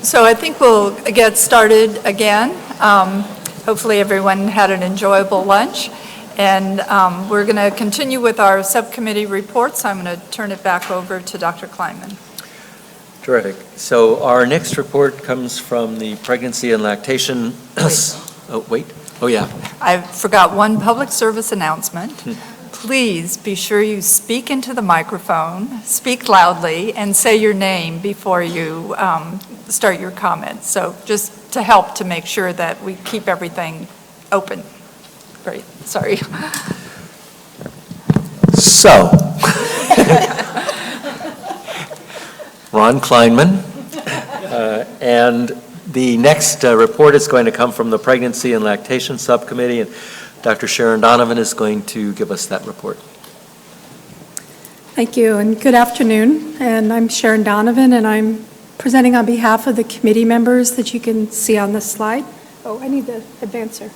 So I think we'll get started again. Hopefully everyone had an enjoyable lunch. And we're going to continue with our subcommittee reports. I'm going to turn it back over to Dr. Kleinman. Terrific. So our next report comes from the Pregnancy and Lactation. Oh, yeah. I forgot one public service announcement. Please be sure you speak into the microphone, speak loudly, and say your name before you start your comments. So just to help to make sure that we keep everything open. Great, sorry. So, Ron Kleinman, and the next report is going to come from the Pregnancy and Lactation Subcommittee, and Dr. Sharon Donovan is going to give us that report. Thank you, and good afternoon. And I'm Sharon Donovan, and I'm presenting on behalf of the committee members that you can see on this slide. Oh, I need the advancer.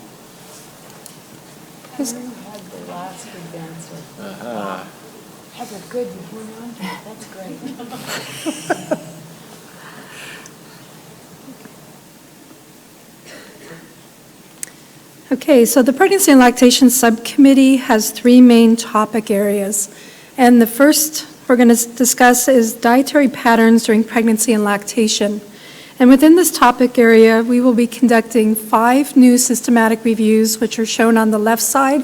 I have the last advancer. Have a good one on. That's great. Okay, so the Pregnancy and Lactation Subcommittee has three main topic areas. And the first we're going to discuss is dietary patterns during pregnancy and lactation. And within this topic area, we will be conducting 5 new systematic reviews, which are shown on the left side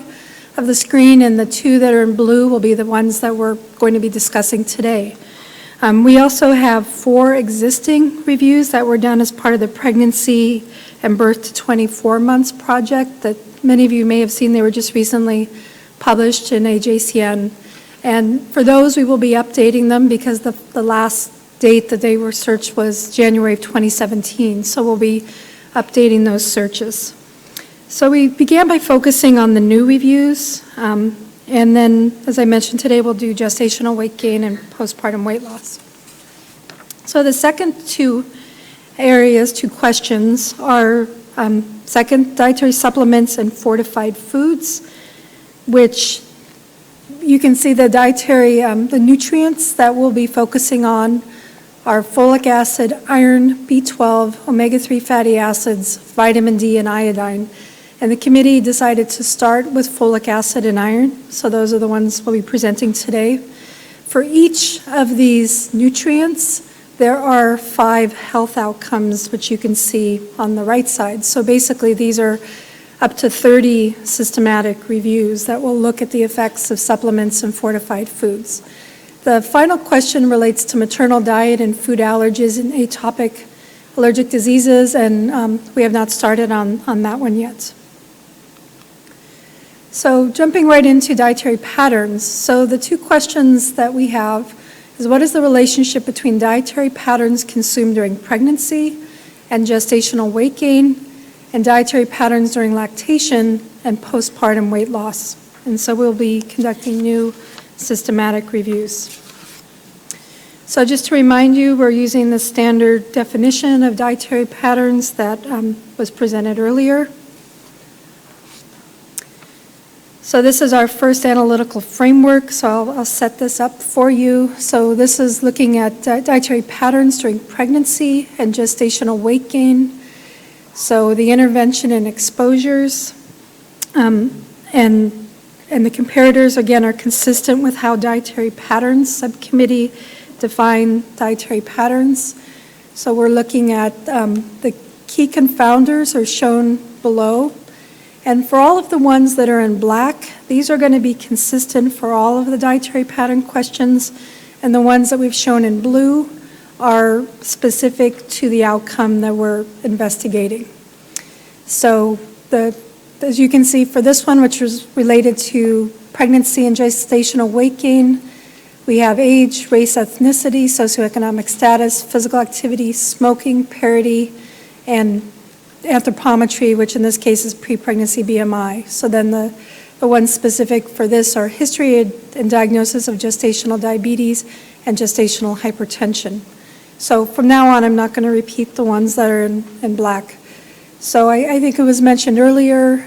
of the screen, and the 2 that are in blue will be the ones that we're going to be discussing today. We also have 4 existing reviews that were done as part of the Pregnancy and Birth to 24 Months project that many of you may have seen. They were just recently published in AJCN. And for those, we will be updating them because the last date that they were searched was January of 2017. So we'll be updating those searches. So we began by focusing on the new reviews. And then, as I mentioned today, we'll do gestational weight gain and postpartum weight loss. So the second 2 questions are second, dietary supplements and fortified foods, which you can see the dietary, the nutrients that we'll be focusing on are folic acid, iron, B12, omega-3 fatty acids, vitamin D, and iodine. And the committee decided to start with folic acid and iron, so those are the ones we'll be presenting today. For each of these nutrients, there are 5 health outcomes, which you can see on the right side. So basically, these are up to 30 systematic reviews that will look at the effects of supplements and fortified foods. The final question relates to maternal diet and food allergies and atopic allergic diseases, and we have not started on that one yet. So jumping right into dietary patterns. So the 2 questions that we have is, what is the relationship between dietary patterns consumed during pregnancy and gestational weight gain, and dietary patterns during lactation and postpartum weight loss? And so we'll be conducting new systematic reviews. So just to remind you, we're using the standard definition of dietary patterns that was presented earlier. So this is our first analytical framework, so I'll set this up for you. So this is looking at dietary patterns during pregnancy and gestational weight gain. So the intervention and exposures, and the comparators, again, are consistent with how Dietary Patterns Subcommittee define dietary patterns. So we're looking at the key confounders are shown below. And for all of the ones that are in black, these are going to be consistent for all of the dietary pattern questions, and the ones that we've shown in blue are specific to the outcome that we're investigating. So as you can see for this one, which was related to pregnancy and gestational weight gain, we have age, race, ethnicity, socioeconomic status, physical activity, smoking, parity, and anthropometry, which in this case is pre-pregnancy BMI. So then the ones specific for this are history and diagnosis of gestational diabetes and gestational hypertension. So from now on, I'm not going to repeat the ones that are in black. So I think it was mentioned earlier,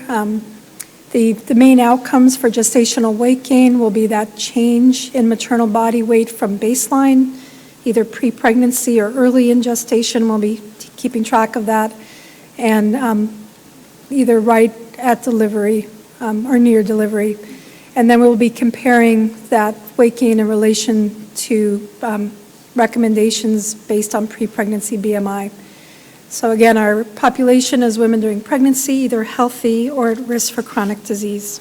the main outcomes for gestational weight gain will be that change in maternal body weight from baseline, either pre-pregnancy or early in gestation will be keeping track of that, and either right at delivery or near delivery. And then we'll be comparing that weight gain in relation to recommendations based on pre-pregnancy BMI. So again, our population is women during pregnancy, either healthy or at risk for chronic disease.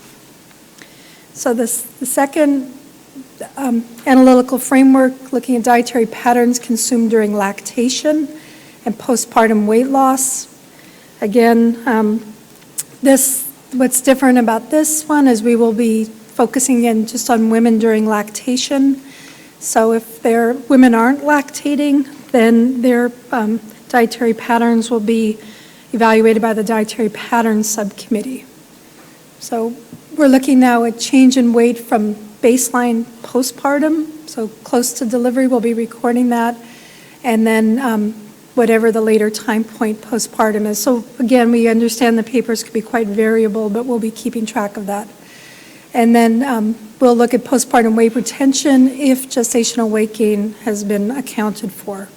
So the second analytical framework, looking at dietary patterns consumed during lactation and postpartum weight loss. Again, what's different about this one is we will be focusing in just on women during lactation. So if women aren't lactating, then their dietary patterns will be evaluated by the Dietary Patterns Subcommittee. So we're looking now at change in weight from baseline postpartum, so close to delivery, we'll be recording that, and then whatever the later time point postpartum is. So again, we understand the papers could be quite variable, but we'll be keeping track of that. And then we'll look at postpartum weight retention if gestational weight gain has been accounted for.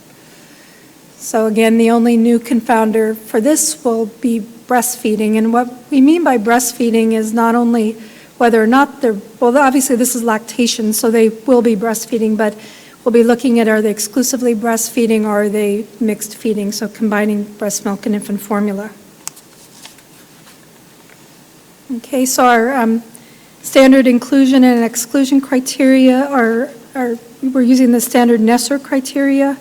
So again, the only new confounder for this will be breastfeeding. And what we mean by breastfeeding is not only whether or not well, obviously this is lactation, so they will be breastfeeding, but we'll be looking at are they exclusively breastfeeding or are they mixed feeding, so combining breast milk and infant formula. Okay, so our standard inclusion and exclusion criteria we're using the standard Nesser criteria.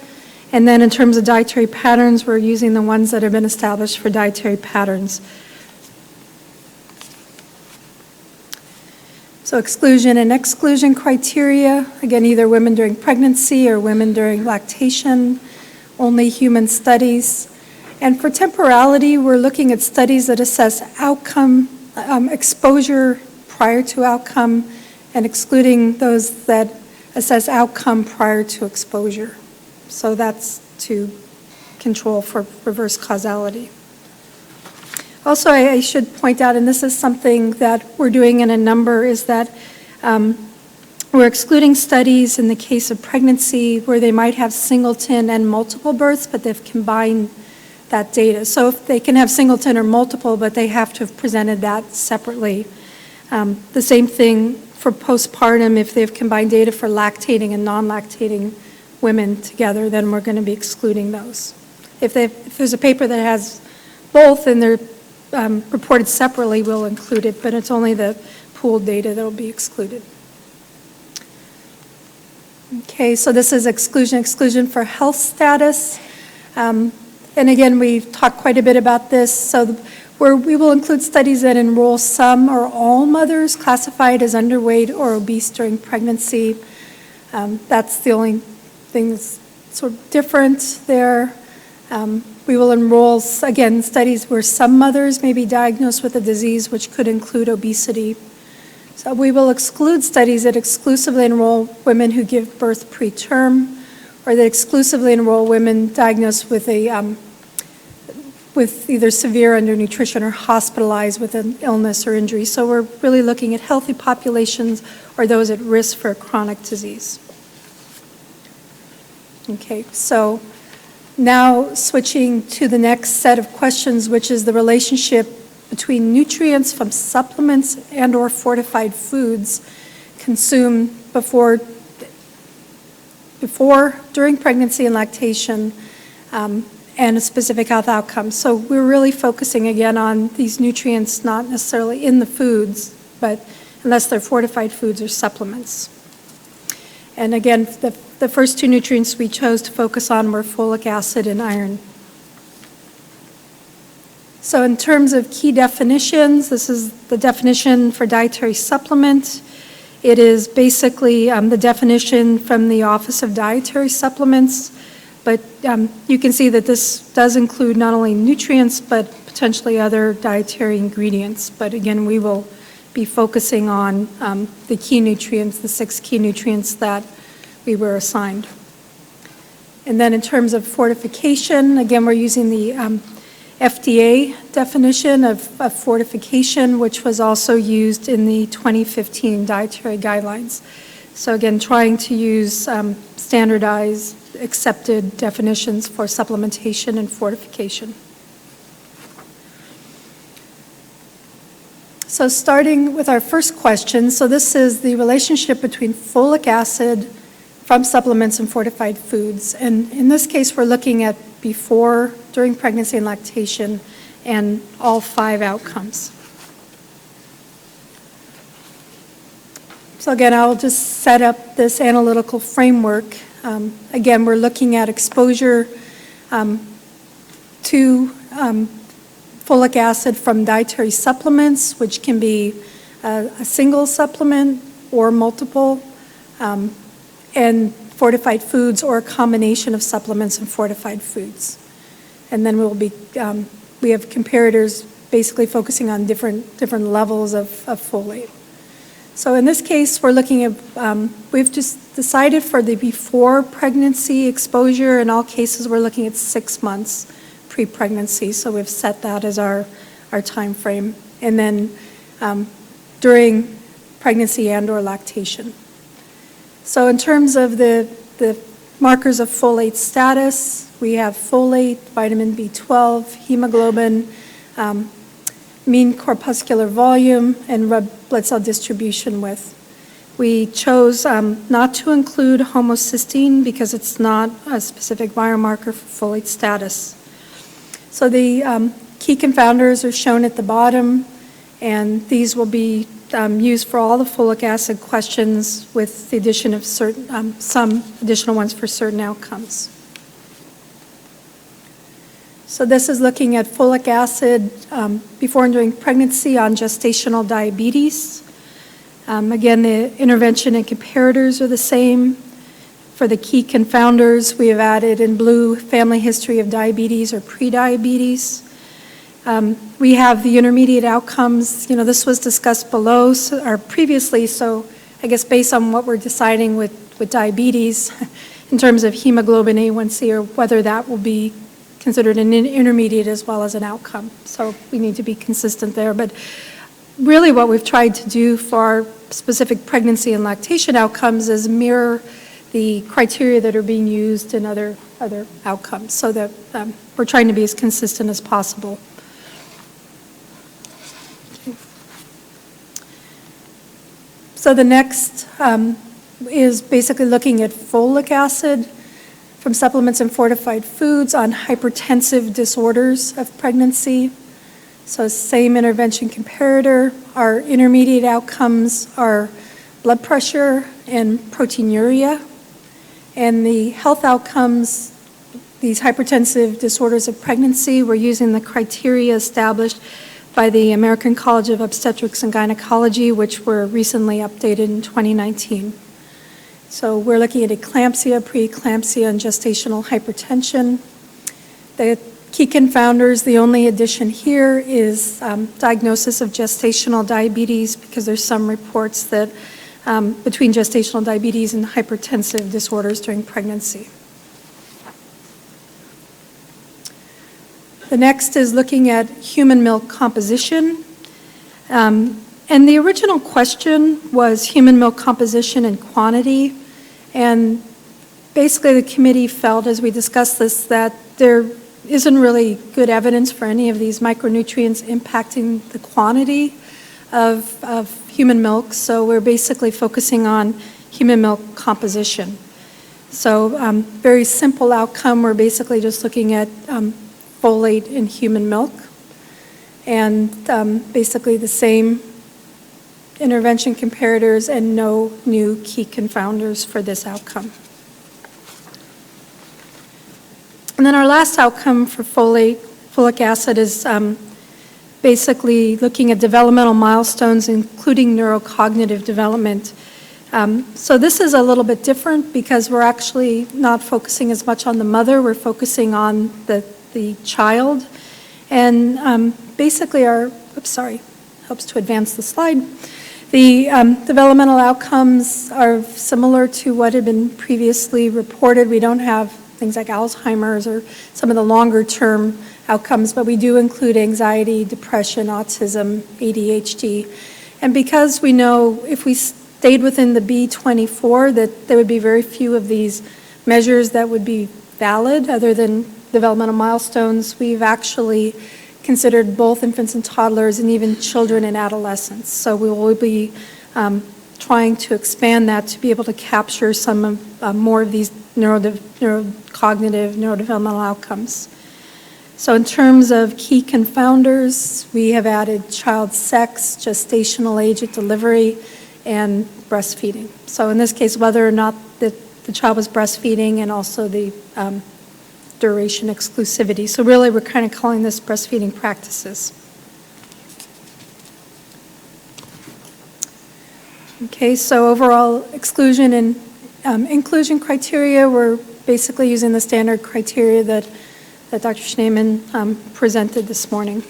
And then in terms of dietary patterns, we're using the ones that have been established for dietary patterns. So exclusion and exclusion criteria, again, either women during pregnancy or women during lactation, only human studies. And for temporality, we're looking at studies that assess outcome, exposure prior to outcome, and excluding those that assess outcome prior to exposure. So that's to control for reverse causality. Also, I should point out, and this is something that we're doing in a number, is that we're excluding studies in the case of pregnancy where they might have singleton and multiple births, but they've combined that data. So if they can have singleton or multiple, but they have to have presented that separately. The same thing for postpartum, if they've combined data for lactating and non-lactating women together, then we're going to be excluding those. If there's a paper that has both and they're reported separately, we'll include it, but it's only the pooled data that will be excluded. Okay, so this is exclusion for health status. And again, we've talked quite a bit about this. So we will include studies that enroll some or all mothers classified as underweight or obese during pregnancy. That's the only thing that's sort of different there. We will enroll, again, studies where some mothers may be diagnosed with a disease which could include obesity. So we will exclude studies that exclusively enroll women who give birth preterm or that exclusively enroll women diagnosed with with either severe undernutrition or hospitalized with an illness or injury. So we're really looking at healthy populations or those at risk for chronic disease. Okay, so now switching to the next set of questions, which is the relationship between nutrients from supplements and or fortified foods consumed before, during pregnancy and lactation, and a specific health outcome. So we're really focusing again on these nutrients, not necessarily in the foods, but unless they're fortified foods or supplements. And again, the first two nutrients we chose to focus on were folic acid and iron. So in terms of key definitions, this is the definition for dietary supplement. It is basically the definition from the Office of Dietary Supplements, but you can see that this does include not only nutrients, but potentially other dietary ingredients. But again, we will be focusing on the key nutrients, the 6 key nutrients that we were assigned. And then in terms of fortification, again, we're using the FDA definition of fortification, which was also used in the 2015 dietary guidelines. So again, trying to use standardized, accepted definitions for supplementation and fortification. So starting with our first question, so this is the relationship between folic acid from supplements and fortified foods. And in this case, we're looking at before, during pregnancy and lactation, and all 5 outcomes. So again, I'll just set up this analytical framework. Again, we're looking at exposure to folic acid from dietary supplements, which can be a single supplement or multiple, and fortified foods or a combination of supplements and fortified foods. And then we have comparators basically focusing on different levels of folate. So in this case, we're looking at, we've just decided for the before pregnancy exposure. In all cases, we're looking at 6 months pre-pregnancy. So we've set that as our time frame. And then during pregnancy and or lactation. So in terms of the markers of folate status, we have folate, vitamin B12, hemoglobin, mean corpuscular volume, and red blood cell distribution width. We chose not to include homocysteine because it's not a specific biomarker for folate status. So the key confounders are shown at the bottom, and these will be used for all the folic acid questions with the addition of some additional ones for certain outcomes. So this is looking at folic acid before and during pregnancy on gestational diabetes. Again, the intervention and comparators are the same. For the key confounders, we have added in blue family history of diabetes or prediabetes. We have the intermediate outcomes. This was discussed below or previously, so I guess based on what we're deciding with diabetes in terms of hemoglobin A1C or whether that will be considered an intermediate as well as an outcome. So we need to be consistent there. But really what we've tried to do for our specific pregnancy and lactation outcomes is mirror the criteria that are being used in other outcomes so that we're trying to be as consistent as possible. So the next is basically looking at folic acid from supplements and fortified foods on hypertensive disorders of pregnancy. So same intervention comparator. Our intermediate outcomes are blood pressure and proteinuria. And the health outcomes, these hypertensive disorders of pregnancy, we're using the criteria established by the American College of Obstetrics and Gynecology, which were recently updated in 2019. So we're looking at eclampsia, preeclampsia, and gestational hypertension. The key confounders, the only addition here is diagnosis of gestational diabetes because there's some reports that between gestational diabetes and hypertensive disorders during pregnancy. The next is looking at human milk composition. And the original question was human milk composition and quantity. And basically the committee felt, as we discussed this, that there isn't really good evidence for any of these micronutrients impacting the quantity of human milk. So we're basically focusing on human milk composition. So very simple outcome, we're basically just looking at folate in human milk. And basically the same intervention comparators and no new key confounders for this outcome. And then our last outcome for folic acid is basically looking at developmental milestones, including neurocognitive development. So this is a little bit different because we're actually not focusing as much on the mother, we're focusing on the child. And basically helps to advance the slide. The developmental outcomes are similar to what had been previously reported. We don't have things like Alzheimer's or some of the longer term outcomes, but we do include anxiety, depression, autism, ADHD. And because we know if we stayed within the B24, that there would be very few of these measures that would be valid other than developmental milestones. We've actually considered both infants and toddlers and even children and adolescents. So we will be trying to expand that to be able to capture some more of these neurocognitive, neurodevelopmental outcomes. So in terms of key confounders, we have added child sex, gestational age at delivery, and breastfeeding. So in this case, whether or not the child was breastfeeding and also the duration exclusivity. So really, we're kind of calling this breastfeeding practices. Okay, so overall exclusion and inclusion criteria, we're basically using the standard criteria that Dr. Schneemann presented this morning.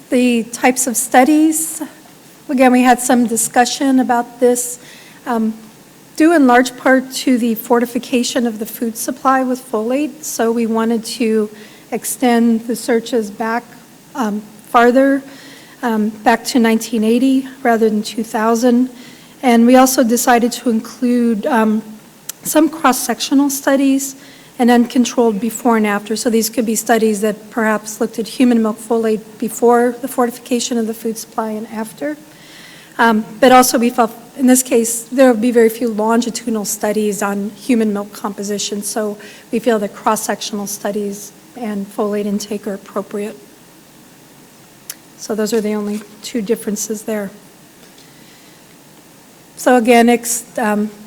The types of studies, again, we had some discussion about this, due in large part to the fortification of the food supply with folate. So we wanted to extend the searches back farther, back to 1980 rather than 2000. And we also decided to include some cross-sectional studies and uncontrolled before and after. So these could be studies that perhaps looked at human milk folate before the fortification of the food supply and after. But also we felt, in this case, there will be very few longitudinal studies on human milk composition. So we feel that cross-sectional studies and folate intake are appropriate. So those are the only two differences there. So again,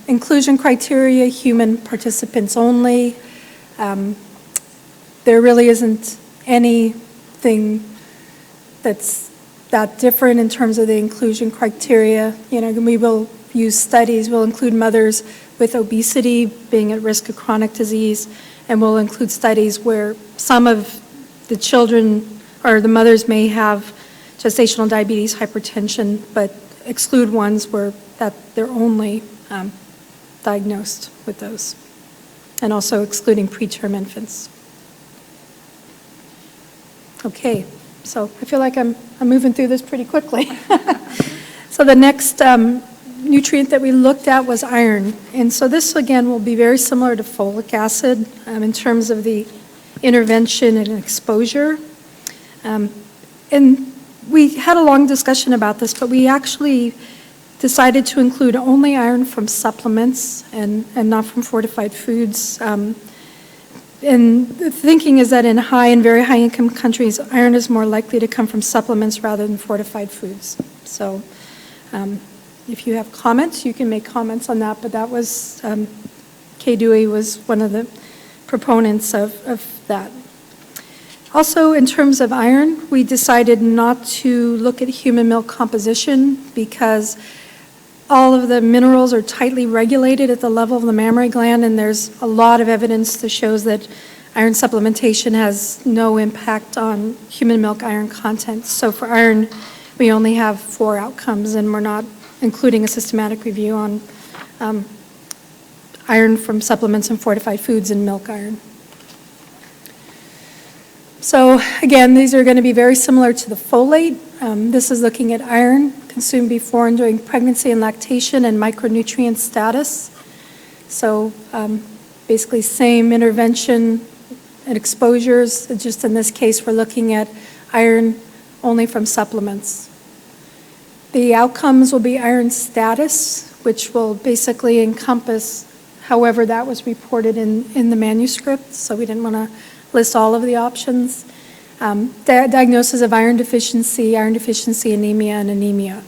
inclusion criteria, human participants only. There really isn't anything that's that different in terms of the inclusion criteria. You know, we will use studies. We'll include mothers with obesity being at risk of chronic disease, and we'll include studies where some of the children or the mothers may have gestational diabetes, hypertension, but exclude ones where that they're only diagnosed with those, and also excluding preterm infants. Okay, so I feel like I'm moving through this pretty quickly. So the next nutrient that we looked at was iron, and so this again will be very similar to folic acid in terms of the intervention and exposure. And we had a long discussion about this, but we actually decided to include only iron from supplements and not from fortified foods. And the thinking is that in high and very high income countries, iron is more likely to come from supplements rather than fortified foods. So if you have comments, you can make comments on that, but that was, Kay Dewey was one of the proponents of that. Also, in terms of iron, we decided not to look at human milk composition because all of the minerals are tightly regulated at the level of the mammary gland, and there's a lot of evidence that shows that iron supplementation has no impact on human milk iron content. So for iron, we only have 4 outcomes, and we're not including a systematic review on iron from supplements and fortified foods and milk iron. So again, these are going to be very similar to the folate. This is looking at iron consumed before and during pregnancy and lactation and micronutrient status. So basically same intervention and exposures, just in this case we're looking at iron only from supplements. The outcomes will be iron status, which will basically encompass however that was reported in the manuscript, so we didn't want to list all of the options. Diagnosis of iron deficiency anemia, and anemia.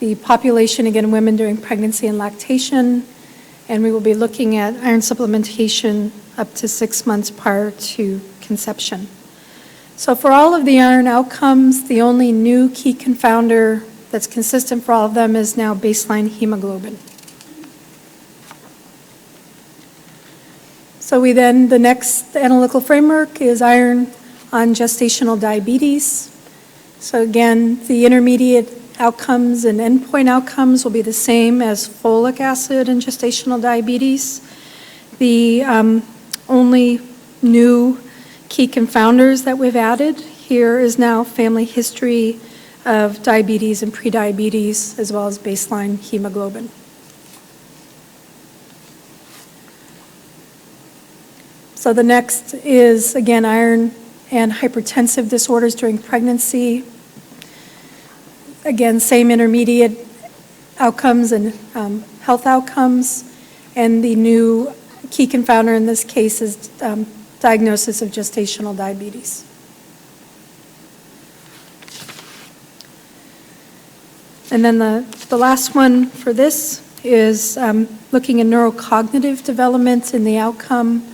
The population, again, women during pregnancy and lactation, and we will be looking at iron supplementation up to 6 months prior to conception. So for all of the iron outcomes, the only new key confounder that's consistent for all of them is now baseline hemoglobin. So the next analytical framework is iron on gestational diabetes. So again, the intermediate outcomes and endpoint outcomes will be the same as folic acid and gestational diabetes. The only new key confounders that we've added here is now family history of diabetes and prediabetes, as well as baseline hemoglobin. So the next is, again, iron and hypertensive disorders during pregnancy. Again, same intermediate outcomes and health outcomes. And the new key confounder in this case is diagnosis of gestational diabetes. And then the last one for this is looking at neurocognitive development in the outcome.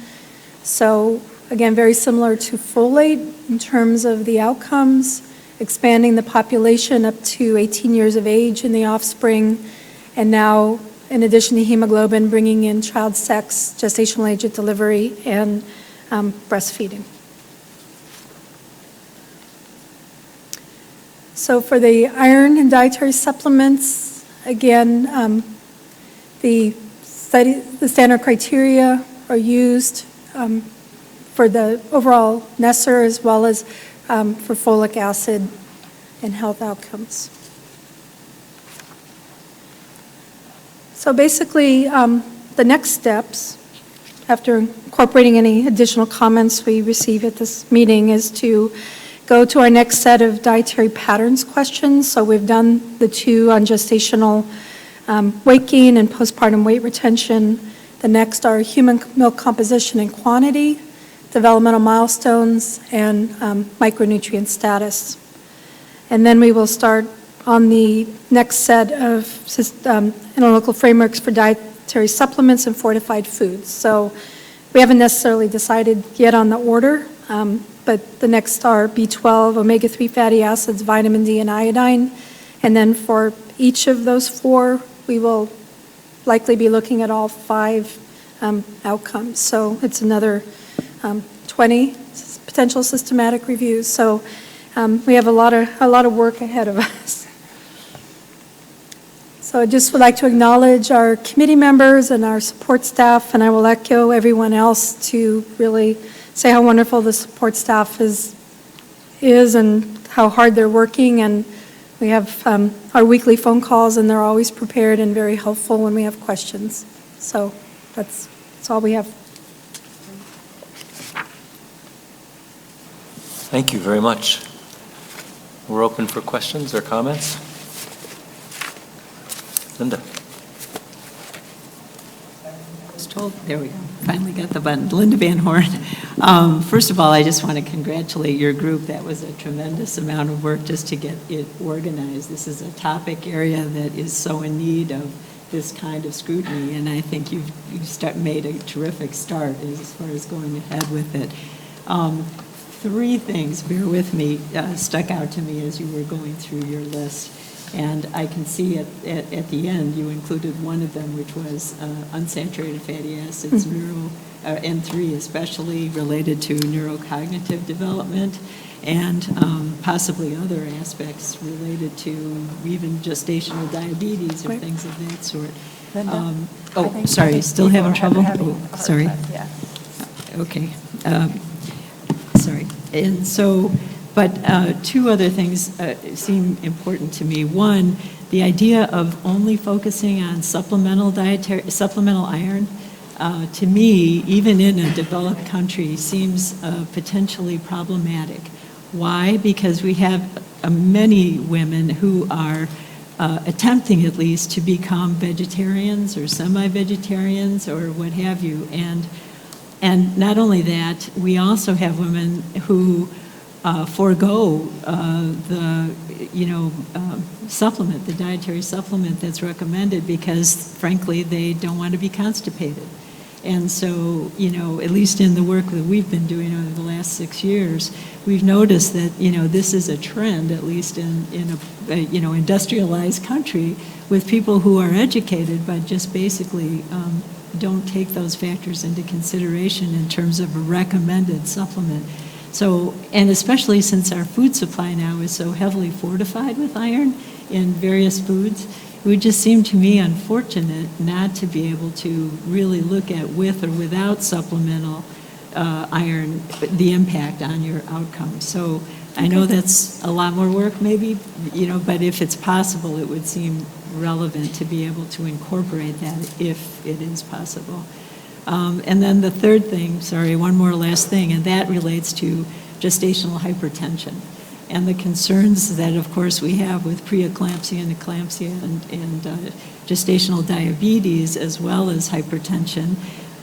So again, very similar to folate in terms of the outcomes, expanding the population up to 18 years of age in the offspring, and now, in addition to hemoglobin, bringing in child sex, gestational age at delivery, and breastfeeding. So for the iron and dietary supplements, again, the standard criteria are used for the overall NESR as well as for folic acid and health outcomes. So basically, the next steps, after incorporating any additional comments we receive at this meeting, is to go to our next set of dietary patterns questions. So we've done the two on gestational weight gain and postpartum weight retention. The next are human milk composition and quantity, developmental milestones, and micronutrient status. And then we will start on the next set of analytical frameworks for dietary supplements and fortified foods. So we haven't necessarily decided yet on the order, but the next are B12, omega-3 fatty acids, vitamin D, and iodine. And then for each of those four, we will likely be looking at all 5 outcomes. So it's another 20 potential systematic reviews. So we have a lot of work ahead of us. So I just would like to acknowledge our committee members and our support staff, and I will echo everyone else to really say how wonderful the support staff is and how hard they're working. And we have our weekly phone calls, and they're always prepared and very helpful when we have questions. So that's all we have. Thank you very much. We're open for questions or comments. Linda. There we go. Finally got the button. Linda Van Horn. First of all, I just want to congratulate your group. That was a tremendous amount of work just to get it organized. This is a topic area that is so in need of this kind of scrutiny, and I think you've made a terrific start as far as going ahead with it. 3 things, bear with me, stuck out to me as you were going through your list. And I can see at the end, you included one of them, which was unsaturated fatty acids, N3 especially, related to neurocognitive development, and possibly other aspects related to even gestational diabetes or things of that sort. Linda, sorry, still having trouble? Sorry. Yeah. Okay. Sorry. And so, but 2 other things seem important to me. One, the idea of only focusing on supplemental iron, to me, even in a developed country, seems potentially problematic. Why? Because we have many women who are attempting at least to become vegetarians or semi-vegetarians or what have you. And not only that, we also have women who forego the supplement, the dietary supplement that's recommended because, frankly, they don't want to be constipated. And so, at least in the work that we've been doing over the last 6 years, we've noticed that, this is a trend, at least in a industrialized country, with people who are educated but just basically don't take those factors into consideration in terms of a recommended supplement. So, and especially since our food supply now is so heavily fortified with iron in various foods, it would just seem to me unfortunate not to be able to really look at with or without supplemental iron, the impact on your outcomes. So I know that's a lot more work maybe, but if it's possible, it would seem relevant to be able to incorporate that if it is possible. And then the third thing, one more last thing, and that relates to gestational hypertension and the concerns that, of course, we have with preeclampsia and eclampsia and gestational diabetes as well as hypertension.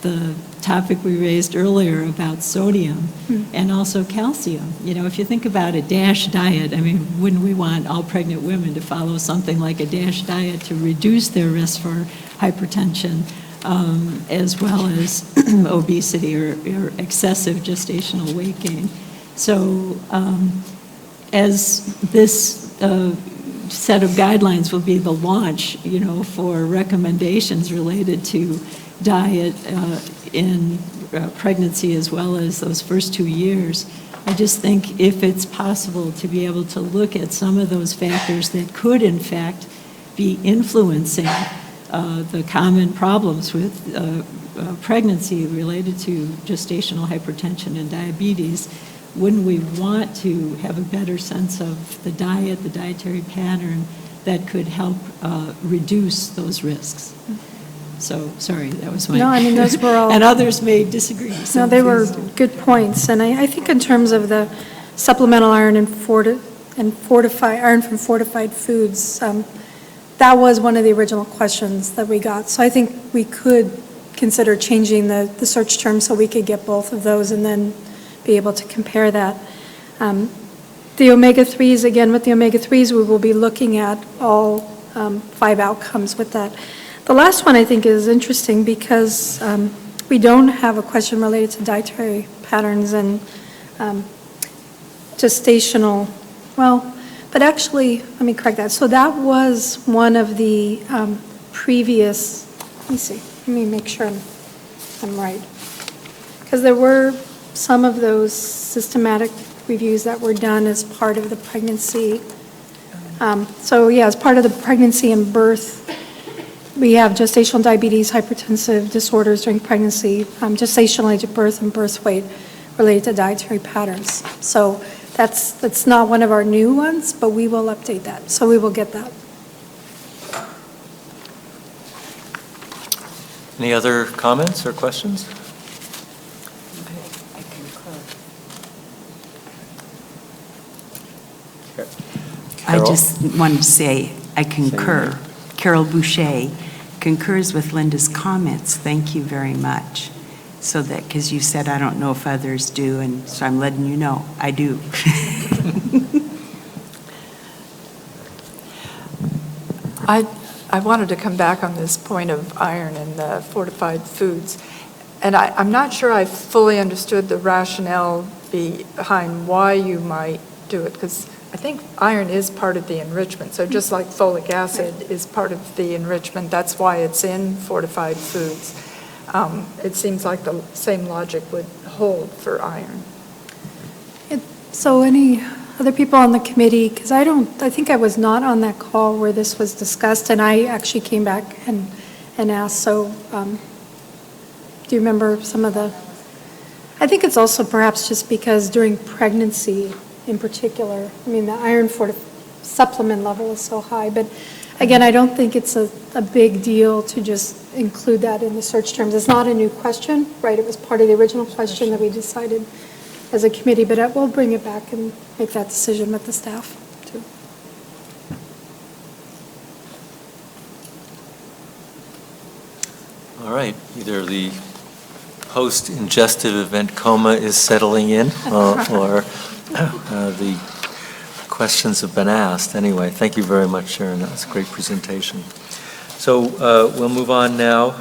The topic we raised earlier about sodium and also calcium. If you think about a DASH diet, wouldn't we want all pregnant women to follow something like a DASH diet to reduce their risk for hypertension as well as obesity or excessive gestational weight gain? So as this set of guidelines will be the launch, for recommendations related to diet in pregnancy as well as those first 2 years, I just think if it's possible to be able to look at some of those factors that could in fact be influencing the common problems with pregnancy related to gestational hypertension and diabetes, wouldn't we want to have a better sense of the diet, the dietary pattern that could help reduce those risks? So, sorry, that was my... No, those were all... And others may disagree. So No, they were please do. good points. And I think in terms of the supplemental iron and fortified iron from fortified foods, that was one of the original questions that we got. So I think we could consider changing the search term so we could get both of those and then be able to compare that. The omega-3s, again, with the omega-3s, we will be looking at all 5 outcomes with that. The last one I think is interesting because we don't have a question related to dietary patterns and gestational, but actually, let me correct that. So that was one of the previous, let me make sure I'm right. Because there were some of those systematic reviews that were done as part of the pregnancy. As part of the pregnancy and birth, we have gestational diabetes, hypertensive disorders during pregnancy, gestational age of birth, and birth weight related to dietary patterns. So that's not one of our new ones, but we will update that. So we will get that. Any other comments or questions? I concur. I Carol? just wanted to say, I concur. Carol Boucher concurs with Linda's comments. Thank you very much. So that, because you said, I don't know if others do, and so I'm letting you know, I do. I wanted to come back on this point of iron in the fortified foods. And I'm not sure I fully understood the rationale behind why you might do it, because I think iron is part of the enrichment. So just like folic acid is part of the enrichment, that's why it's in fortified foods. It seems like the same logic would hold for iron. So any other people on the committee, because I think I was not on that call where this was discussed, and I actually came back and asked, so do you remember some of the, I think it's also perhaps just because during pregnancy in particular, the iron supplement level is so high, but again, I don't think it's a big deal to just include that in the search terms. It's not a new question, right? It was part of the original question that we decided as a committee, but we'll bring it back and make that decision with the staff, too. All right, either the post-ingestive event coma is settling in or the questions have been asked. Anyway, thank you very much, Sharon. That was a great presentation. So we'll move on now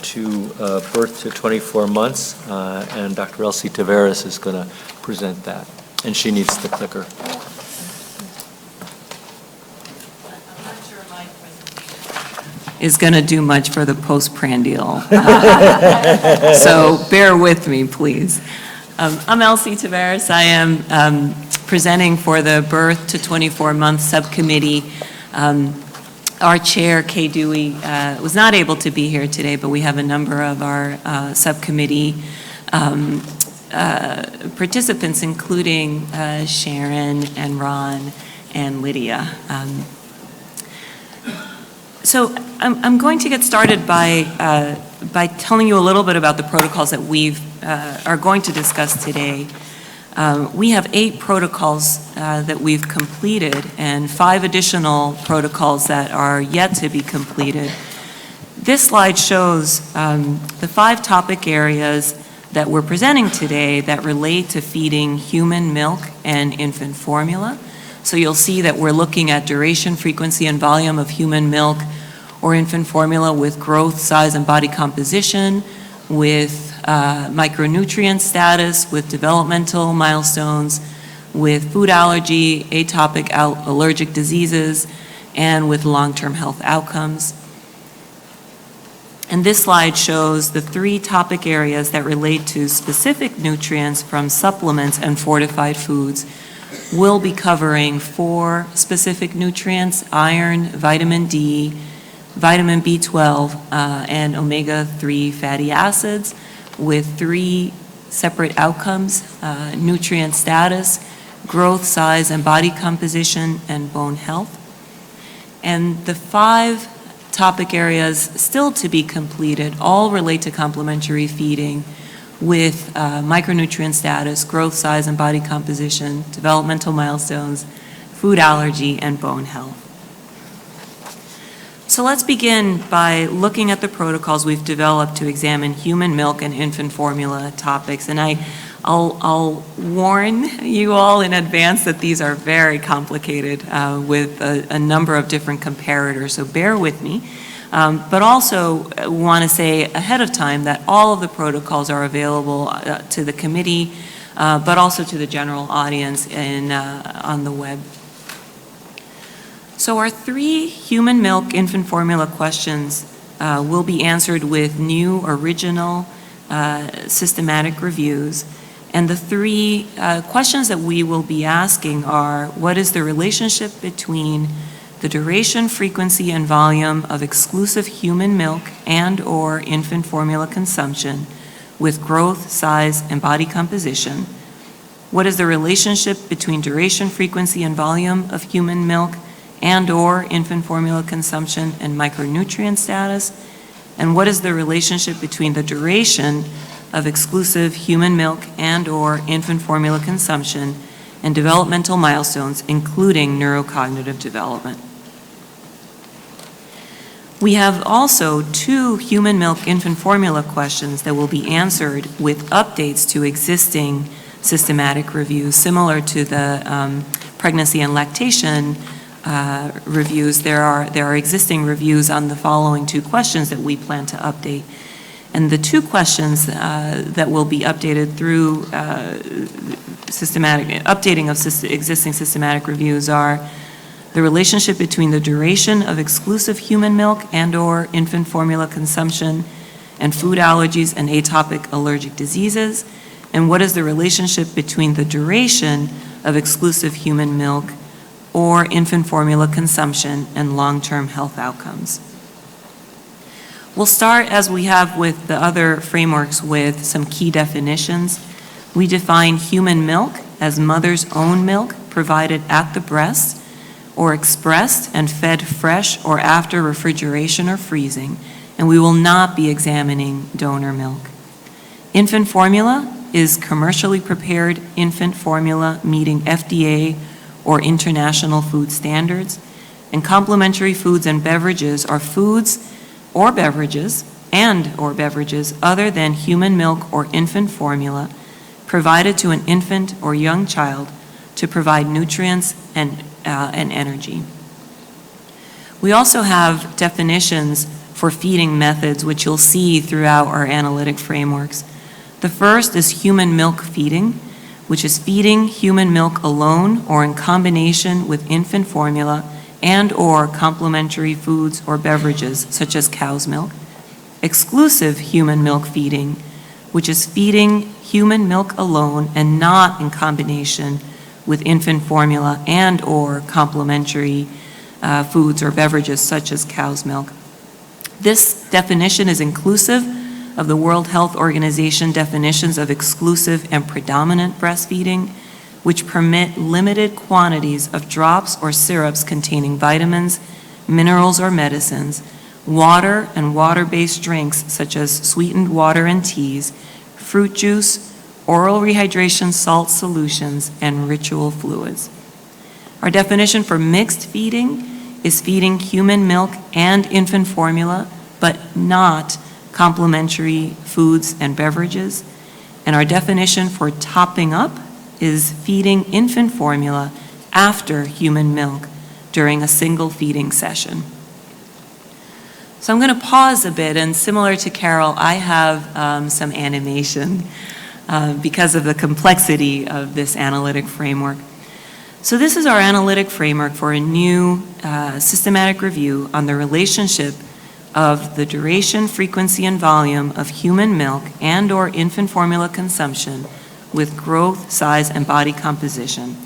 to birth to 24 months, and Dr. Elsie Tavares is going to present that, and she needs the clicker. Is going to do much for the postprandial. So bear with me, please. I'm Elsie Tavares. I am presenting for the Birth to 24-Month Subcommittee. Our chair, Kay Dewey, was not able to be here today, but we have a number of our subcommittee participants, including Sharon and Ron and Lydia. So I'm going to get started by telling you a little bit about the protocols that we are going to discuss today. We have 8 protocols that we've completed and 5 additional protocols that are yet to be completed. This slide shows the 5 topic areas that we're presenting today that relate to feeding human milk and infant formula. So you'll see that we're looking at duration, frequency, and volume of human milk or infant formula with growth, size, and body composition, with micronutrient status, with developmental milestones, with food allergy, atopic allergic diseases, and with long-term health outcomes. And this slide shows the 3 topic areas that relate to specific nutrients from supplements and fortified foods. We'll be covering 4 specific nutrients: iron, vitamin D, vitamin B12, and omega-3 fatty acids, with 3 separate outcomes: nutrient status, growth, size, and body composition, and bone health. And the 5 topic areas still to be completed all relate to complementary feeding, with micronutrient status, growth, size, and body composition, developmental milestones, food allergy, and bone health. So let's begin by looking at the protocols we've developed to examine human milk and infant formula topics. And I'll warn you all in advance that these are very complicated with a number of different comparators, so bear with me. But also want to say ahead of time that all of the protocols are available to the committee, but also to the general audience on the web. So our 3 human milk infant formula questions will be answered with new, original, systematic reviews. And the 3 questions that we will be asking are: what is the relationship between the duration, frequency, and volume of exclusive human milk and/or infant formula consumption with growth, size, and body composition? What is the relationship between duration, frequency, and volume of human milk and/or infant formula consumption and micronutrient status? And what is the relationship between the duration of exclusive human milk and/or infant formula consumption and developmental milestones, including neurocognitive development? We have also 2 human milk infant formula questions that will be answered with updates to existing systematic reviews. Similar to the pregnancy and lactation reviews, there are existing reviews on the following 2 questions that we plan to update. And the 2 questions that will be updated through updating of existing systematic reviews are: the relationship between the duration of exclusive human milk and/or infant formula consumption and food allergies and atopic allergic diseases, and what is the relationship between the duration of exclusive human milk or infant formula consumption and long-term health outcomes. We'll start, as we have with the other frameworks, with some key definitions. We define human milk as mother's own milk provided at the breast or expressed and fed fresh or after refrigeration or freezing, and we will not be examining donor milk. Infant formula is commercially prepared infant formula meeting FDA or international food standards, and complementary foods and beverages are foods or beverages other than human milk or infant formula provided to an infant or young child to provide nutrients and energy. We also have definitions for feeding methods, which you'll see throughout our analytic frameworks. The first is human milk feeding, which is feeding human milk alone or in combination with infant formula and/or complementary foods or beverages, such as cow's milk. Exclusive human milk feeding, which is feeding human milk alone and not in combination with infant formula and/or complementary foods or beverages, such as cow's milk. This definition is inclusive of the World Health Organization definitions of exclusive and predominant breastfeeding, which permit limited quantities of drops or syrups containing vitamins, minerals, or medicines, water and water-based drinks such as sweetened water and teas, fruit juice, oral rehydration salt solutions, and ritual fluids. Our definition for mixed feeding is feeding human milk and infant formula, but not complementary foods and beverages. And our definition for topping up is feeding infant formula after human milk during a single feeding session. So I'm going to pause a bit, and similar to Carol, I have some animation because of the complexity of this analytic framework. So this is our analytic framework for a new systematic review on the relationship of the duration, frequency, and volume of human milk and/or infant formula consumption with growth, size, and body composition.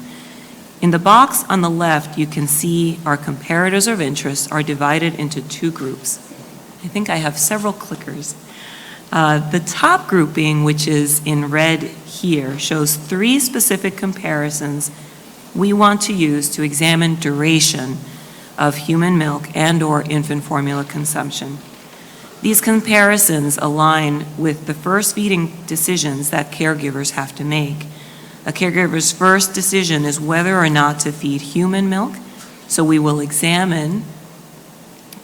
In the box on the left, you can see our comparators of interest are divided into two groups. I think I have several clickers. The top grouping, which is in red here, shows 3 specific comparisons we want to use to examine duration of human milk and/or infant formula consumption. These comparisons align with the first feeding decisions that caregivers have to make. A caregiver's first decision is whether or not to feed human milk, so we will examine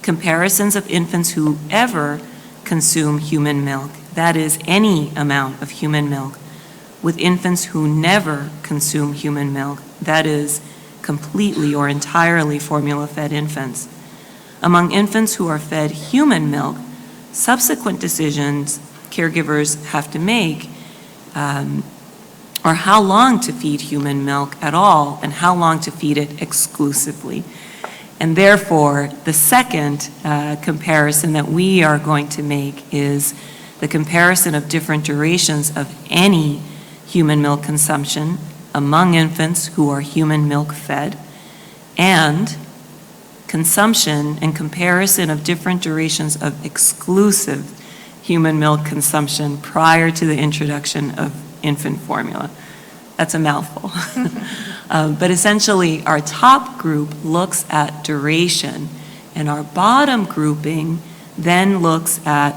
comparisons of infants who ever consume human milk, that is, any amount of human milk, with infants who never consume human milk, that is, completely or entirely formula-fed infants. Among infants who are fed human milk, subsequent decisions caregivers have to make are how long to feed human milk at all and how long to feed it exclusively. And therefore, the second comparison that we are going to make is the comparison of different durations of any human milk consumption among infants who are human milk fed, and consumption and comparison of different durations of exclusive human milk consumption prior to the introduction of infant formula. That's a mouthful. But essentially, our top group looks at duration, and our bottom grouping then looks at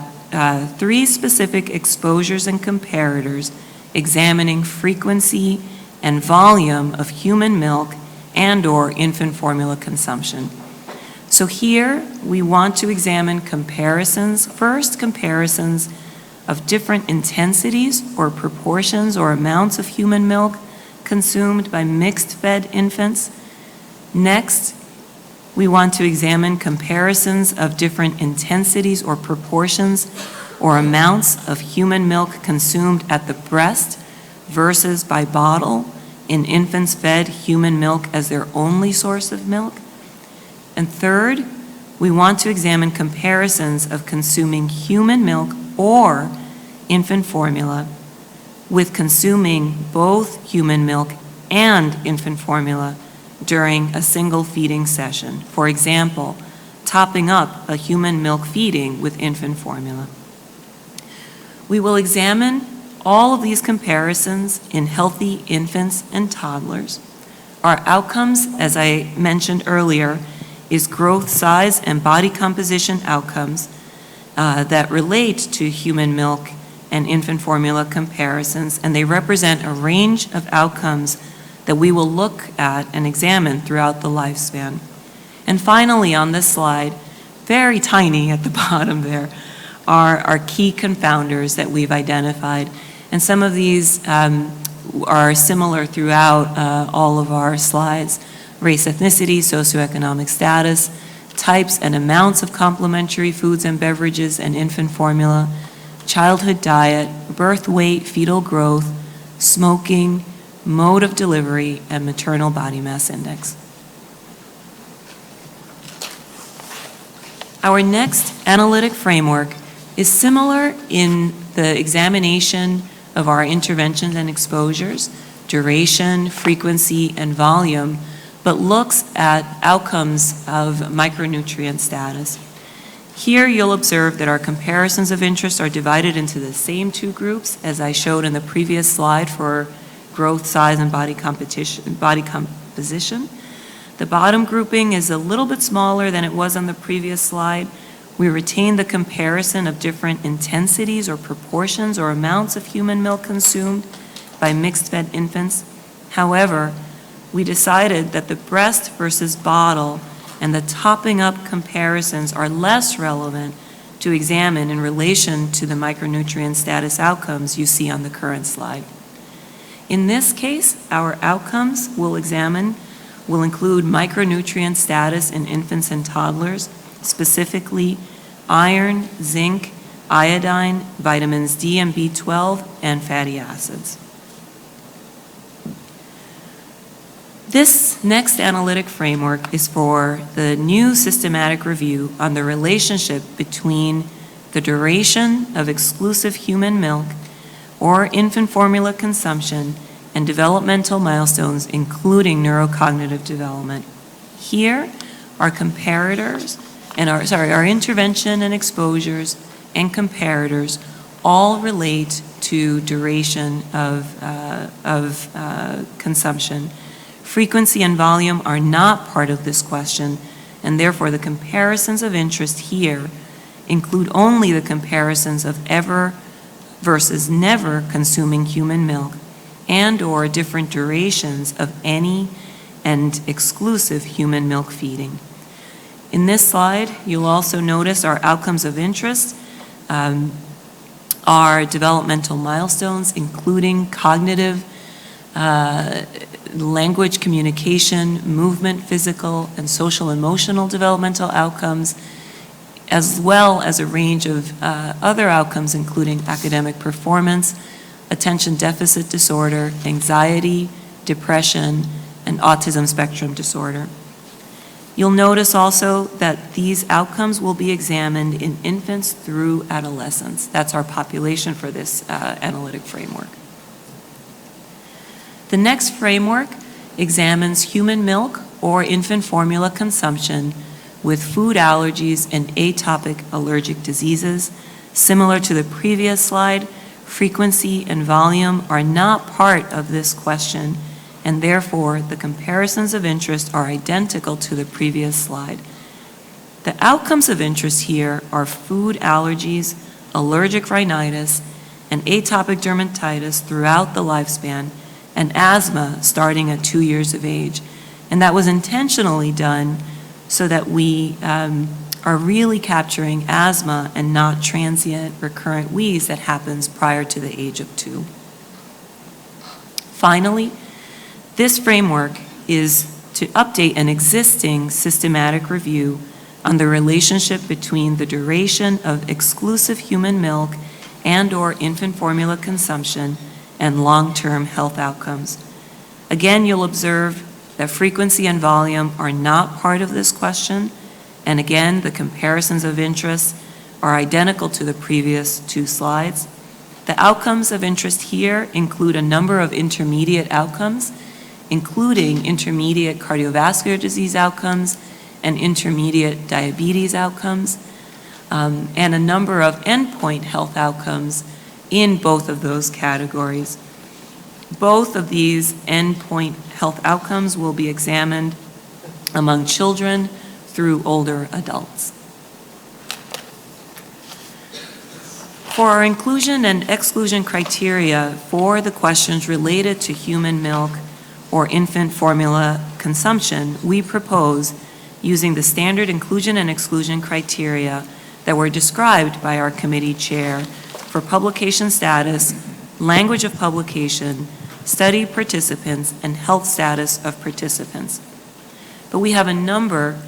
3 specific exposures and comparators examining frequency and volume of human milk and/or infant formula consumption. So here, we want to examine comparisons, first comparisons of different intensities or proportions or amounts of human milk consumed by mixed-fed infants. Next, we want to examine comparisons of different intensities or proportions or amounts of human milk consumed at the breast versus by bottle in infants fed human milk as their only source of milk. And third, we want to examine comparisons of consuming human milk or infant formula with consuming both human milk and infant formula during a single feeding session. For example, topping up a human milk feeding with infant formula. We will examine all of these comparisons in healthy infants and toddlers. Our outcomes, as I mentioned earlier, is growth, size, and body composition outcomes that relate to human milk and infant formula comparisons, and they represent a range of outcomes that we will look at and examine throughout the lifespan. And finally, on this slide, very tiny at the bottom there, are our key confounders that we've identified. And some of these are similar throughout all of our slides: race, ethnicity, socioeconomic status, types and amounts of complementary foods and beverages and infant formula, childhood diet, birth weight, fetal growth, smoking, mode of delivery, and maternal body mass index. Our next analytic framework is similar in the examination of our interventions and exposures, duration, frequency, and volume, but looks at outcomes of micronutrient status. Here you'll observe that our comparisons of interest are divided into the same two groups as I showed in the previous slide for growth, size, and body composition. The bottom grouping is a little bit smaller than it was on the previous slide. We retain the comparison of different intensities or proportions or amounts of human milk consumed by mixed-fed infants. However, we decided that the breast versus bottle and the topping up comparisons are less relevant to examine in relation to the micronutrient status outcomes you see on the current slide. In this case, our outcomes will include micronutrient status in infants and toddlers, specifically iron, zinc, iodine, vitamins D and B12, and fatty acids. This next analytic framework is for the new systematic review on the relationship between the duration of exclusive human milk or infant formula consumption and developmental milestones, including neurocognitive development. Here, our comparators and our intervention and exposures and comparators all relate to duration of consumption. Frequency and volume are not part of this question, and therefore the comparisons of interest here include only the comparisons of ever versus never consuming human milk and/or different durations of any and exclusive human milk feeding. In this slide, you'll also notice our outcomes of interest are developmental milestones, including cognitive, language, communication, movement, physical, and social emotional developmental outcomes, as well as a range of other outcomes, including academic performance, attention deficit disorder, anxiety, depression, and autism spectrum disorder. You'll notice also that these outcomes will be examined in infants through adolescence. That's our population for this analytic framework. The next framework examines human milk or infant formula consumption with food allergies and atopic allergic diseases. Similar to the previous slide, frequency and volume are not part of this question, and therefore the comparisons of interest are identical to the previous slide. The outcomes of interest here are food allergies, allergic rhinitis, and atopic dermatitis throughout the lifespan, and asthma starting at 2 years of age. And that was intentionally done so that we are really capturing asthma and not transient recurrent wheeze that happens prior to the age of 2. Finally, this framework is to update an existing systematic review on the relationship between the duration of exclusive human milk and/or infant formula consumption and long-term health outcomes. Again, you'll observe that frequency and volume are not part of this question, and again, the comparisons of interest are identical to the previous 2 slides. The outcomes of interest here include a number of intermediate outcomes, including intermediate cardiovascular disease outcomes and intermediate diabetes outcomes, and a number of endpoint health outcomes in both of those categories. Both of these endpoint health outcomes will be examined among children through older adults. For our inclusion and exclusion criteria for the questions related to human milk or infant formula consumption, we propose using the standard inclusion and exclusion criteria that were described by our committee chair for publication status, language of publication, study participants, and health status of participants. But we have a number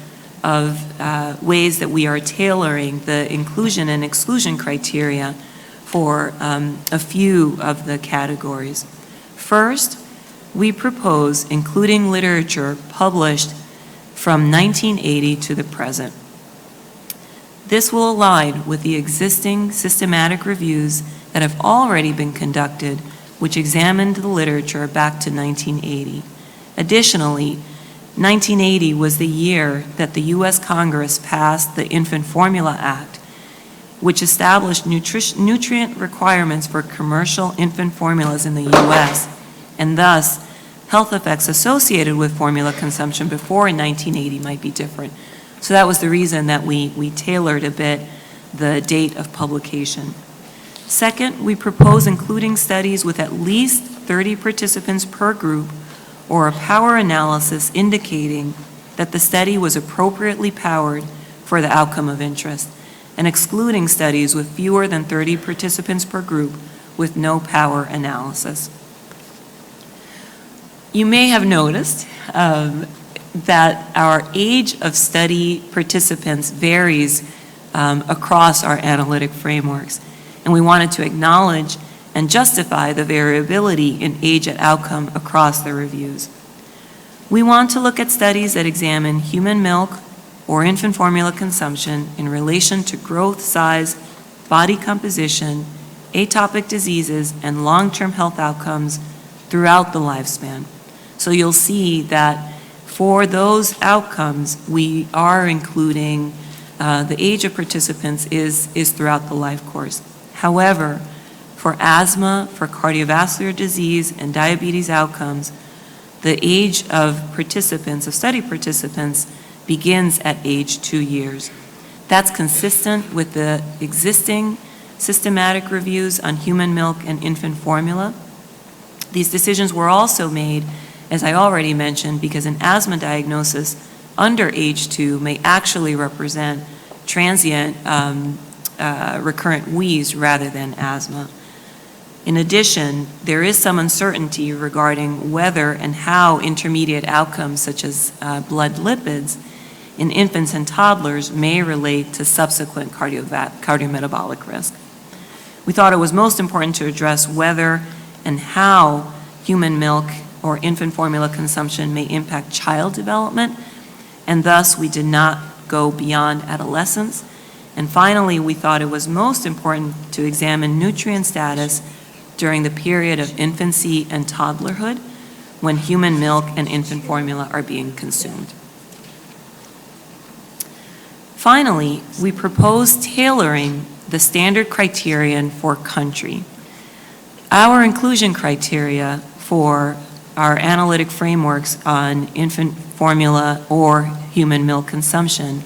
of ways that we are tailoring the inclusion and exclusion criteria for a few of the categories. First, we propose including literature published from 1980 to the present. This will align with the existing systematic reviews that have already been conducted, which examined the literature back to 1980. Additionally, 1980 was the year that the U.S. Congress passed the Infant Formula Act, which established nutrient requirements for commercial infant formulas in the U.S., and thus health effects associated with formula consumption before 1980 might be different. So that was the reason that we tailored a bit the date of publication. Second, we propose including studies with at least 30 participants per group or a power analysis indicating that the study was appropriately powered for the outcome of interest, and excluding studies with fewer than 30 participants per group with no power analysis. You may have noticed that our age of study participants varies across our analytic frameworks, and we wanted to acknowledge and justify the variability in age at outcome across the reviews. We want to look at studies that examine human milk or infant formula consumption in relation to growth, size, body composition, atopic diseases, and long-term health outcomes throughout the lifespan. So you'll see that for those outcomes, we are including the age of participants is throughout the life course. However, for asthma, for cardiovascular disease, and diabetes outcomes, the age of participants, of study participants, begins at age 2 years. That's consistent with the existing systematic reviews on human milk and infant formula. These decisions were also made, as I already mentioned, because an asthma diagnosis under age 2 may actually represent transient recurrent wheeze rather than asthma. In addition, there is some uncertainty regarding whether and how intermediate outcomes such as blood lipids in infants and toddlers may relate to subsequent cardiometabolic risk. We thought it was most important to address whether and how human milk or infant formula consumption may impact child development, and thus we did not go beyond adolescence. And finally, we thought it was most important to examine nutrient status during the period of infancy and toddlerhood when human milk and infant formula are being consumed. Finally, we propose tailoring the standard criterion for country. Our inclusion criteria for our analytic frameworks on infant formula or human milk consumption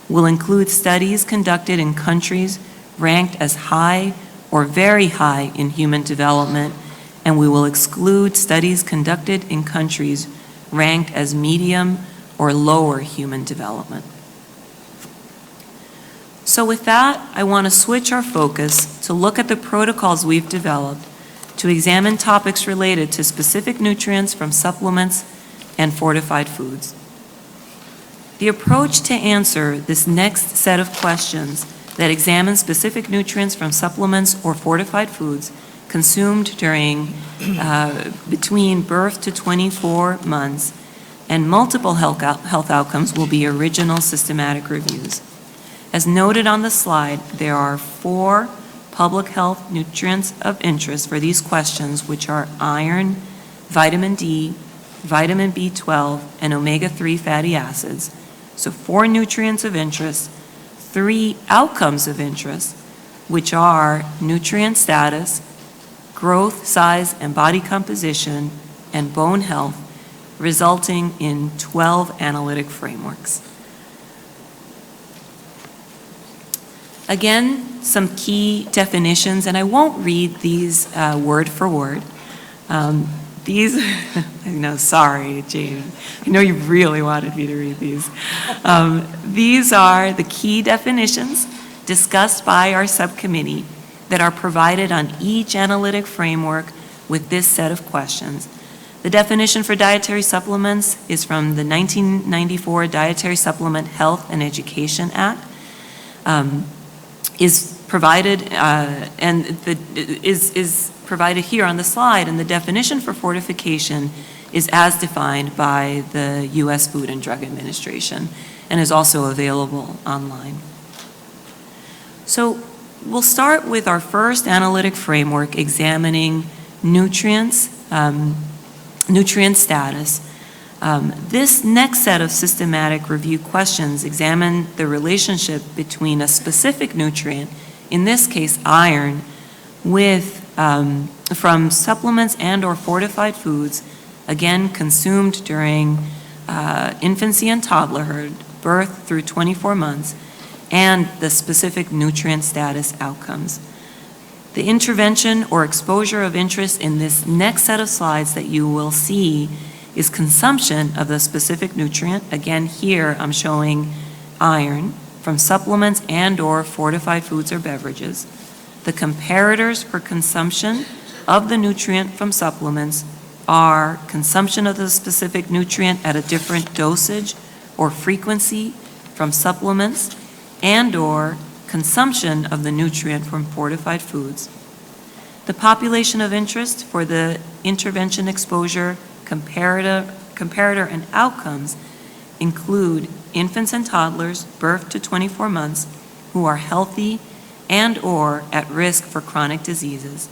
will include studies conducted in countries ranked as high or very high in human development, and we will exclude studies conducted in countries ranked as medium or lower human development. So with that, I want to switch our focus to look at the protocols we've developed to examine topics related to specific nutrients from supplements and fortified foods. The approach to answer this next set of questions that examine specific nutrients from supplements or fortified foods consumed during between birth to 24 months and multiple health outcomes will be original systematic reviews. As noted on the slide, there are 4 public health nutrients of interest for these questions, which are iron, vitamin D, vitamin B12, and omega-3 fatty acids. So 4 nutrients of interest, 3 outcomes of interest, which are nutrient status, growth, size, and body composition, and bone health, resulting in 12 analytic frameworks. Again, some key definitions, and I won't read these word for word. These, I know, sorry, Jane. I know you really wanted me to read these. These are the key definitions discussed by our subcommittee that are provided on each analytic framework with this set of questions. The definition for dietary supplements is from the 1994 Dietary Supplement Health and Education Act. Is provided is provided here on the slide, and the definition for fortification is as defined by the U.S. Food and Drug Administration and is also available online. So we'll start with our first analytic framework examining nutrients, nutrient status. This next set of systematic review questions examine the relationship between a specific nutrient, in this case iron, from supplements and/or fortified foods, again consumed during infancy and toddlerhood, birth through 24 months, and the specific nutrient status outcomes. The intervention or exposure of interest in this next set of slides that you will see is consumption of the specific nutrient. Again, here I'm showing iron from supplements and/or fortified foods or beverages. The comparators for consumption of the nutrient from supplements are consumption of the specific nutrient at a different dosage or frequency from supplements and/or consumption of the nutrient from fortified foods. The population of interest for the intervention exposure comparator and outcomes include infants and toddlers birth to 24 months who are healthy and/or at risk for chronic diseases.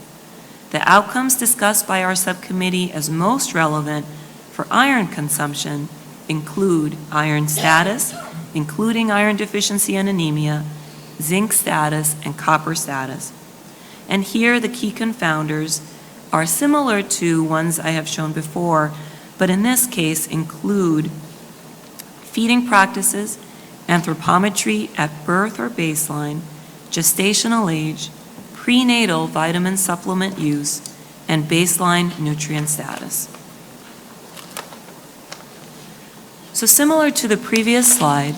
The outcomes discussed by our subcommittee as most relevant for iron consumption include iron status, including iron deficiency and anemia, zinc status, and copper status. And here the key confounders are similar to ones I have shown before, but in this case include feeding practices, anthropometry at birth or baseline, gestational age, prenatal vitamin supplement use, and baseline nutrient status. So similar to the previous slide,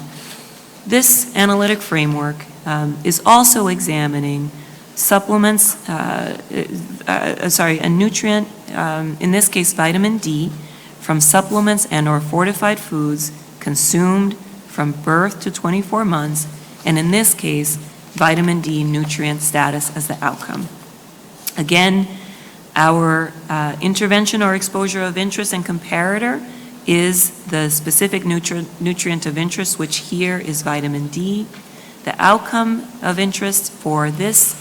this analytic framework is also examining supplements, a nutrient, in this case vitamin D, from supplements and/or fortified foods consumed from birth to 24 months, and in this case, vitamin D nutrient status as the outcome. Again, our intervention or exposure of interest and comparator is the specific nutrient of interest, which here is vitamin D. The outcome of interest for this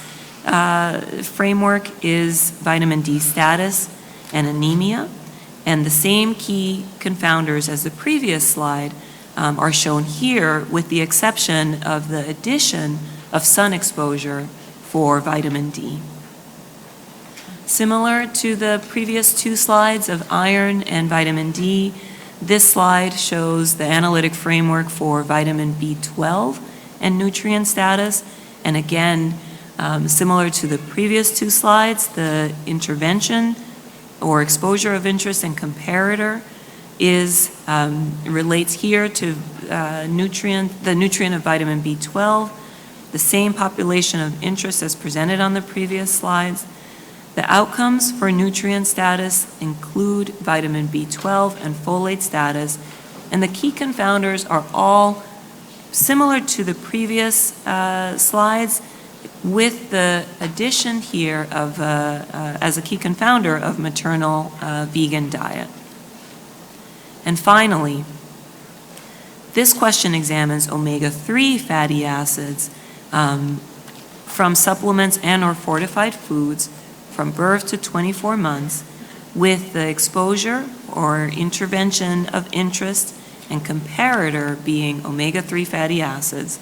framework is vitamin D status and anemia, and the same key confounders as the previous slide are shown here, with the exception of the addition of sun exposure for vitamin D. Similar to the previous two slides of iron and vitamin D, this slide shows the analytic framework for vitamin B12 and nutrient status, and again, similar to the previous two slides, the intervention or exposure of interest and comparator relates here to the nutrient of vitamin B12, the same population of interest as presented on the previous slides. The outcomes for nutrient status include vitamin B12 and folate status, and the key confounders are all similar to the previous slides, with the addition here of, as a key confounder, of maternal vegan diet. And finally, this question examines omega-3 fatty acids from supplements and/or fortified foods from birth to 24 months, with the exposure or intervention of interest and comparator being omega-3 fatty acids.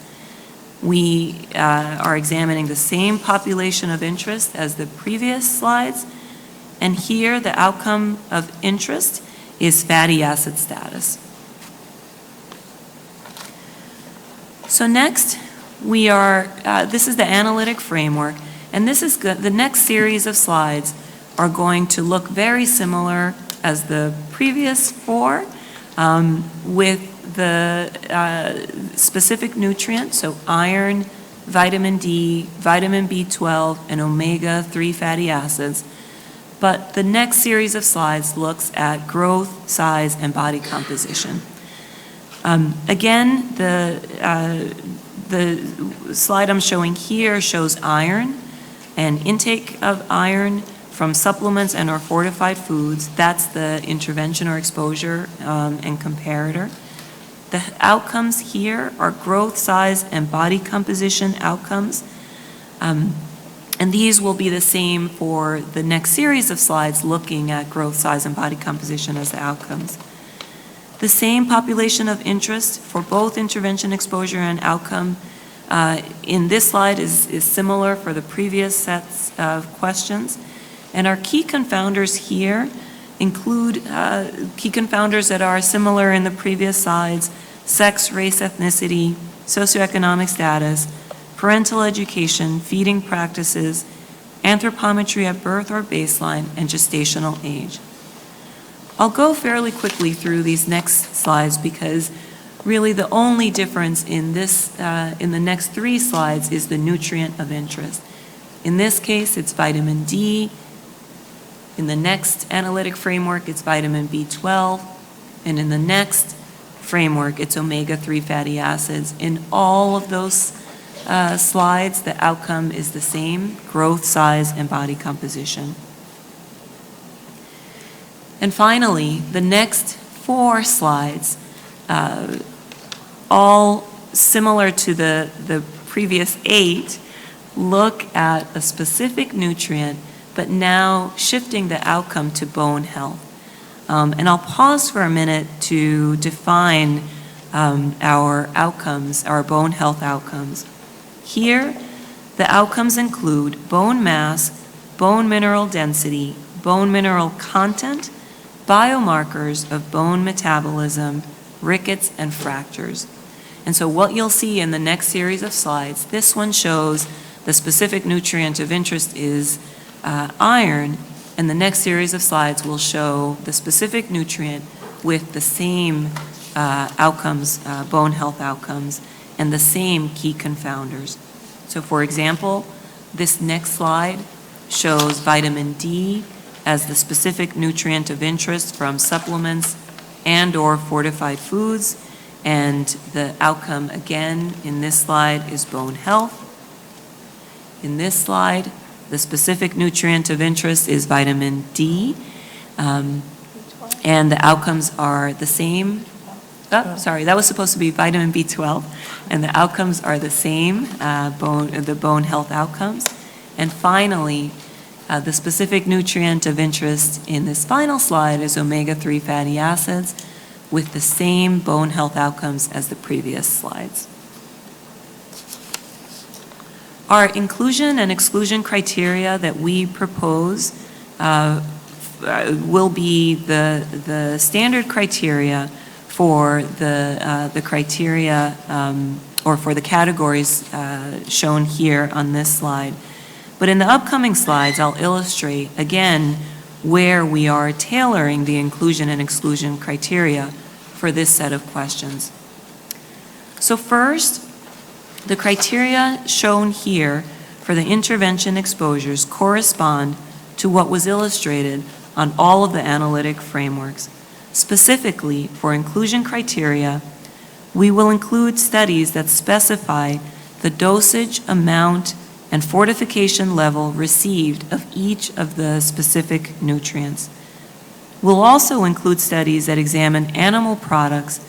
We are examining the same population of interest as the previous slides, and here the outcome of interest is fatty acid status. So next, this is the analytic framework, and this is good. The next series of slides are going to look very similar as the previous four, with the specific nutrients, so iron, vitamin D, vitamin B12, and omega-3 fatty acids. But the next series of slides looks at growth, size, and body composition. Again, the slide I'm showing here shows iron and intake of iron from supplements and/or fortified foods. That's the intervention or exposure and comparator. The outcomes here are growth, size, and body composition outcomes. And these will be the same for the next series of slides looking at growth, size, and body composition as the outcomes. The same population of interest for both intervention exposure and outcome in this slide is similar for the previous sets of questions. And our key confounders here include key confounders that are similar in the previous slides: sex, race, ethnicity, socioeconomic status, parental education, feeding practices, anthropometry at birth or baseline, and gestational age. I'll go fairly quickly through these next slides because really the only difference in the next three slides is the nutrient of interest. In this case, it's vitamin D. In the next analytic framework, it's vitamin B12. And in the next framework, it's omega-3 fatty acids. In all of those slides, the outcome is the same: growth, size, and body composition. And finally, the next four slides, all similar to the previous 8, look at a specific nutrient, but now shifting the outcome to bone health. And I'll pause for a minute to define our outcomes, our bone health outcomes. Here, the outcomes include bone mass, bone mineral density, bone mineral content, biomarkers of bone metabolism, rickets, and fractures. And so what you'll see in the next series of slides, this one shows the specific nutrient of interest is iron, and the next series of slides will show the specific nutrient with the same outcomes, bone health outcomes, and the same key confounders. So for example, this next slide shows vitamin D as the specific nutrient of interest from supplements and/or fortified foods, and the outcome again in this slide is bone health. In this slide, the specific nutrient of interest is vitamin D, and the outcomes are the same. Oh, sorry, that was supposed to be vitamin B12, and the outcomes are the same, the bone health outcomes. And finally, the specific nutrient of interest in this final slide is omega-3 fatty acids with the same bone health outcomes as the previous slides. Our inclusion and exclusion criteria that we propose will be the standard criteria for the criteria or for the categories shown here on this slide. But in the upcoming slides, I'll illustrate again where we are tailoring the inclusion and exclusion criteria for this set of questions. So first, the criteria shown here for the intervention exposures correspond to what was illustrated on all of the analytic frameworks. Specifically, for inclusion criteria, we will include studies that specify the dosage, amount, and fortification level received of each of the specific nutrients. We'll also include studies that examine animal products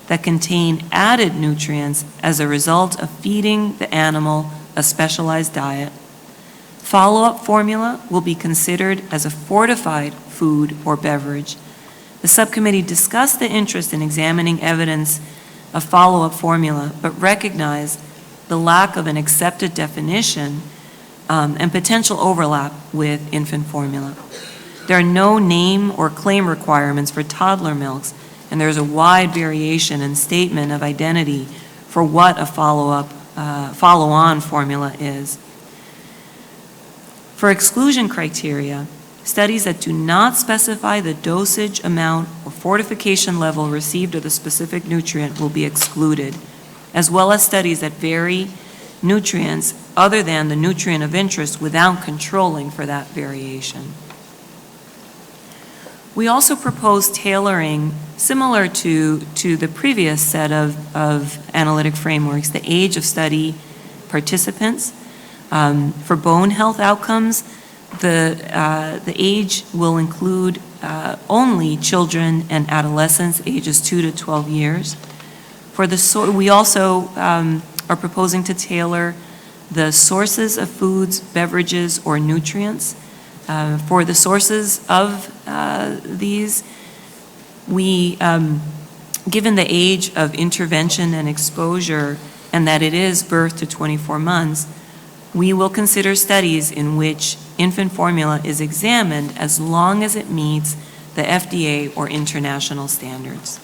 that contain added nutrients as a result of feeding the animal a specialized diet. Follow-up formula will be considered as a fortified food or beverage. The subcommittee discussed the interest in examining evidence of follow-up formula, but recognized the lack of an accepted definition and potential overlap with infant formula. There are no name or claim requirements for toddler milks, and there's a wide variation in statement of identity for what a follow-on formula is. For exclusion criteria, studies that do not specify the dosage, amount, or fortification level received of the specific nutrient will be excluded, as well as studies that vary nutrients other than the nutrient of interest without controlling for that variation. We also propose tailoring, similar to the previous set of analytic frameworks, the age of study participants. For bone health outcomes, the age will include only children and adolescents ages 2 to 12 years. We also are proposing to tailor the sources of foods, beverages, or nutrients. For the sources of these, we given the age of intervention and exposure, and that it is birth to 24 months, we will consider studies in which infant formula is examined as long as it meets the FDA or international standards.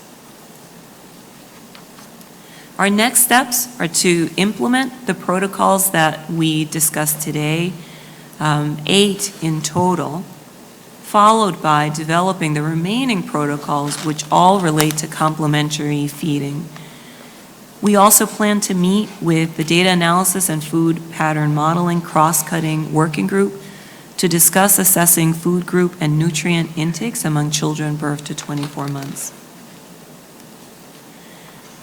Our next steps are to implement the protocols that we discussed today, 8 in total, followed by developing the remaining protocols, which all relate to complementary feeding. We also plan to meet with the Data Analysis and Food Pattern Modeling Cross-Cutting Working Group to discuss assessing food group and nutrient intakes among children birth to 24 months.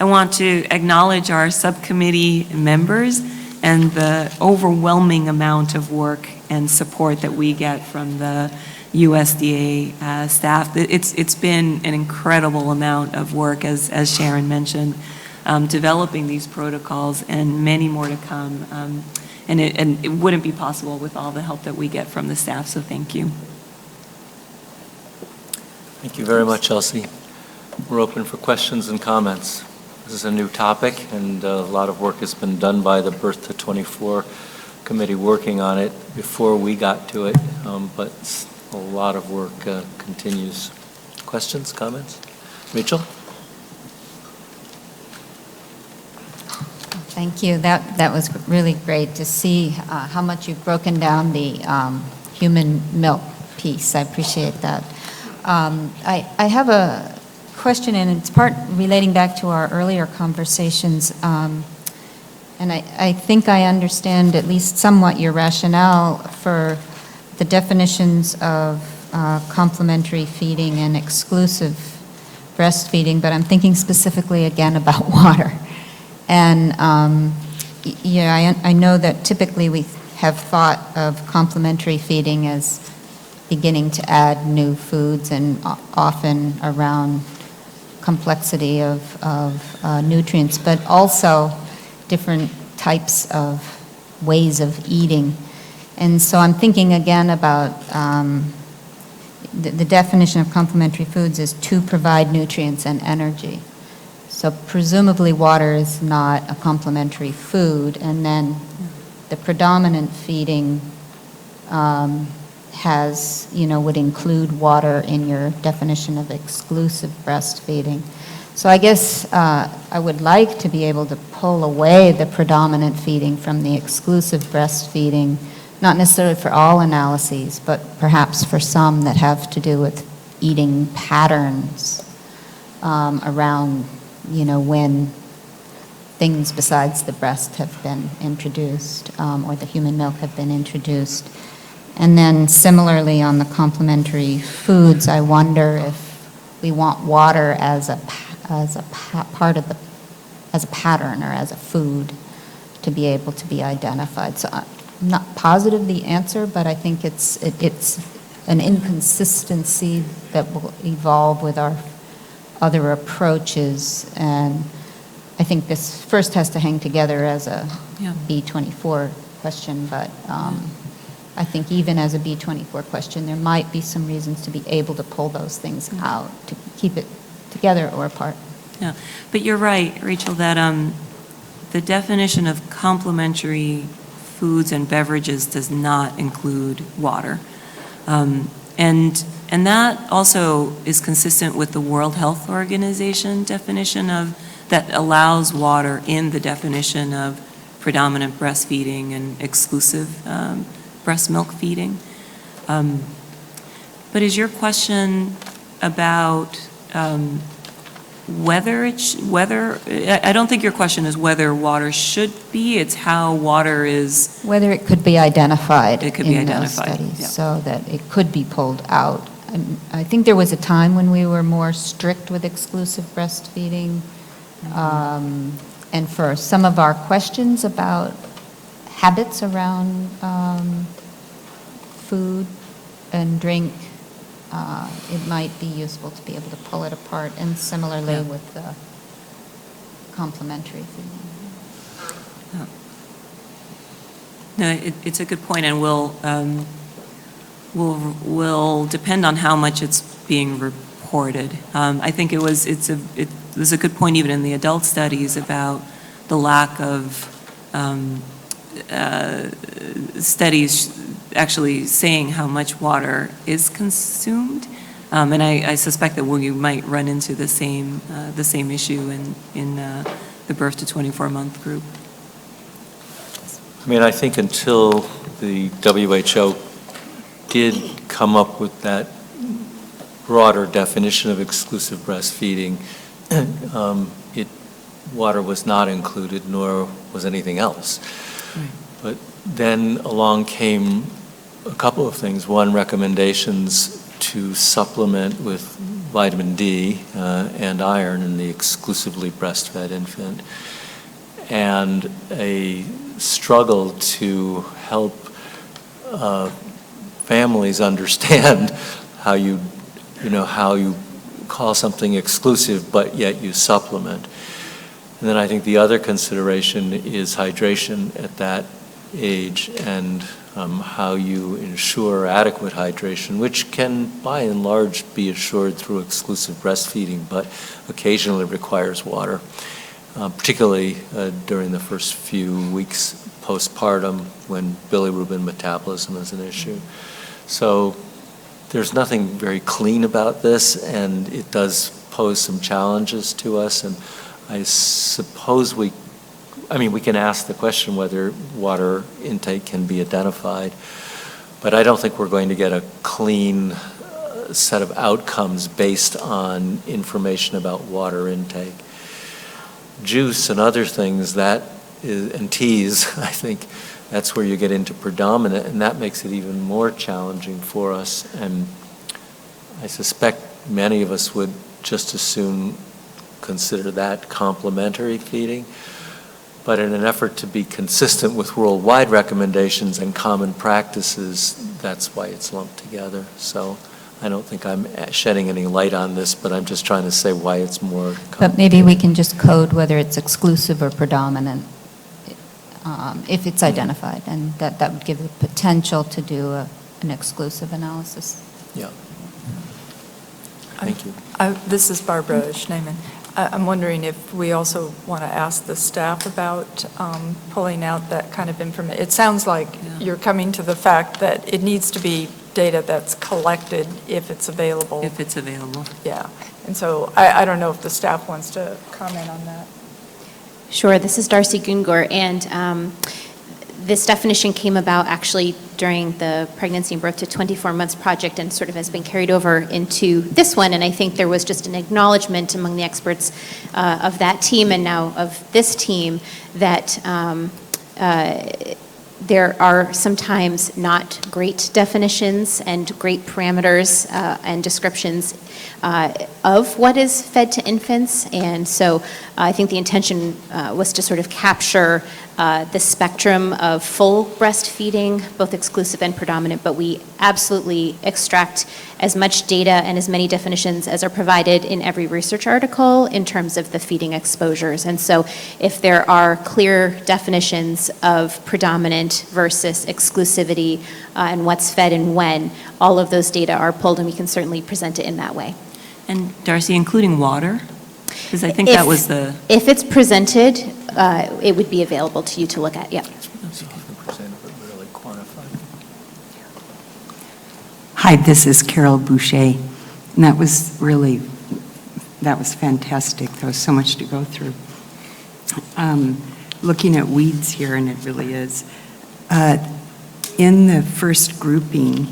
I want to acknowledge our subcommittee members and the overwhelming amount of work and support that we get from the USDA staff. It's been an incredible amount of work, as Sharon mentioned, developing these protocols and many more to come. And it wouldn't be possible with all the help that we get from the staff, so thank you. Thank you very much, Elsie. We're open for questions and comments. This is a new topic, and a lot of work has been done by the Birth to 24 committee working on it before we got to it, but a lot of work continues. Questions, comments? Rachel? Thank you. That was really great to see how much you've broken down the human milk piece. I appreciate that. I have a question, and it's part relating back to our earlier conversations. And I think I understand at least somewhat your rationale for the definitions of complementary feeding and exclusive breastfeeding, but I'm thinking specifically again about water. And I know that typically we have thought of complementary feeding as beginning to add new foods and often around complexity of nutrients, but also different types of ways of eating. And so I'm thinking again about the definition of complementary foods is to provide nutrients and energy. So presumably water is not a complementary food, and then the predominant feeding would include water in your definition of exclusive breastfeeding. So I guess I would like to be able to pull away the predominant feeding from the exclusive breastfeeding, not necessarily for all analyses, but perhaps for some that have to do with eating patterns around when things besides the breast have been introduced or the human milk have been introduced. And then similarly on the complementary foods, I wonder if we want water as a part of as a pattern or as a food to be able to be identified. So I'm not positive the answer, but I think it's an inconsistency that will evolve with our other approaches, and I think this first has to hang together as a B24 question, but I think even as a B24 question, there might be some reasons to be able to pull those things out, to keep it together or apart. Yeah, but you're right, Rachel, that the definition of complementary foods and beverages does not include water. And that also is consistent with the World Health Organization definition that allows water in the definition of predominant breastfeeding and exclusive breast milk feeding. But is your question about whether I don't think your question is whether water should be, it's how water is. Whether it could be identified It could be in identified, those studies, yeah. so that it could be pulled out. I think there was a time when we were more strict with exclusive breastfeeding. And for some of our questions about habits around food and drink, it might be useful to be able to pull it apart, and similarly with the complementary feeding. No, it's a good point, and will depend on how much it's being reported. I think the there's a good point even in the adult studies about the lack of studies actually saying how much water is consumed. And I suspect that we might run into the same issue in the birth to 24-month group. I mean, I think until the WHO did come up with that broader definition of exclusive breastfeeding, water was not included, nor was anything else. Right. But then along came a couple of things. One, recommendations to supplement with vitamin D and iron in the exclusively breastfed infant, and a struggle to help families understand how you call something exclusive, but yet you supplement. And then I think the other consideration is hydration at that age, and how you ensure adequate hydration, which can by and large be assured through exclusive breastfeeding, but occasionally requires water, particularly during the first few weeks postpartum when bilirubin metabolism is an issue. So there's nothing very clean about this, and it does pose some challenges to us, and I suppose we can ask the question whether water intake can be identified, but I don't think we're going to get a clean set of outcomes based on information about water intake. Juice and other things, and teas, I think that's where you get into predominant, and that makes it even more challenging for us, and I suspect many of us would just as soon consider that complementary feeding. But in an effort to be consistent with worldwide recommendations and common practices, that's why it's lumped together. So I don't think I'm shedding any light on this, but I'm just trying to say why it's more complicated. But maybe we can just code whether it's exclusive or predominant, if it's identified, and that would give the potential to do an exclusive analysis. Yeah. Thank you. This is Barbara Schneeman. I'm wondering if we also want to ask the staff about pulling out that kind of information. It sounds like you're coming to the fact that it needs to be data that's collected if it's available. If it's available. Yeah. And so I don't know if the staff wants to comment on that. Sure, this is Darcy Gungor, and this definition came about actually during the pregnancy and birth to 24 months project and sort of has been carried over into this one, and I think there was just an acknowledgement among the experts of that team and now of this team that there are sometimes not great definitions and great parameters and descriptions of what is fed to infants, and so I think the intention was to sort of capture the spectrum of full breastfeeding, both exclusive and predominant, but we absolutely extract as much data and as many definitions as are provided in every research article in terms of the feeding exposures. And so if there are clear definitions of predominant versus exclusivity and what's fed and when, all of those data are pulled, and we can certainly present it in that way. And Darcy, including water? Because I think that was the... If it's presented, it would be available to you to look at, yeah. Hi, this is Carol Boucher, and that was fantastic. There was so much to go through. Looking at weeds here, and it really is. In the first grouping,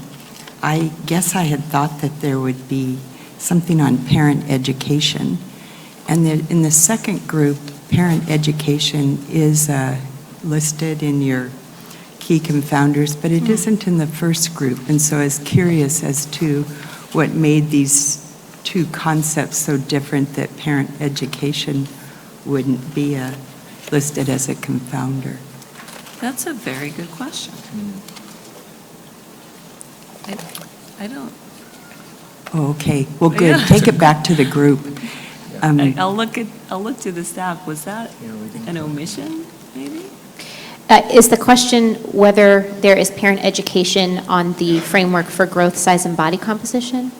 I guess I had thought that there would be something on parent education. And in the second group, parent education is listed in your key confounders, but it isn't in the first group. And so I was curious as to what made these two concepts so different that parent education wouldn't be listed as a confounder. That's a very good question. I don't... Oh, okay. Well, good. Yeah. Take it back to the group. I'll look to the staff. Was that an omission, maybe? Is the question whether there is parent education on the framework for growth, size, and body composition?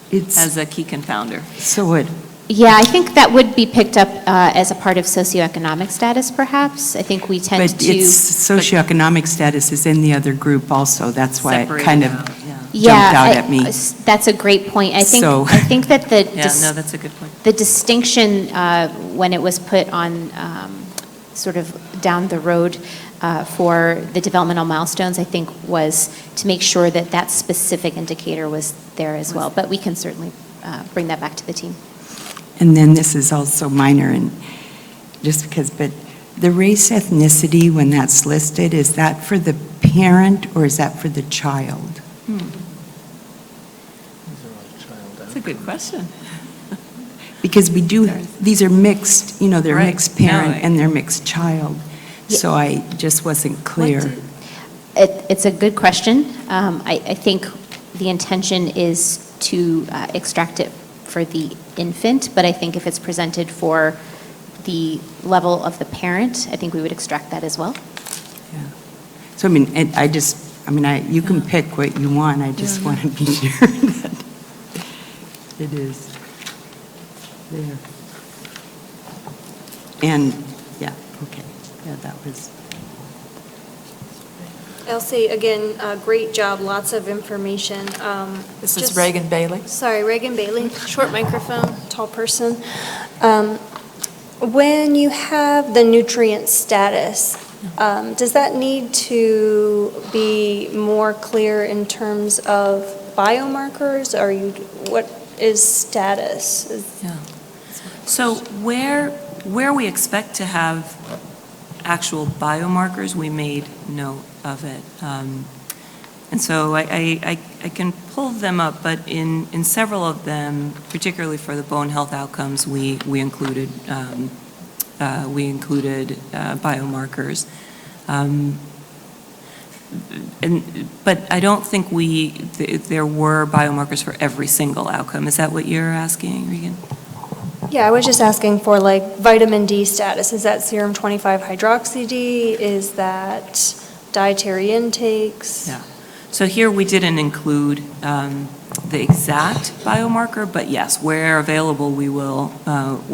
It's As a key confounder. so it Yeah, I think that would be picked up as a part of socioeconomic status, perhaps. I think we tend But to. its socioeconomic status is in the other group also. That's why it Separated kind of out, yeah. jumped out at me. That's a great point. I think, So- I think that Yeah, no, that's a good point. the distinction, when it was put on sort of down the road for the developmental milestones, I think was to make sure that that specific indicator was there as well. But we can certainly bring that back to the team. And then this is also minor, and just because, but the race ethnicity, when that's listed, is that for the parent or is that for the child? That's a good question. Because we do, these are mixed, they're Right. mixed parent No, and they're mixed child. So I just wasn't clear. It's a good question. I think the intention is to extract it for the infant, but I think if it's presented for the level of the parent, I think we would extract that as well. Yeah. So, I mean, you can pick what you want, I just want to be sure that it is there. And, yeah, okay, yeah, that was. Elsie, again, great job, lots of information. This is Reagan Bailey. Sorry, Reagan Bailey, short microphone, tall person. When you have the nutrient status, does that need to be more clear in terms of biomarkers? What is status? Yeah. So where we expect to have actual biomarkers, we made note of it. And so I can pull them up, but in several of them, particularly for the bone health outcomes, we included biomarkers. But I don't think there were biomarkers for every single outcome. Is that what you're asking, Regan? Yeah, I was just asking for like vitamin D status. Is that serum 25-hydroxy D? Is that dietary intakes? Yeah. So here we didn't include the exact biomarker, but yes, where available, we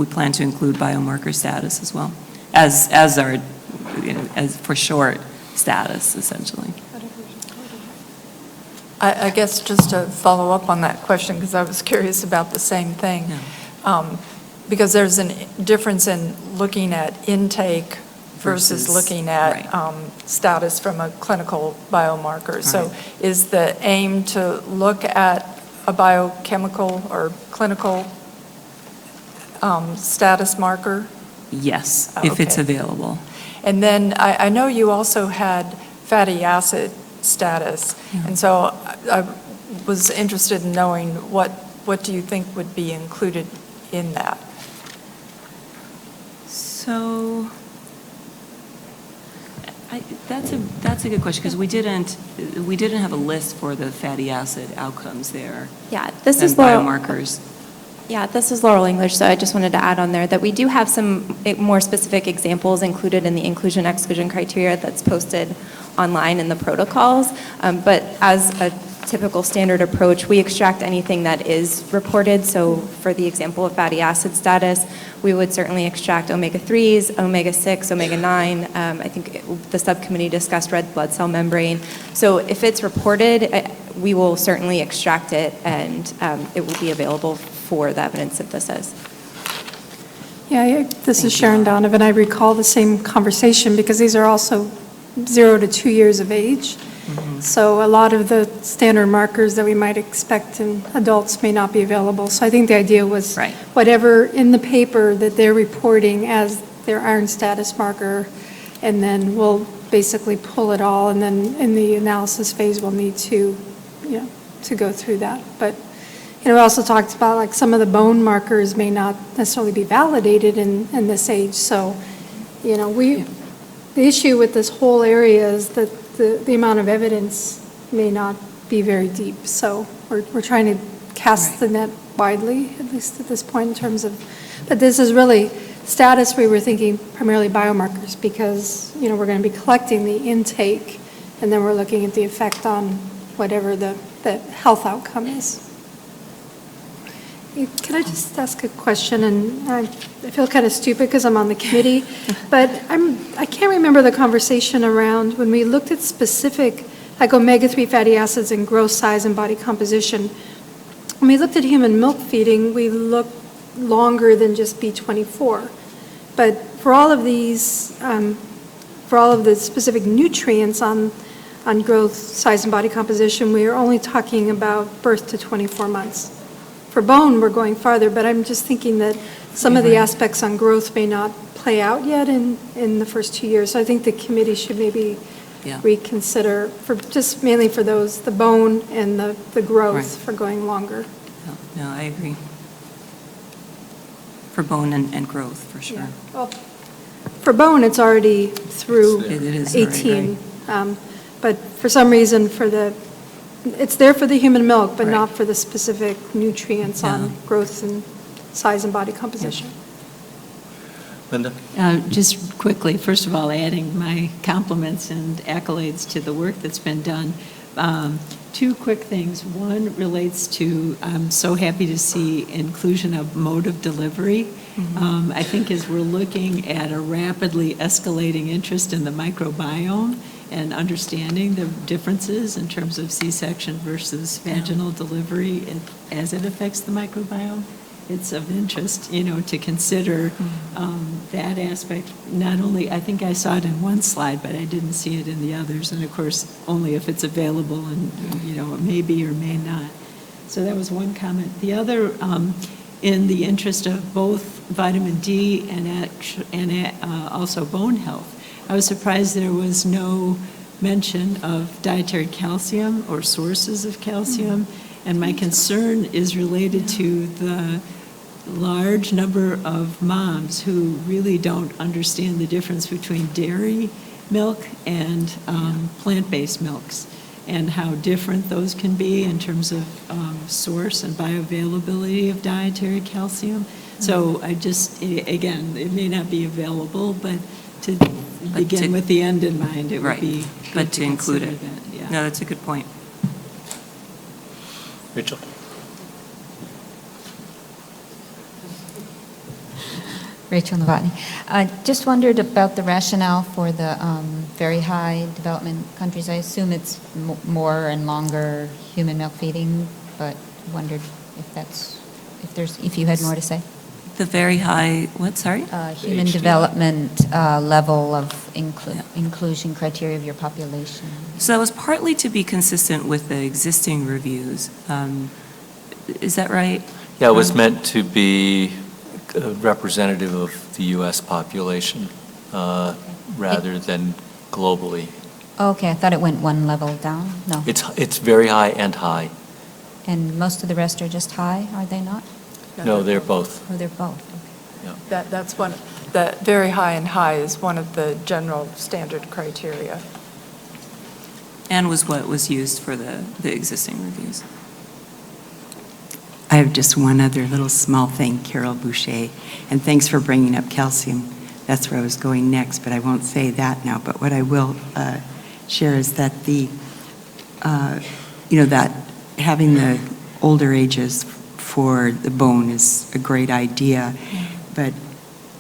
plan to include biomarker status as well, as for short status, essentially. I guess just to follow up on that question, because I was curious about the same thing. Yeah. Because there's a difference in looking at intake versus looking at status from a clinical biomarker. So is the aim to look at a biochemical or clinical status marker? Yes, Oh, if it's okay. available. And then I know you also had fatty acid status, and so I was interested in knowing what do you think would be included in that? So that's a good question, because we didn't have a list for the fatty acid outcomes there. Yeah, this and is Laurel. biomarkers. Yeah, this is Laurel English, so I just wanted to add on there that we do have some more specific examples included in the inclusion-exclusion criteria that's posted online in the protocols. But as a typical standard approach, we extract anything that is reported. So for the example of fatty acid status, we would certainly extract omega-3s, omega-6, omega-9. I think the subcommittee discussed red blood cell membrane. So if it's reported, we will certainly extract it, and it will be available for the evidence synthesis. Yeah, this is Sharon Donovan. I recall the same conversation because these are also 0 to 2 years of age. So a lot of the standard markers that we might expect in adults may not be available. So I think the idea was whatever in the paper that they're reporting as their iron status marker, and then we'll basically pull it all, and then in the analysis phase we'll need to, to go through that. But we also talked about like some of the bone markers may not necessarily be validated in this age. So, the issue with this whole area is that the amount of evidence may not be very deep. So we're trying to cast the net widely, at least at this point in terms of, but this is really status. We were thinking primarily biomarkers because, we're going to be collecting the intake, and then we're looking at the effect on whatever the health outcome is. Can I just ask a question? And I feel kind of stupid because I'm on the committee, but I can't remember the conversation around when we looked at specific, like omega-3 fatty acids and growth, size, and body composition. When we looked at human milk feeding, we looked longer than just B24. But for all of these, for all of the specific nutrients on growth, size, and body composition, we are only talking about birth to 24 months. For bone, we're going farther, but I'm just thinking that some of the aspects on growth may not play out yet in the first 2 years. So I think the committee should maybe reconsider, for just mainly for those, the bone and the growth for going longer. No, I agree. For bone and growth, for sure. Yeah. Well, for bone, it's already through It is 18. But for some reason, it's there for the human milk, but not for the specific nutrients on growth and size and body composition. Linda? Just quickly, first of all, adding my compliments and accolades to the work that's been done. Two quick things. One relates to, I'm so happy to see inclusion of mode of delivery. I think as we're looking at a rapidly escalating interest in the microbiome and understanding the differences in terms of C-section versus vaginal delivery as it affects the microbiome, it's of interest, to consider that aspect. Not only, I think I saw it in one slide, but I didn't see it in the others. And of course, only if it's available and, it may be or may not. So that was one comment. The other, in the interest of both vitamin D and also bone health, I was surprised there was no mention of dietary calcium or sources of calcium. And my concern is related to the large number of moms who really don't understand the difference between dairy milk and plant-based milks, and how different those can be in terms of source and bioavailability of dietary calcium. So I just, again, it may not be available, but to begin with the end in mind, it would be good but to include it. that. No, that's a good point. Rachel? Rachel Novotny. Just wondered about the rationale for the very high development countries. I assume it's more and longer human milk feeding, but wondered if you had more to say. The very high, what, sorry? Human development level of inclusion criteria of your population. So that was partly to be consistent with the existing reviews. Is that right? Yeah, it was meant to be representative of the U.S. population rather than globally. Okay, I thought it went one level down. No. It's very high and high. And most of the rest are just high, are they not? No, they're both. Oh, they're both. Okay. That's one, the very high and high is one of the general standard criteria. And was what was used for the existing reviews. I have just one other little small thing, Carol Boucher, and thanks for bringing up calcium. That's where I was going next, but I won't say that now. But what I will share is that that having the older ages for the bone is a great idea, but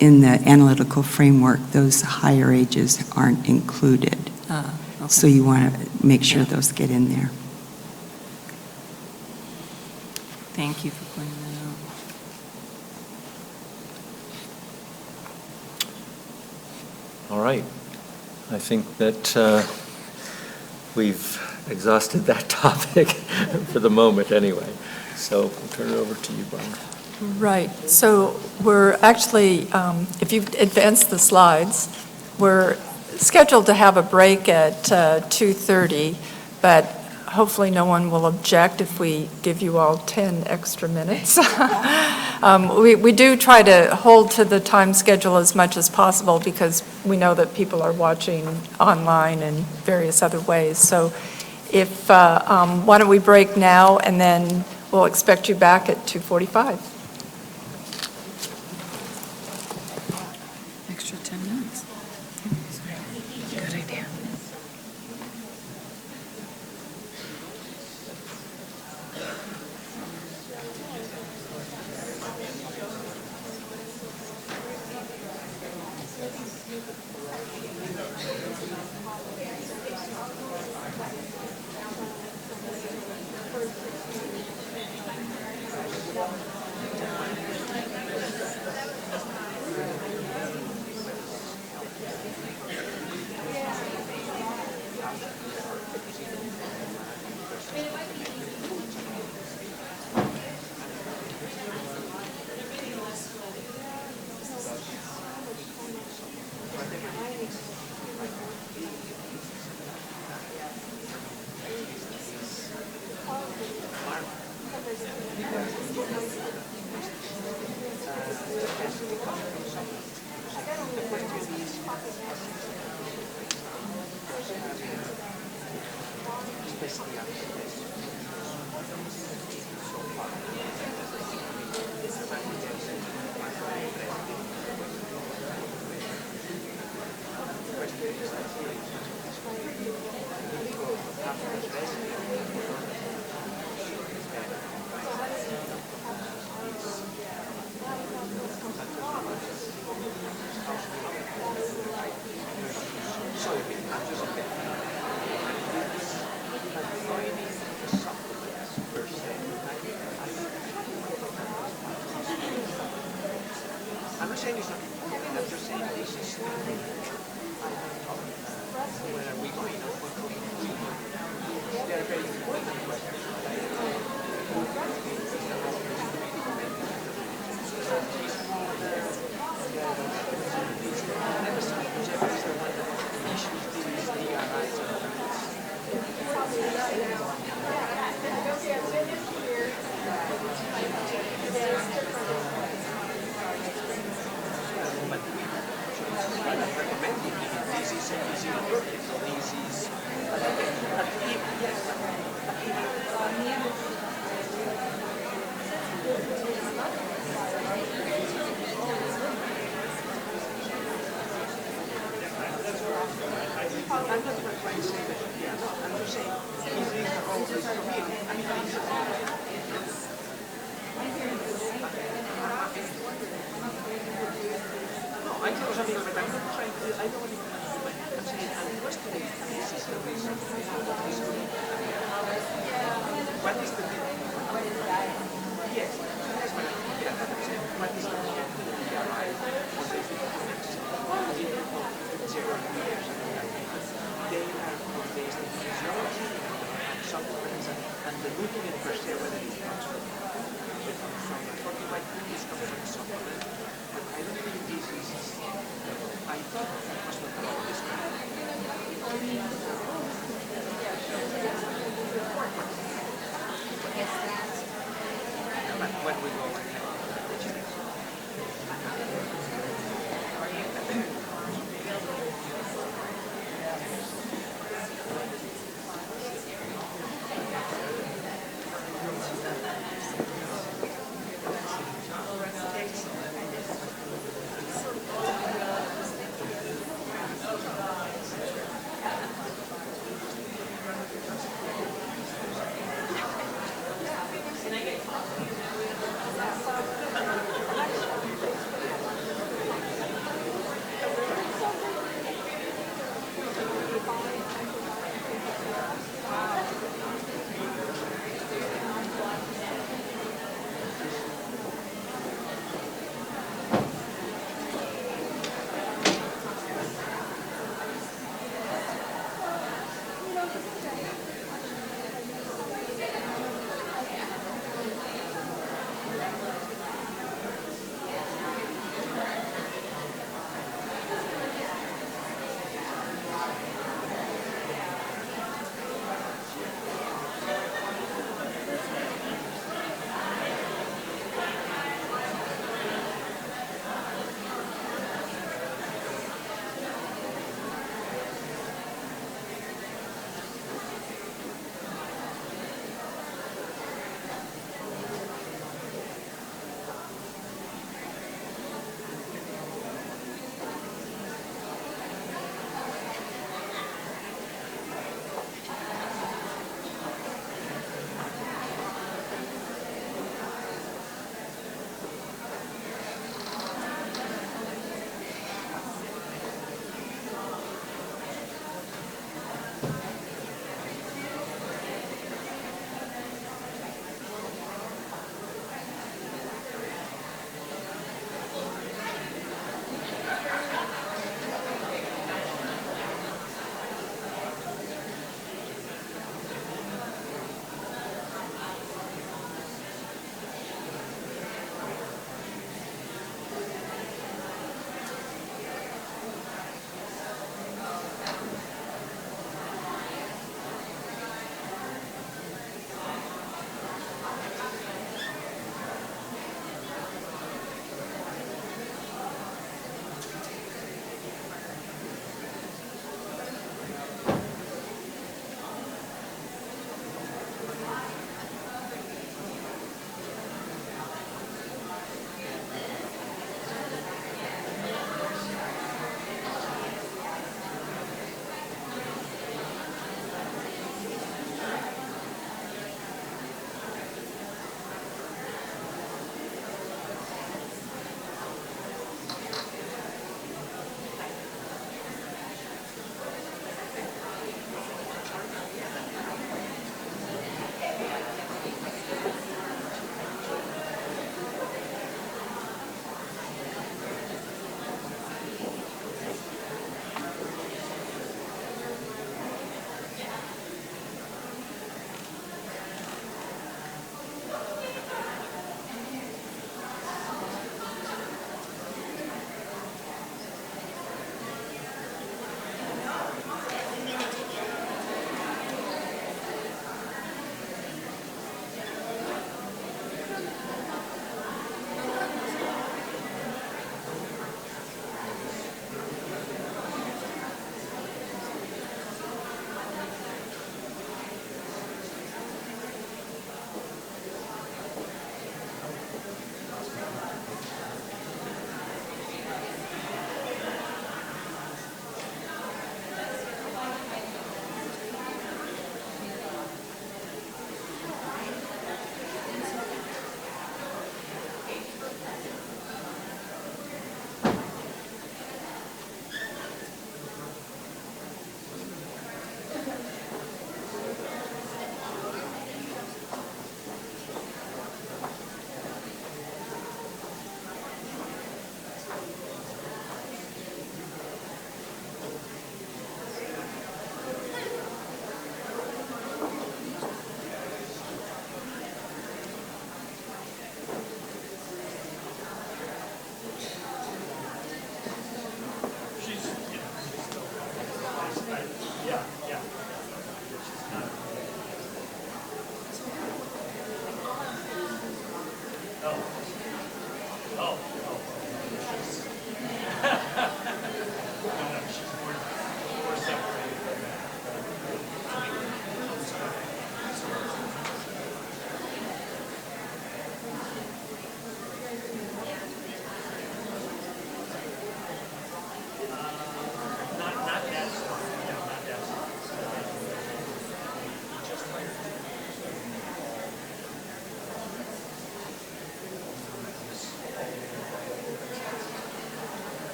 in the analytical framework, those higher ages aren't included. Okay. So you want to make sure those get in there. Thank you for pointing that out. All right. I think that we've exhausted that topic for the moment anyway. So we'll turn it over to you, Barbara. Right. So we're actually, if you advance the slides, we're scheduled to have a break at 2:30, but hopefully no one will object if we give you all 10 extra minutes. We do try to hold to the time schedule as much as possible because we know that people are watching online and various other ways. So if, why don't we break now and then we'll expect you back at 2:45. Extra 10 minutes. Good idea.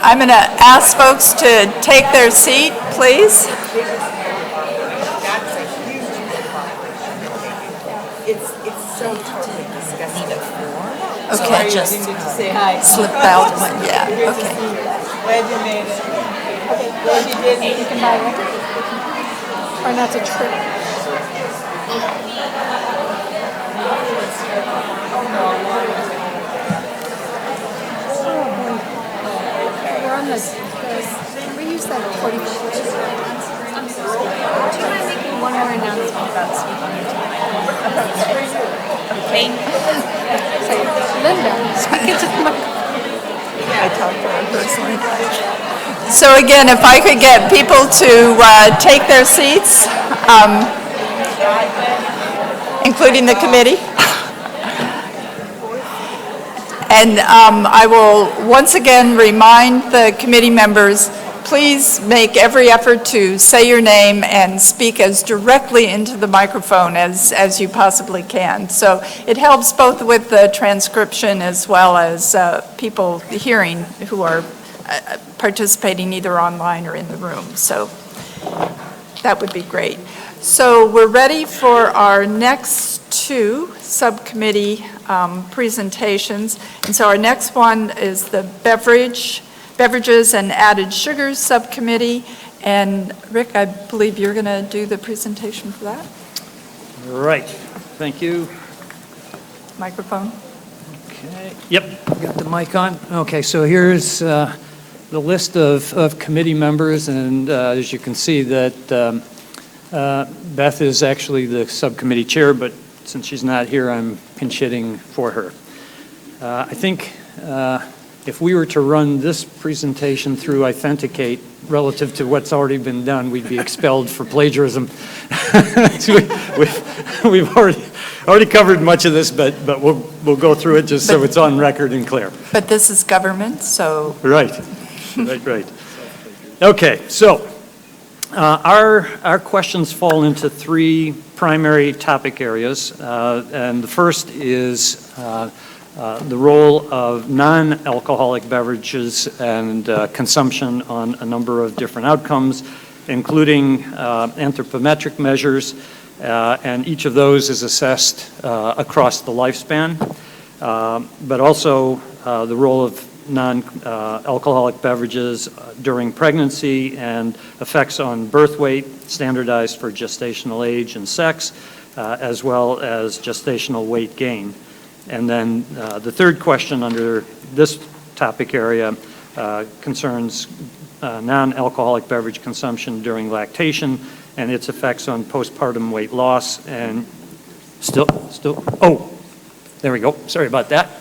I'm going to ask folks to take their seat, please. It's so totally disgusting. Okay. Just say hi. Slipped out. Yeah, okay. Glad you made it. Glad you did. You can buy one. Try not to trip. We're on we use that 40. Do you mind making one more announcement about speaking into the microphone? Okay. So, Linda, speak into the microphone. I talked to her personally. So again, if I could get people to take their seats, including the committee. And I will once again remind the committee members, please make every effort to say your name and speak as directly into the microphone as you possibly can. So it helps both with the transcription as well as people hearing who are participating either online or in the room. So that would be great. So we're ready for our next two subcommittee presentations. And so our next one is the Beverages and Added Sugars Subcommittee. And Rick, I believe you're going to do the presentation for that. Right. Thank you. Microphone. Okay. Yep. Got the mic on. Okay. So here's the list of committee members, and as you can see that Beth is actually the subcommittee chair, but since she's not here, I'm pinch hitting for her. I think if we were to run this presentation through Authenticate relative to what's already been done, we'd be expelled for plagiarism. We've already covered much of this, but we'll go through it just so it's on record and clear. But this is government, so. Right. Okay, so our questions fall into three primary topic areas, and the first is the role of non-alcoholic beverages and consumption on a number of different outcomes, including anthropometric measures, and each of those is assessed across the lifespan, but also the role of non-alcoholic beverages during pregnancy and effects on birth weight, standardized for gestational age and sex, as well as gestational weight gain. And then the third question under this topic area concerns non-alcoholic beverage consumption during lactation and its effects on postpartum weight loss and there we go, sorry about that.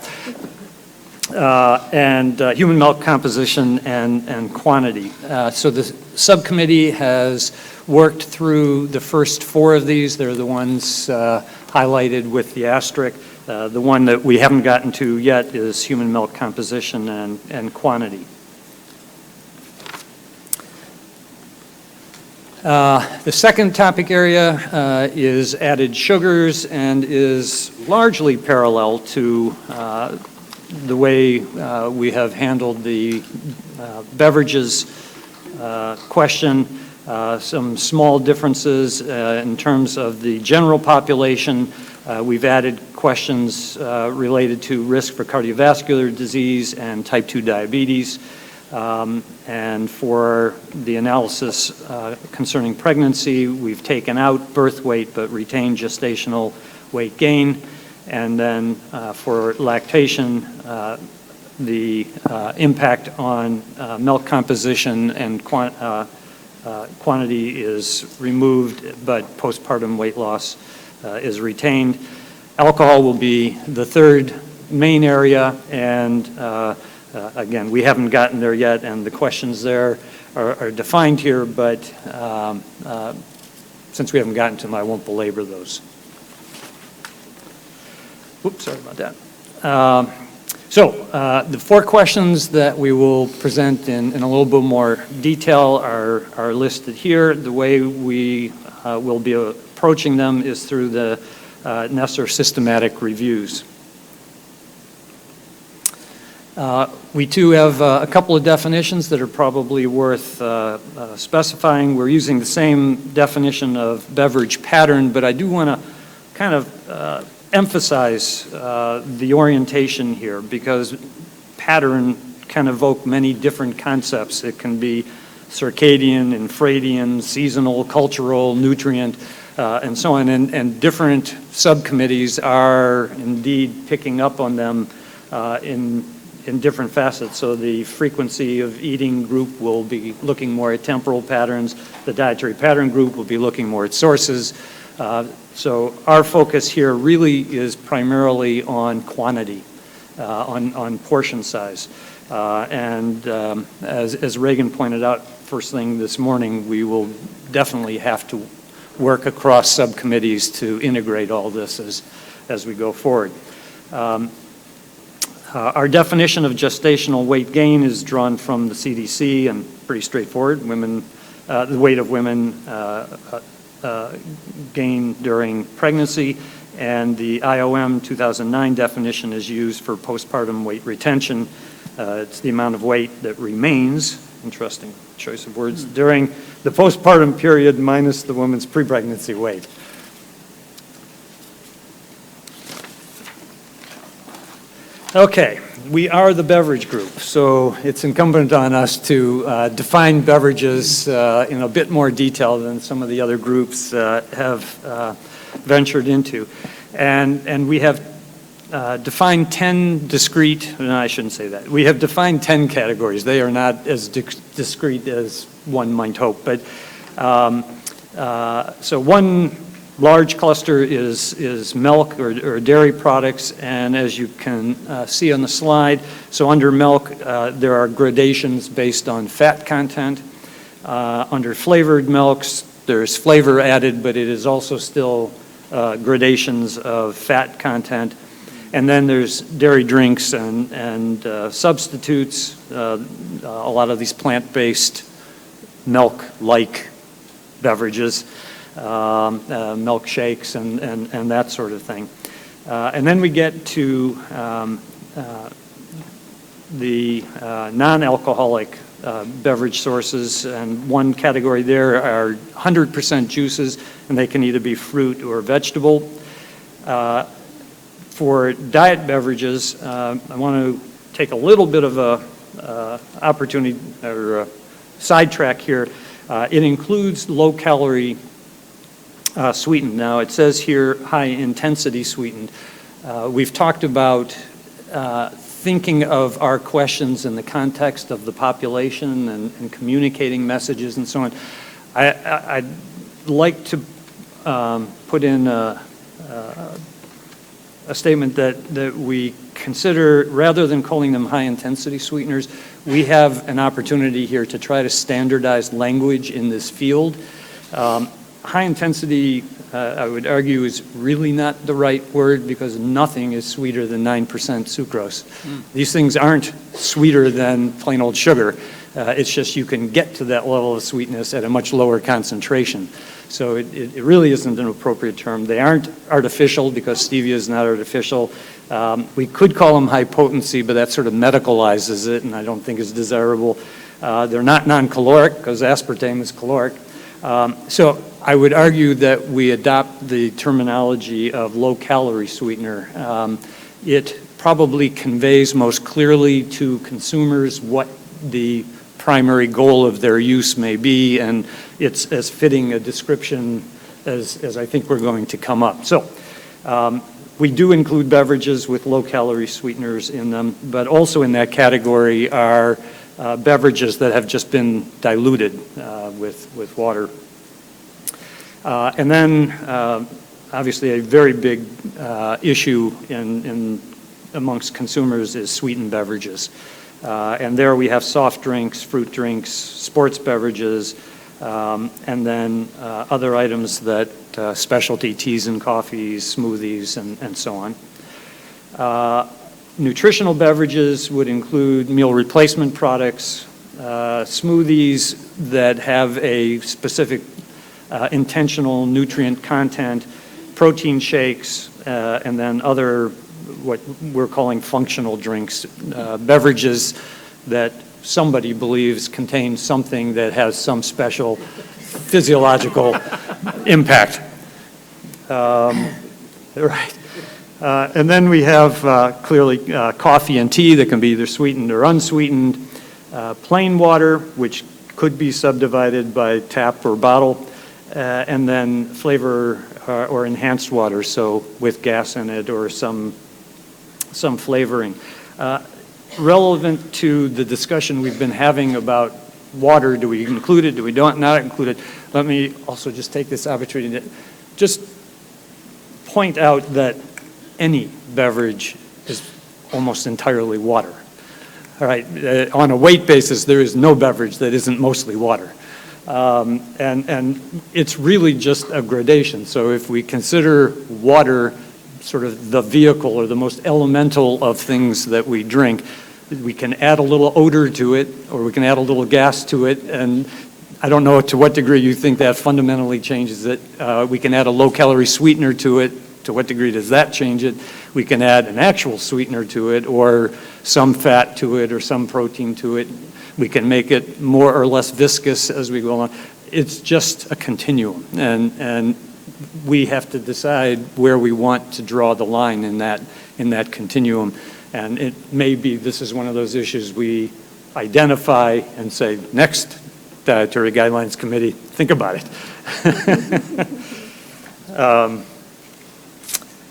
And human milk composition and quantity. So the subcommittee has worked through the first four of these. They're the ones highlighted with the asterisk. The one that we haven't gotten to yet is human milk composition and quantity. The second topic area is added sugars and is largely parallel to the way we have handled the beverages question. Some small differences in terms of the general population. We've added questions related to risk for cardiovascular disease and type 2 diabetes. And for the analysis concerning pregnancy, we've taken out birth weight but retained gestational weight gain. And then for lactation, the impact on milk composition and quantity is removed, but postpartum weight loss is retained. Alcohol will be the third main area, and again, we haven't gotten there yet, and the questions there are defined here, but since we haven't gotten to them, I won't belabor those. Oops, sorry about that. The four questions that we will present in a little bit more detail are listed here. The way we will be approaching them is through the Nesser systematic reviews. We too have a couple of definitions that are probably worth specifying. We're using the same definition of beverage pattern, but I do want to kind of emphasize the orientation here, because pattern can evoke many different concepts. It can be circadian, infradian, seasonal, cultural, nutrient, and so on. And different subcommittees are indeed picking up on them in different facets. So the frequency of eating group will be looking more at temporal patterns. The dietary pattern group will be looking more at sources. So our focus here really is primarily on quantity, on portion size. As Reagan pointed out first thing this morning, we will definitely have to work across subcommittees to integrate all this as we go forward. Our definition of gestational weight gain is drawn from the CDC and pretty straightforward. The weight of women gain during pregnancy, and the IOM 2009 definition is used for postpartum weight retention. It's the amount of weight that remains, interesting choice of words, during the postpartum period minus the woman's pre-pregnancy weight. Okay, we are the beverage group, so it's incumbent on us to define beverages in a bit more detail than some of the other groups have ventured into. And we have defined 10 discrete, no, I shouldn't say that. We have defined 10 categories. They are not as discrete as one might hope, but So one large cluster is milk or dairy products, and as you can see on the slide, so under milk, there are gradations based on fat content. Under flavored milks, there's flavor added, but it is also still gradations of fat content. And then there's dairy drinks and substitutes, a lot of these plant-based milk-like beverages, milkshakes and that sort of thing. And then we get to the non-alcoholic beverage sources, and one category there are 100% juices, and they can either be fruit or vegetable. For diet beverages, I want to take a little bit of a opportunity or a sidetrack here. It includes low-calorie sweetened. Now, it says here high-intensity sweetened. We've talked about thinking of our questions in the context of the population and communicating messages and so on. I'd like to put in a statement that we consider, rather than calling them high-intensity sweeteners, we have an opportunity here to try to standardize language in this field. High-intensity, I would argue, is really not the right word, because nothing is sweeter than 9% sucrose. These things aren't sweeter than plain old sugar. It's just you can get to that level of sweetness at a much lower concentration. So it really isn't an appropriate term. They aren't artificial, because stevia is not artificial. We could call them high potency, but that sort of medicalizes it, and I don't think is desirable. They're not non-caloric, because aspartame is caloric. So I would argue that we adopt the terminology of low-calorie sweetener. It probably conveys most clearly to consumers what the primary goal of their use may be, and it's as fitting a description as I think we're going to come up. So we do include beverages with low-calorie sweeteners in them, but also in that category are beverages that have just been diluted with water. And then, obviously, a very big issue amongst consumers is sweetened beverages. And there we have soft drinks, fruit drinks, sports beverages, and then other items that specialty teas and coffees, smoothies, and so on. Nutritional beverages would include meal replacement products, smoothies that have a specific intentional nutrient content, protein shakes, and then other what we're calling functional drinks, beverages that somebody believes contain something that has some special physiological impact. Right. And then we have clearly coffee and tea that can be either sweetened or unsweetened, plain water, which could be subdivided by tap or bottle, and then flavor or enhanced water, so with gas in it or some flavoring. Relevant to the discussion we've been having about water, do we include it, do we not include it? Let me also just take this opportunity to just point out that any beverage is almost entirely water. All right, on a weight basis, there is no beverage that isn't mostly water. And it's really just a gradation. So if we consider water sort of the vehicle or the most elemental of things that we drink, we can add a little odor to it, or we can add a little gas to it, and I don't know to what degree you think that fundamentally changes it. We can add a low-calorie sweetener to it. To what degree does that change it? We can add an actual sweetener to it, or some fat to it, or some protein to it. We can make it more or less viscous as we go along. It's just a continuum, and we have to decide where we want to draw the line in that continuum. And it may be this is one of those issues we identify and say, next Dietary Guidelines Committee, think about it.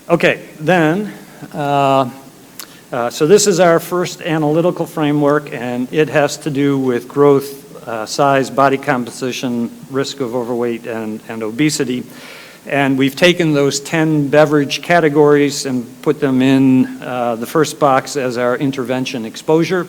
Okay, then, so this is our first analytical framework, and it has to do with growth size, body composition, risk of overweight and obesity. And we've taken those 10 beverage categories and put them in the first box as our intervention exposure.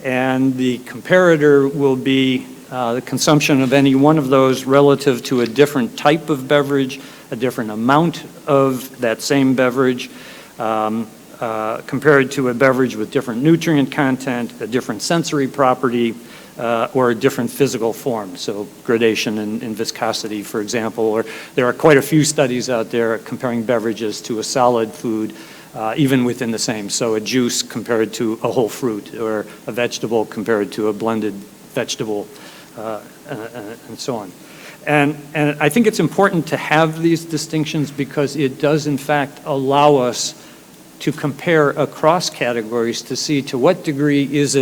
And the comparator will be the consumption of any one of those relative to a different type of beverage, a different amount of that same beverage, compared to a beverage with different nutrient content, a different sensory property, or a different physical form, so gradation in viscosity, for example. Or there are quite a few studies out there comparing beverages to a solid food, even within the same. So a juice compared to a whole fruit, or a vegetable compared to a blended vegetable, and so on. And I think it's important to have these distinctions because it does in fact allow us to compare across categories to see to what degree is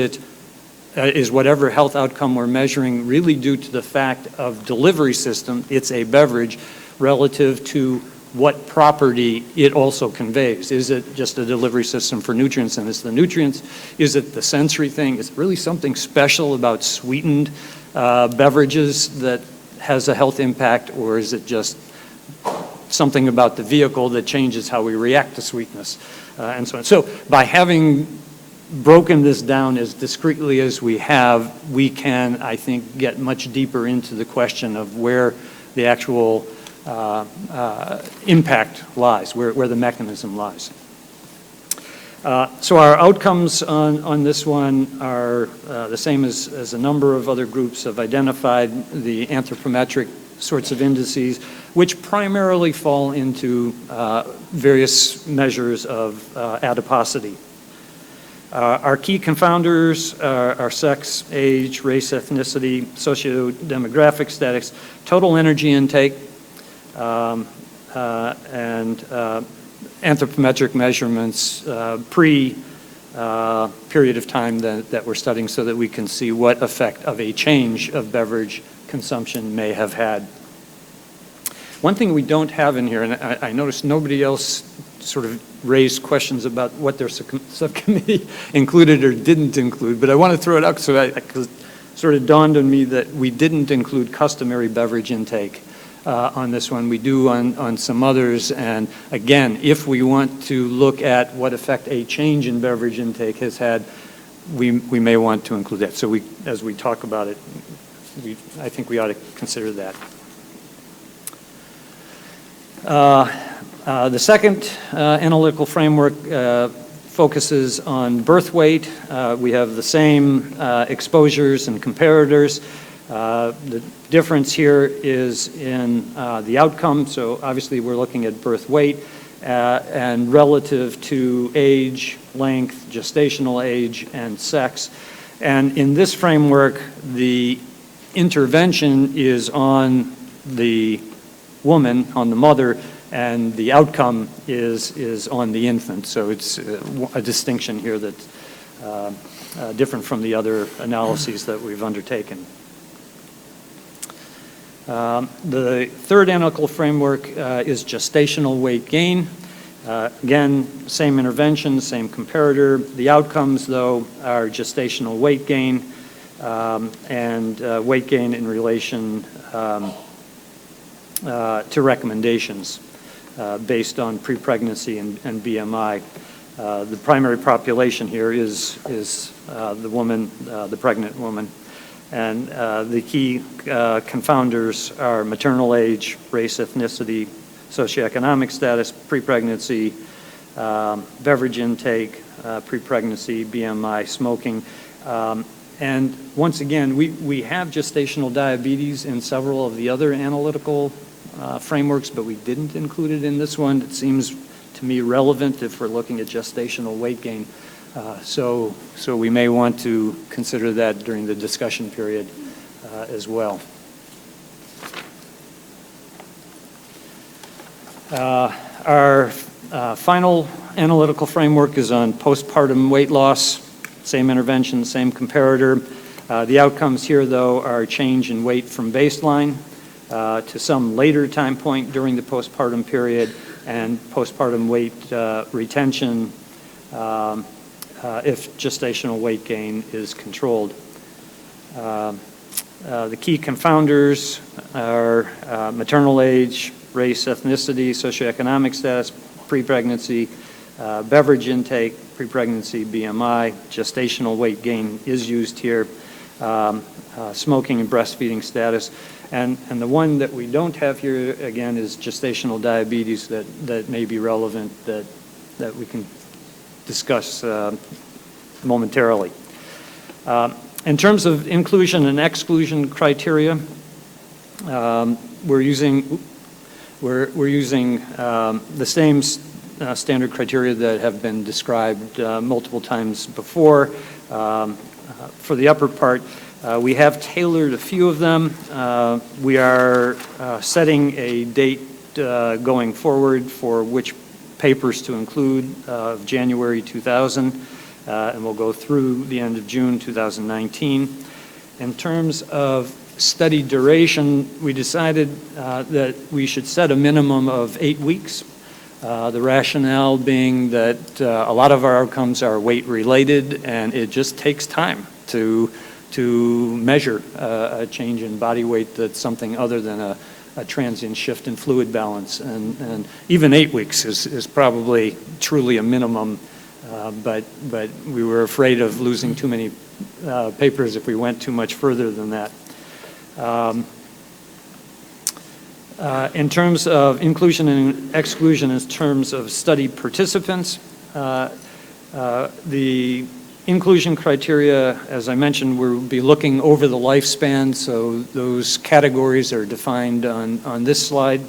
whatever health outcome we're measuring really due to the fact of delivery system, it's a beverage, relative to what property it also conveys. Is it just a delivery system for nutrients and it's the nutrients? Is it the sensory thing? Is it really something special about sweetened beverages that has a health impact, or is it just something about the vehicle that changes how we react to sweetness, and so on. So by having broken this down as discretely as we have, we can, I think, get much deeper into the question of where the actual impact lies, where the mechanism lies. So our outcomes on this one are the same as a number of other groups have identified, the anthropometric sorts of indices, which primarily fall into various measures of adiposity. Our key confounders are sex, age, race, ethnicity, socio-demographic status, total energy intake, and anthropometric measurements pre-period of time that we're studying so that we can see what effect of a change of beverage consumption may have had. One thing we don't have in here, and I noticed nobody else sort of raised questions about what their subcommittee included or didn't include, but I want to throw it out because it sort of dawned on me that we didn't include customary beverage intake on this one. We do on some others, and again, if we want to look at what effect a change in beverage intake has had, we may want to include that. So as we talk about it, I think we ought to consider that. The second analytical framework focuses on birth weight. We have the same exposures and comparators. The difference here is in the outcome. So obviously we're looking at birth weight and relative to age, length, gestational age, and sex. And in this framework, the intervention is on the woman, on the mother, and the outcome is on the infant. So it's a distinction here that's different from the other analyses that we've undertaken. The third analytical framework is gestational weight gain. Again, same intervention, same comparator. The outcomes, though, are gestational weight gain and weight gain in relation to recommendations based on pre-pregnancy and BMI. The primary population here is the woman, the pregnant woman. And the key confounders are maternal age, race, ethnicity, socioeconomic status, pre-pregnancy, beverage intake, pre-pregnancy, BMI, smoking. And once again, we have gestational diabetes in several of the other analytical frameworks, but we didn't include it in this one. It seems to me relevant if we're looking at gestational weight gain. So we may want to consider that during the discussion period as well. Our final analytical framework is on postpartum weight loss, same intervention, same comparator. The outcomes here, though, are change in weight from baseline to some later time point during the postpartum period, and postpartum weight retention if gestational weight gain is controlled. The key confounders are maternal age, race, ethnicity, socioeconomic status, pre-pregnancy, beverage intake, pre-pregnancy, BMI, gestational weight gain is used here, smoking and breastfeeding status. And the one that we don't have here, again, is gestational diabetes that may be relevant that we can discuss momentarily. In terms of inclusion and exclusion criteria, we're using the same standard criteria that have been described multiple times before. For the upper part, we have tailored a few of them. We are setting a date going forward for which papers to include of January 2000, and we'll go through the end of June 2019. In terms of study duration, we decided that we should set a minimum of 8 weeks. The rationale being that a lot of our outcomes are weight-related, and it just takes time to measure a change in body weight that's something other than a transient shift in fluid balance. And even 8 weeks is probably truly a minimum, but we were afraid of losing too many papers if we went too much further than that. In terms of inclusion and exclusion in terms of study participants, the inclusion criteria, as I mentioned, we'll be looking over the lifespan, so those categories are defined on this slide,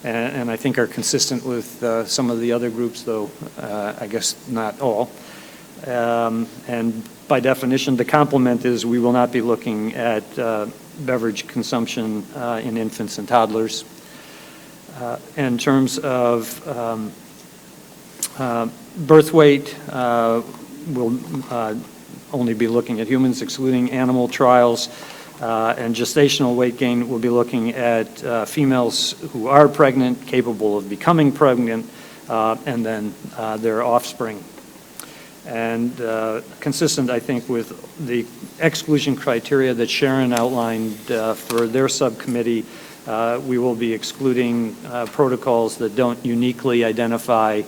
and I think are consistent with some of the other groups, though I guess not all. And by definition, the complement is we will not be looking at beverage consumption in infants and toddlers. In terms of birth weight, we'll only be looking at humans, excluding animal trials. And gestational weight gain, we'll be looking at females who are pregnant, capable of becoming pregnant, and then their offspring. And consistent, I think, with the exclusion criteria that Sharon outlined for their subcommittee, we will be excluding protocols that don't uniquely identify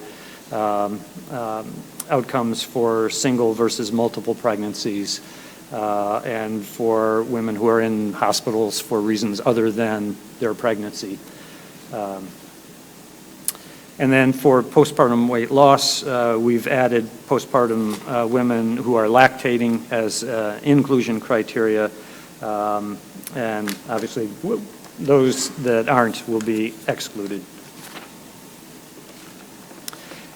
outcomes for single versus multiple pregnancies, and for women who are in hospitals for reasons other than their pregnancy. And then for postpartum weight loss, we've added postpartum women who are lactating as inclusion criteria, and obviously those that aren't will be excluded.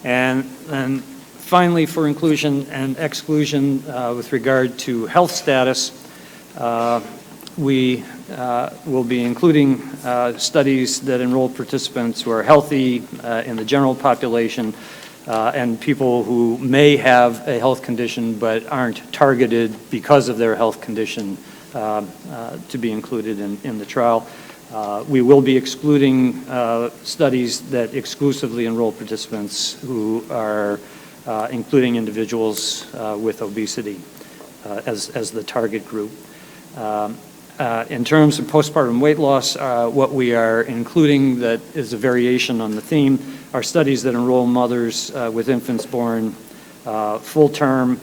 And then finally, for inclusion and exclusion with regard to health status, we will be including studies that enroll participants who are healthy in the general population, and people who may have a health condition but aren't targeted because of their health condition to be included in the trial. We will be excluding studies that exclusively enroll participants who are including individuals with obesity as the target group. In terms of postpartum weight loss, what we are including that is a variation on the theme are studies that enroll mothers with infants born full term,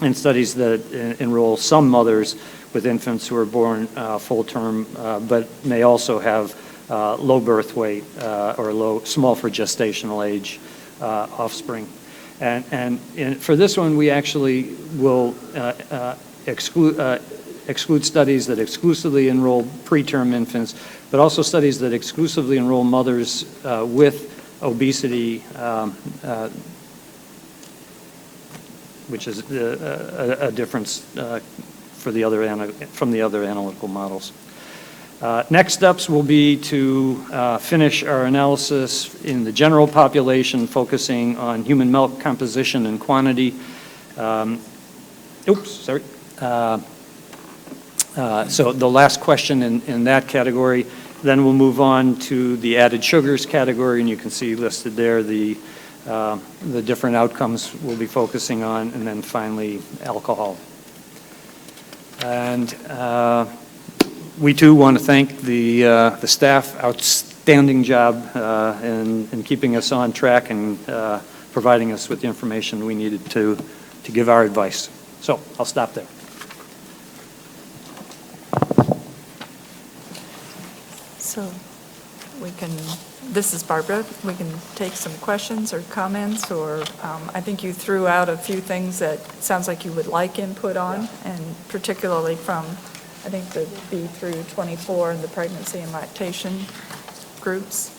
and studies that enroll some mothers with infants who are born full term, but may also have low birth weight or small for gestational age offspring. And for this one, we actually will exclude studies that exclusively enroll preterm infants, but also studies that exclusively enroll mothers with obesity, which is a difference from the other analytical models. Next steps will be to finish our analysis in the general population, focusing on human milk composition and quantity. So the last question in that category, then we'll move on to the added sugars category, and you can see listed there the different outcomes we'll be focusing on, and then finally alcohol. And We too want to thank the staff, outstanding job in keeping us on track and providing us with the information we needed to give our advice. So I'll stop there. So we can, this is Barbara, we can take some questions or comments, or I think you threw out a few things that sounds like you would like input on, and particularly from, I think, the B through 24 and the pregnancy and lactation groups.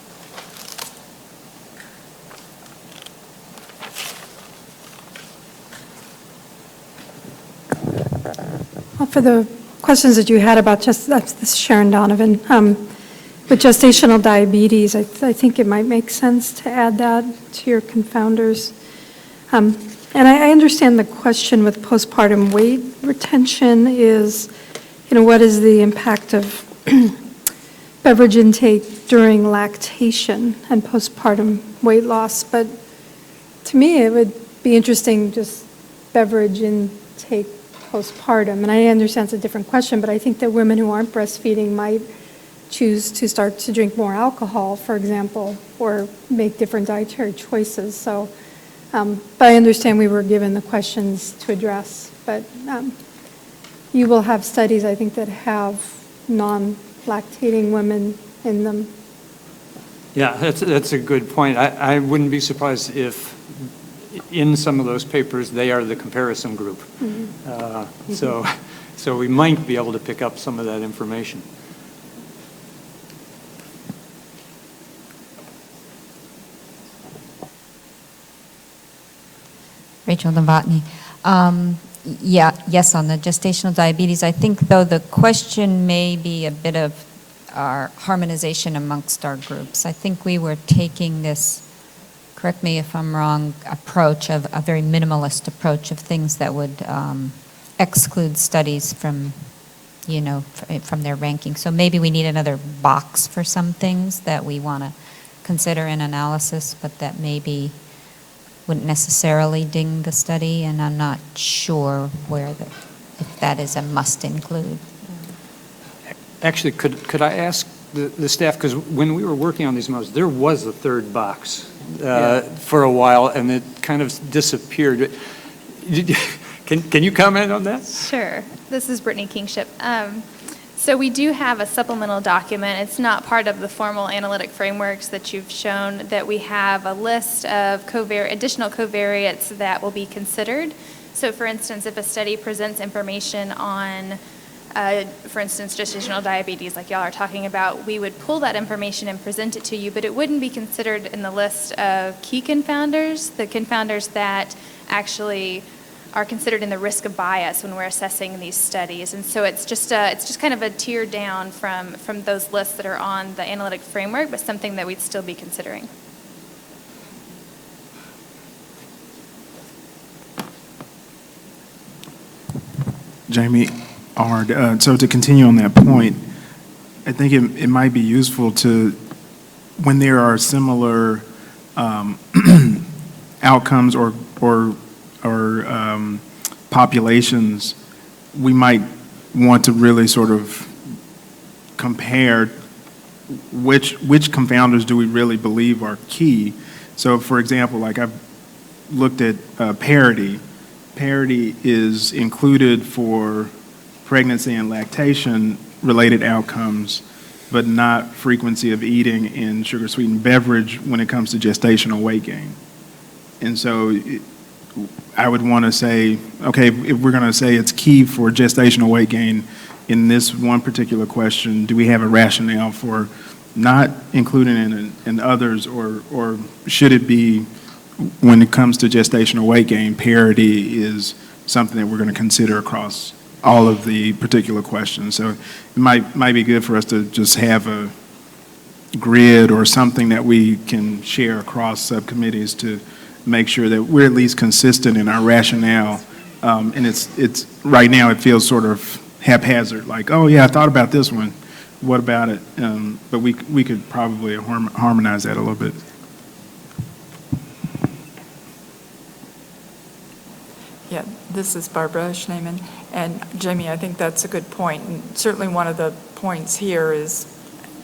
Well, for the questions that you had about this is Sharon Donovan. With gestational diabetes, I think it might make sense to add that to your confounders. And I understand the question with postpartum weight retention is, what is the impact of beverage intake during lactation and postpartum weight loss? But to me, it would be interesting just beverage intake postpartum. And I understand it's a different question, but I think that women who aren't breastfeeding might choose to start to drink more alcohol, for example, or make different dietary choices. So, but I understand we were given the questions to address. But you will have studies, I think, that have non-lactating women in them. Yeah, that's a good point. I wouldn't be surprised if in some of those papers they are the comparison group. Mm-hmm. So we might be able to pick up some of that information. Rachel Novotny. Yes, on the gestational diabetes, I think, though, the question may be a bit of our harmonization amongst our groups. I think we were taking this, correct me if I'm wrong, approach of a very minimalist approach of things that would exclude studies from, from their ranking. So maybe we need another box for some things that we want to consider in analysis, but that maybe wouldn't necessarily ding the study, and I'm not sure if that is a must include. Actually, could I ask the staff, because when we were working on these models, there was a third box for a while, and it kind of disappeared. Can you comment on that? Sure. This is Brittany Kingship. So we do have a supplemental document. It's not part of the formal analytic frameworks that you've shown, that we have a list of additional covariates that will be considered. So for instance, if a study presents information on, for instance, gestational diabetes, like y'all are talking about, we would pull that information and present it to you, but it wouldn't be considered in the list of key confounders, the confounders that actually are considered in the risk of bias when we're assessing these studies. And so it's just kind of a tier down from those lists that are on the analytic framework, but something that we'd still be considering. Jamie Ard, so to continue on that point, I think it might be useful to, when there are similar outcomes or populations, we might want to really sort of compare which confounders do we really believe are key. So for example, like I've looked at parity. Parity is included for pregnancy and lactation related outcomes, but not frequency of eating and sugar sweetened beverage when it comes to gestational weight gain. And so I would want to say, okay, if we're going to say it's key for gestational weight gain in this one particular question, do we have a rationale for not including it in others, or should it be, when it comes to gestational weight gain, parity is something that we're going to consider across all of the particular questions? So it might be good for us to just have a grid or something that we can share across subcommittees to make sure that we're at least consistent in our rationale. And it's right now it feels sort of haphazard, like, oh yeah, I thought about this one, what about it? But we could probably harmonize that a little bit. Yeah, this is Barbara Schneeman. And Jamie, I think that's a good point. And certainly one of the points here is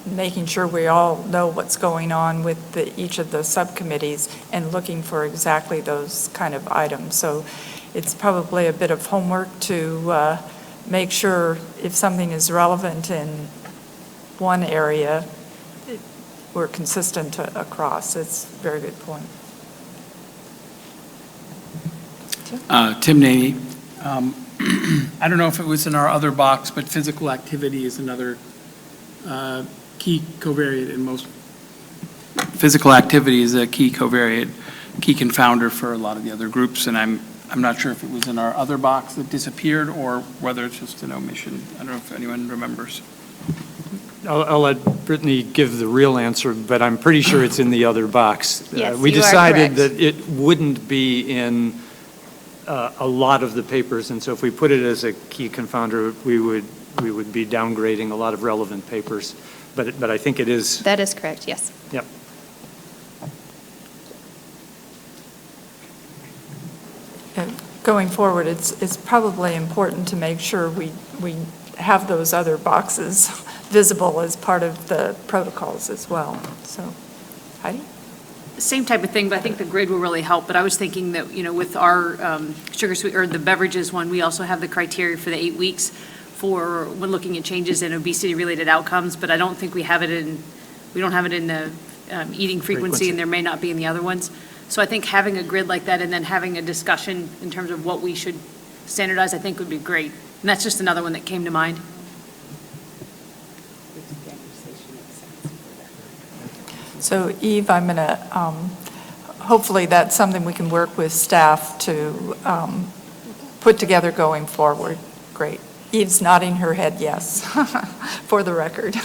making sure we all know what's going on with each of the subcommittees and looking for exactly those kind of items. So it's probably a bit of homework to make sure if something is relevant in one area, we're consistent across. It's a very good point. Tim Naney. I don't know if it was in our other box, but physical activity is another key covariate in most. Physical activity is a key covariate, key confounder for a lot of the other groups, and I'm not sure if it was in our other box that disappeared or whether it's just an omission. I don't know if anyone remembers. I'll let Brittany give the real answer, but I'm pretty sure it's in the other box. Yes, we you are decided correct. that it wouldn't be in a lot of the papers, and so if we put it as a key confounder, we would be downgrading a lot of relevant papers. But I think it is. That is correct, yes. Yep. Going forward, it's probably important to make sure we have those other boxes visible as part of the protocols as well. So, Heidi? Same type of thing, but I think the grid will really help. But I was thinking that, with our sugar sweet, or the beverages one, we also have the criteria for the 8 weeks for when looking at changes in obesity-related outcomes, but I don't think we don't have it in the eating frequency, and there may not be in the other ones. So I think having a grid like that and then having a discussion in terms of what we should standardize, I think would be great. And that's just another one that came to mind. So Eve, I'm going to, hopefully that's something we can work with staff to put together going forward. Great. Eve's nodding her head yes, for the record.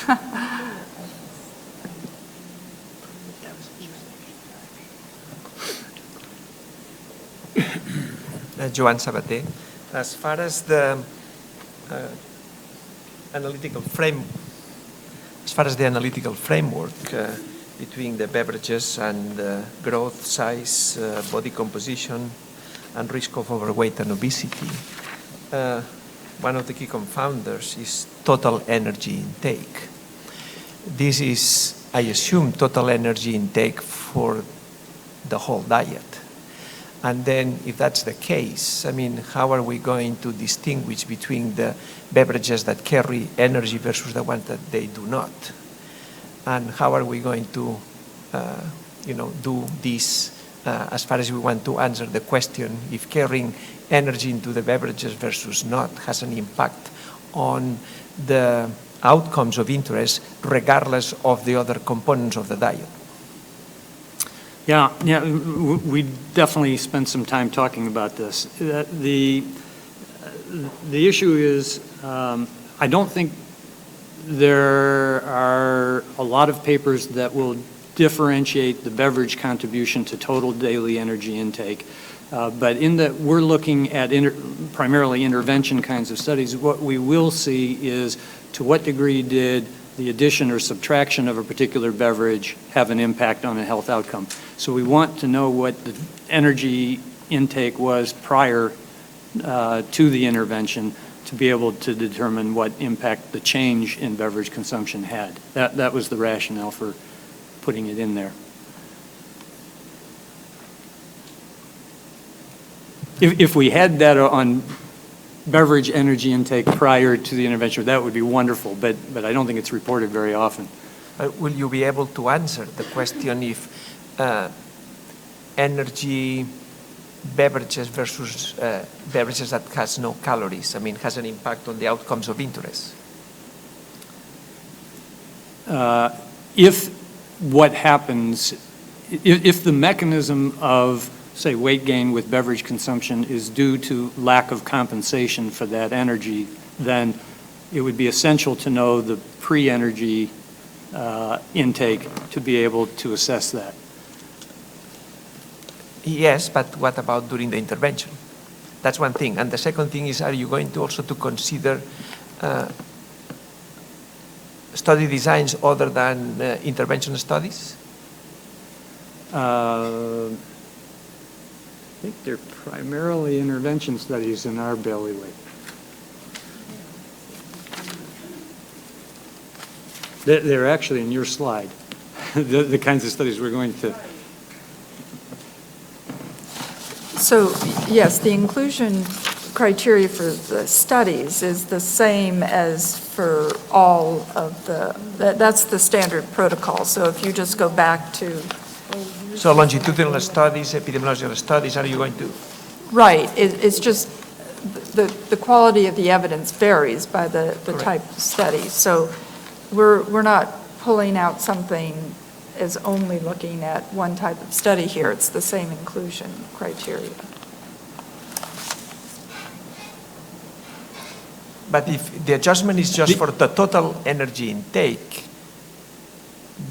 Joan Sabater. As far as the analytical framework between the beverages and growth, size, body composition, and risk of overweight and obesity, one of the key confounders is total energy intake. This is, I assume, total energy intake for the whole diet. And then if that's the case, I mean, how are we going to distinguish between the beverages that carry energy versus the ones that they do not? And how are we going to, do this as far as we want to answer the question if carrying energy into the beverages versus not has an impact on the outcomes of interest regardless of the other components of the diet? Yeah, we definitely spent some time talking about this. The issue is, I don't think there are a lot of papers that will differentiate the beverage contribution to total daily energy intake. But we're looking at primarily intervention kinds of studies. What we will see is to what degree did the addition or subtraction of a particular beverage have an impact on a health outcome. So we want to know what the energy intake was prior to the intervention to be able to determine what impact the change in beverage consumption had. That was the rationale for putting it in there. If we had data on beverage energy intake prior to the intervention, that would be wonderful, but I don't think it's reported very often. Will you be able to answer the question if energy beverages versus beverages that has no calories, has an impact on the outcomes of interest? If what happens, if the mechanism of, say, weight gain with beverage consumption is due to lack of compensation for that energy, then it would be essential to know the pre-energy intake to be able to assess that. Yes, but what about during the intervention? That's one thing. And the second thing is, are you going to also to consider study designs other than intervention studies? I think they're primarily intervention studies in our bailiwick. They're actually in your slide, the kinds of studies we're going to. So, yes, the inclusion criteria for the studies is the same as for all of that's the standard protocol. So if you just go back to... So longitudinal studies, epidemiological studies, are you going to? Right, it's just the quality of the evidence varies by the type of study. So we're not pulling out something as only looking at one type of study here. It's the same inclusion criteria. But if the adjustment is just for the total energy intake,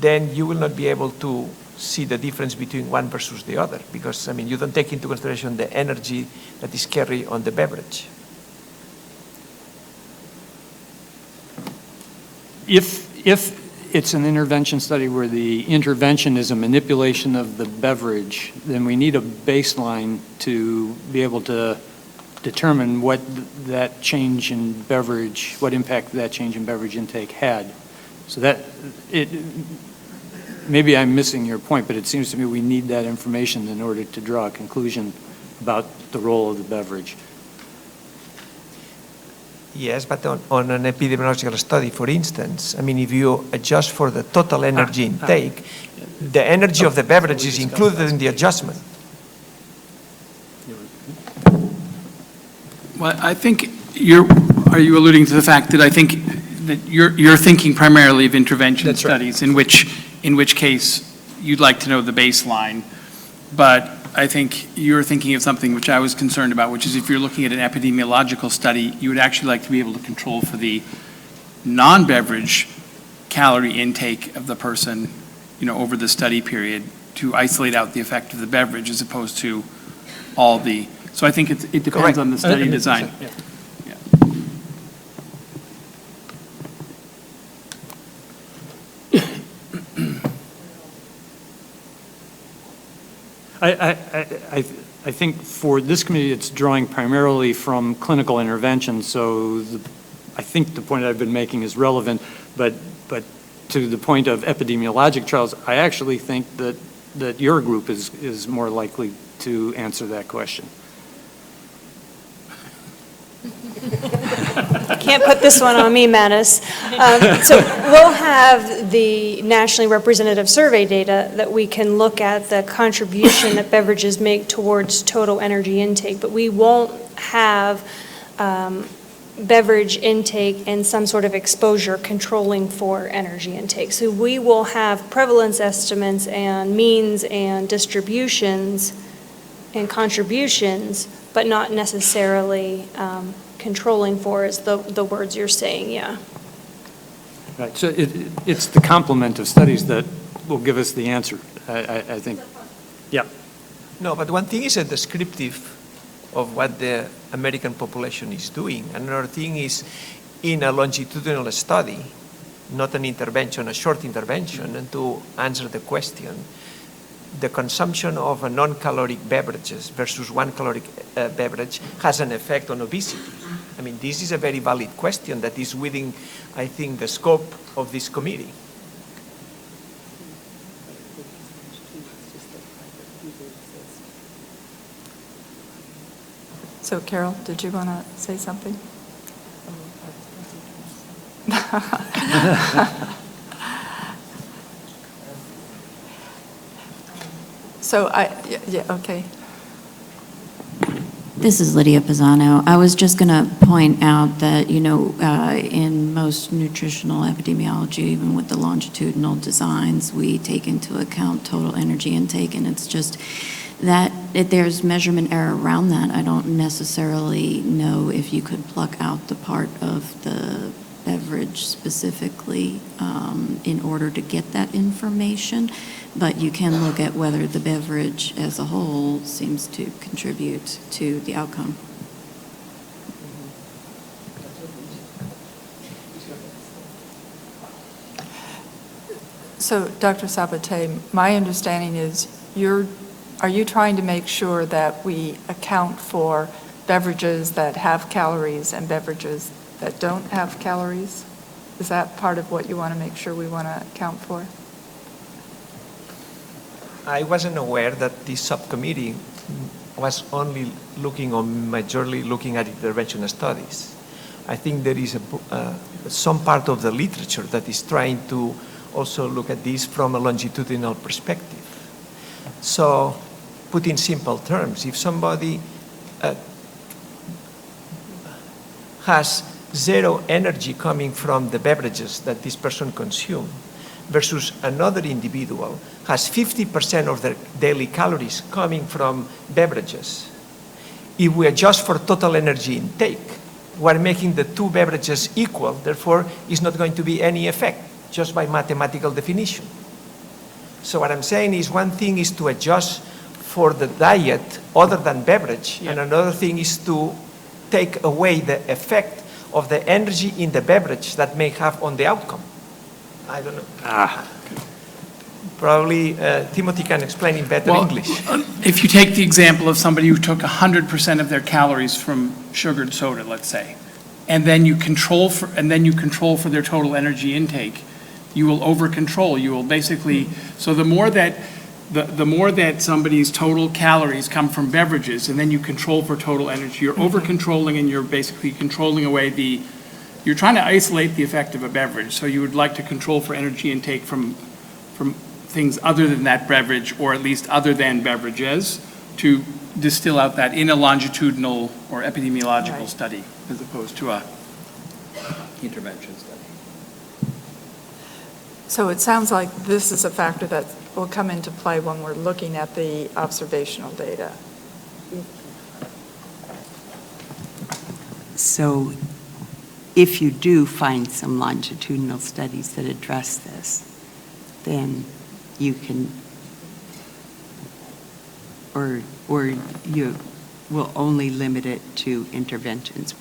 then you will not be able to see the difference between one versus the other, because, I mean, you don't take into consideration the energy that is carried on the beverage. If it's an intervention study where the intervention is a manipulation of the beverage, then we need a baseline to be able to determine what that change in beverage, what impact that change in beverage intake had. So that, maybe I'm missing your point, but it seems to me we need that information in order to draw a conclusion about the role of the beverage. Yes, but on an epidemiological study, for instance, I mean, if you adjust for the total energy intake, the energy of the beverage is included in the adjustment. Well, I think are you alluding to the fact that I think that you're thinking primarily of intervention studies, in which case you'd like to know the baseline, but I think you're thinking of something which I was concerned about, which is if you're looking at an epidemiological study, you would actually like to be able to control for the non-beverage calorie intake of the person, over the study period to isolate out the effect of the beverage as opposed to all the. So I think it depends on the study design. Yeah. I think for this committee, it's drawing primarily from clinical intervention, so I think the point I've been making is relevant, but to the point of epidemiologic trials, I actually think that your group is more likely to answer that question. Can't put this one on me, Mattis. So we'll have the nationally representative survey data that we can look at the contribution that beverages make towards total energy intake, but we won't have beverage intake and some sort of exposure controlling for energy intake. So we will have prevalence estimates and means and distributions and contributions, but not necessarily controlling for is the words you're saying, yeah. Right, so it's the complement of studies that will give us the answer, I think. Yeah. No, but one thing is a descriptive of what the American population is doing. Another thing is in a longitudinal study, not an intervention, a short intervention, and to answer the question, the consumption of a non-caloric beverages versus one caloric beverage has an effect on obesity. I mean, this is a very valid question that is within, I think, the scope of this committee. So Carol, did you want to say something? So yeah, okay. This is Lydia Pisano. I was just going to point out that, in most nutritional epidemiology, even with the longitudinal designs, we take into account total energy intake, and it's just that there's measurement error around that. I don't necessarily know if you could pluck out the part of the beverage specifically in order to get that information, but you can look at whether the beverage as a whole seems to contribute to the outcome. So, Dr. Sabate, my understanding is are you trying to make sure that we account for beverages that have calories and beverages that don't have calories? Is that part of what you want to make sure we want to account for? I wasn't aware that this subcommittee was only looking or majorly looking at intervention studies. I think there is some part of the literature that is trying to also look at this from a longitudinal perspective. So, put in simple terms, if somebody has zero energy coming from the beverages that this person consumes versus another individual has 50% of their daily calories coming from beverages, if we adjust for total energy intake, we're making the two beverages equal, therefore it's not going to be any effect, just by mathematical definition. So what I'm saying is one thing is to adjust for the diet other than beverage, and another thing is to take away the effect of the energy in the beverage that may have on the outcome. I don't know. Probably Timothy can explain in better English. If you take the example of somebody who took 100% of their calories from sugared soda, let's say, and then you control for their total energy intake, you will over-control. You will basically, so the more that somebody's total calories come from beverages, and then you control for total energy, you're over-controlling, and you're basically controlling away you're trying to isolate the effect of a beverage. So you would like to control for energy intake from things other than that beverage, or at least other than beverages, to distill out that in a longitudinal or epidemiological study, as opposed to a Intervention study. So it sounds like this is a factor that will come into play when we're looking at the observational data. So if you do find some longitudinal studies that address this, then you can, or you will only limit it to interventions.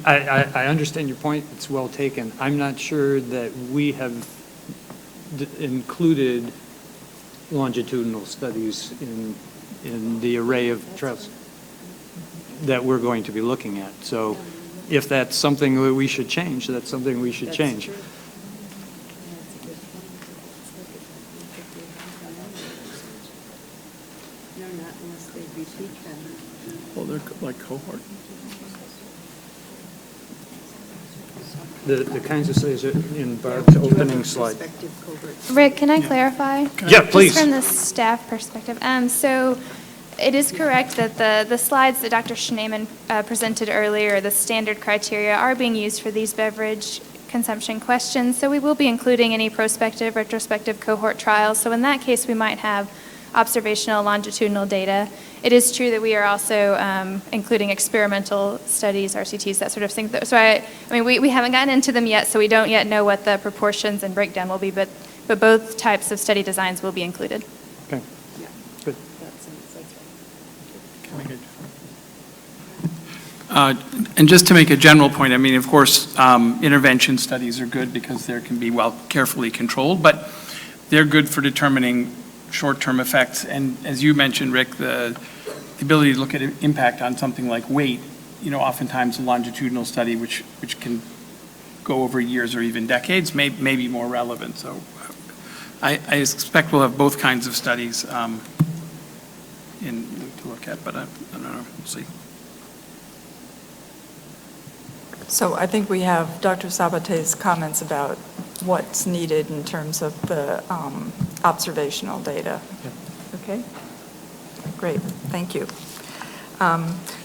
I understand your point. It's well taken. I'm not sure that we have included longitudinal studies in the array of trials that we're going to be looking at. So if that's something that we should change, that's something we should change. No, not unless they repeat them. Well, they're like cohort. The kinds of studies are in Barb's opening slide. Rick, can I clarify? Yeah, please. Just from the staff perspective. So it is correct that the slides that Dr. Schneemann presented earlier, the standard criteria, are being used for these beverage consumption questions. So we will be including any prospective, retrospective cohort trials. So in that case, we might have observational longitudinal data. It is true that we are also including experimental studies, RCTs, that sort of thing. So I mean, we haven't gotten into them yet, so we don't yet know what the proportions and breakdown will be, but both types of study designs will be included. Okay. Good. And just to make a general point, I mean, of course, intervention studies are good because they can be carefully controlled, but they're good for determining short-term effects. And as you mentioned, Rick, the ability to look at impact on something like weight, oftentimes a longitudinal study, which can go over years or even decades, may be more relevant. So I expect we'll have both kinds of studies to look at, but I don't know, we'll see. So I think we have Dr. Sabate's comments about what's needed in terms of the observational data. Okay? Great, thank you.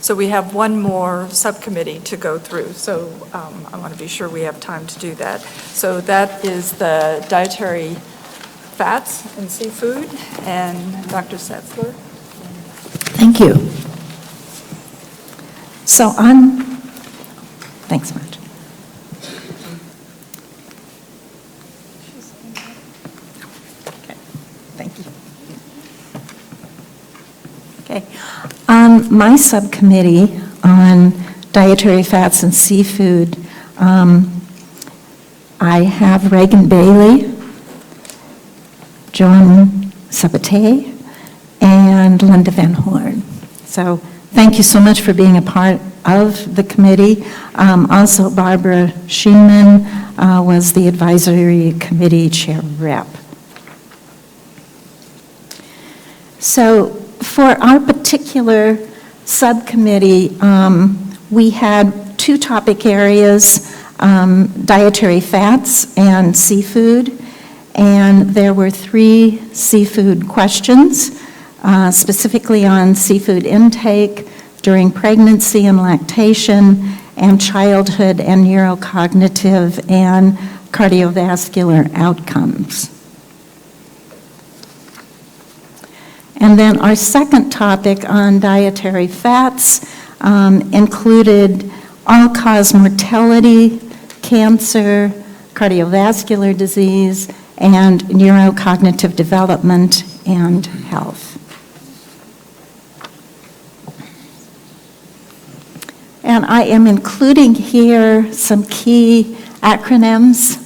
So we have one more subcommittee to go through, so I want to be sure we have time to do that. So that is the dietary fats and seafood, and Dr. Setzler. Thank you. So thanks much. Okay, thank you. Okay, on my subcommittee on dietary fats and seafood, I have Reagan Bailey, Joan Sabate, and Linda Van Horn. So thank you so much for being a part of the committee. Also, Barbara Sheenman was the advisory committee chair rep. So for our particular subcommittee, we had two topic areas, dietary fats and seafood, and there were 3 seafood questions, specifically on seafood intake during pregnancy and lactation, and childhood and neurocognitive and cardiovascular outcomes. And then our second topic on dietary fats included all-cause mortality, cancer, cardiovascular disease, and neurocognitive development and health. And I am including here some key acronyms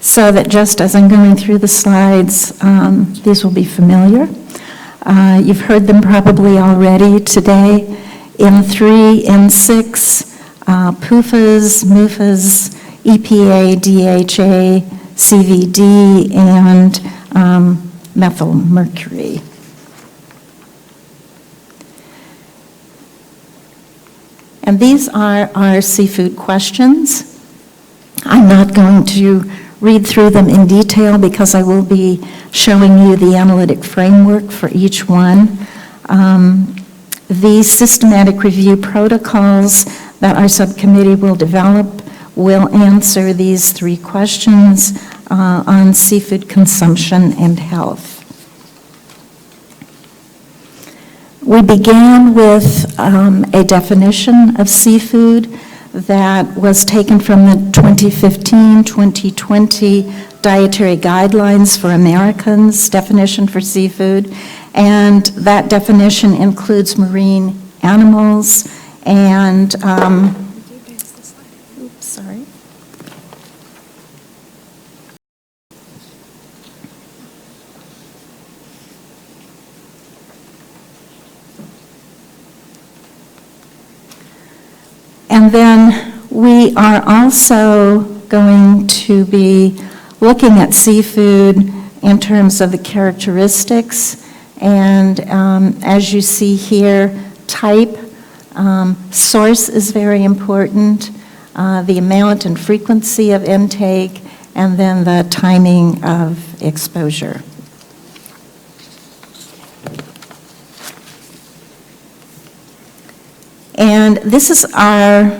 so that just as I'm going through the slides, these will be familiar. You've heard them probably already today. N3, N6, PUFAs, MUFAs, EPA, DHA, CVD, and methyl mercury. And these are our seafood questions. I'm not going to read through them in detail because I will be showing you the analytic framework for each one. The systematic review protocols that our subcommittee will develop will answer these 3 questions on seafood consumption and health. We began with a definition of seafood that was taken from the 2015-2020 Dietary Guidelines for Americans definition for seafood, and that definition includes marine animals and, oops, sorry. And then we are also going to be looking at seafood in terms of the characteristics. And as you see here, type, source is very important, the amount and frequency of intake, and then the timing of exposure. And this is our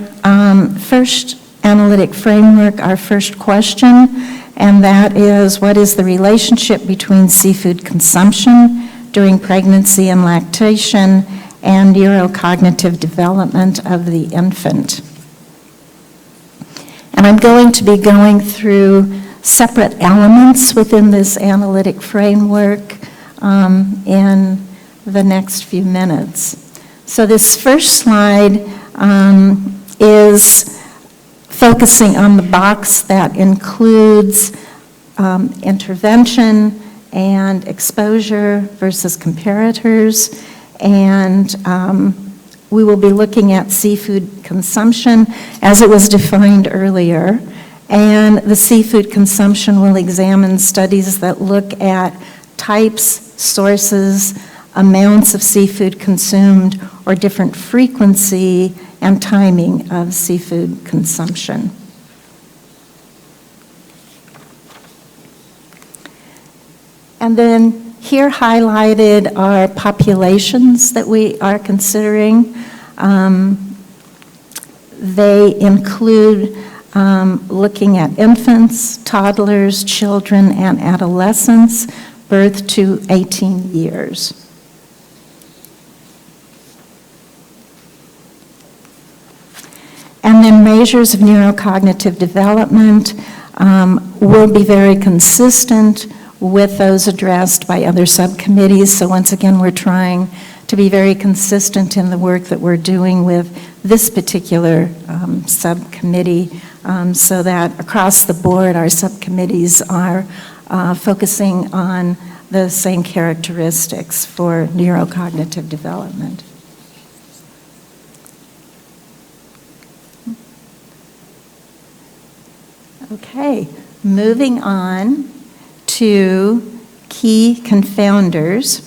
first analytic framework, our first question, and that is, what is the relationship between seafood consumption during pregnancy and lactation and neurocognitive development of the infant? And I'm going to be going through separate elements within this analytic framework in the next few minutes. So this first slide is focusing on the box that includes intervention and exposure versus comparators, and we will be looking at seafood consumption as it was defined earlier, and the seafood consumption will examine studies that look at types, sources, amounts of seafood consumed, or different frequency and timing of seafood consumption. And then here highlighted are populations that we are considering. They include looking at infants, toddlers, children, and adolescents, birth to 18 years. And then measures of neurocognitive development will be very consistent with those addressed by other subcommittees. So once again, we're trying to be very consistent in the work that we're doing with this particular subcommittee so that across the board, our subcommittees are focusing on the same characteristics for neurocognitive development. Okay, moving on to key confounders.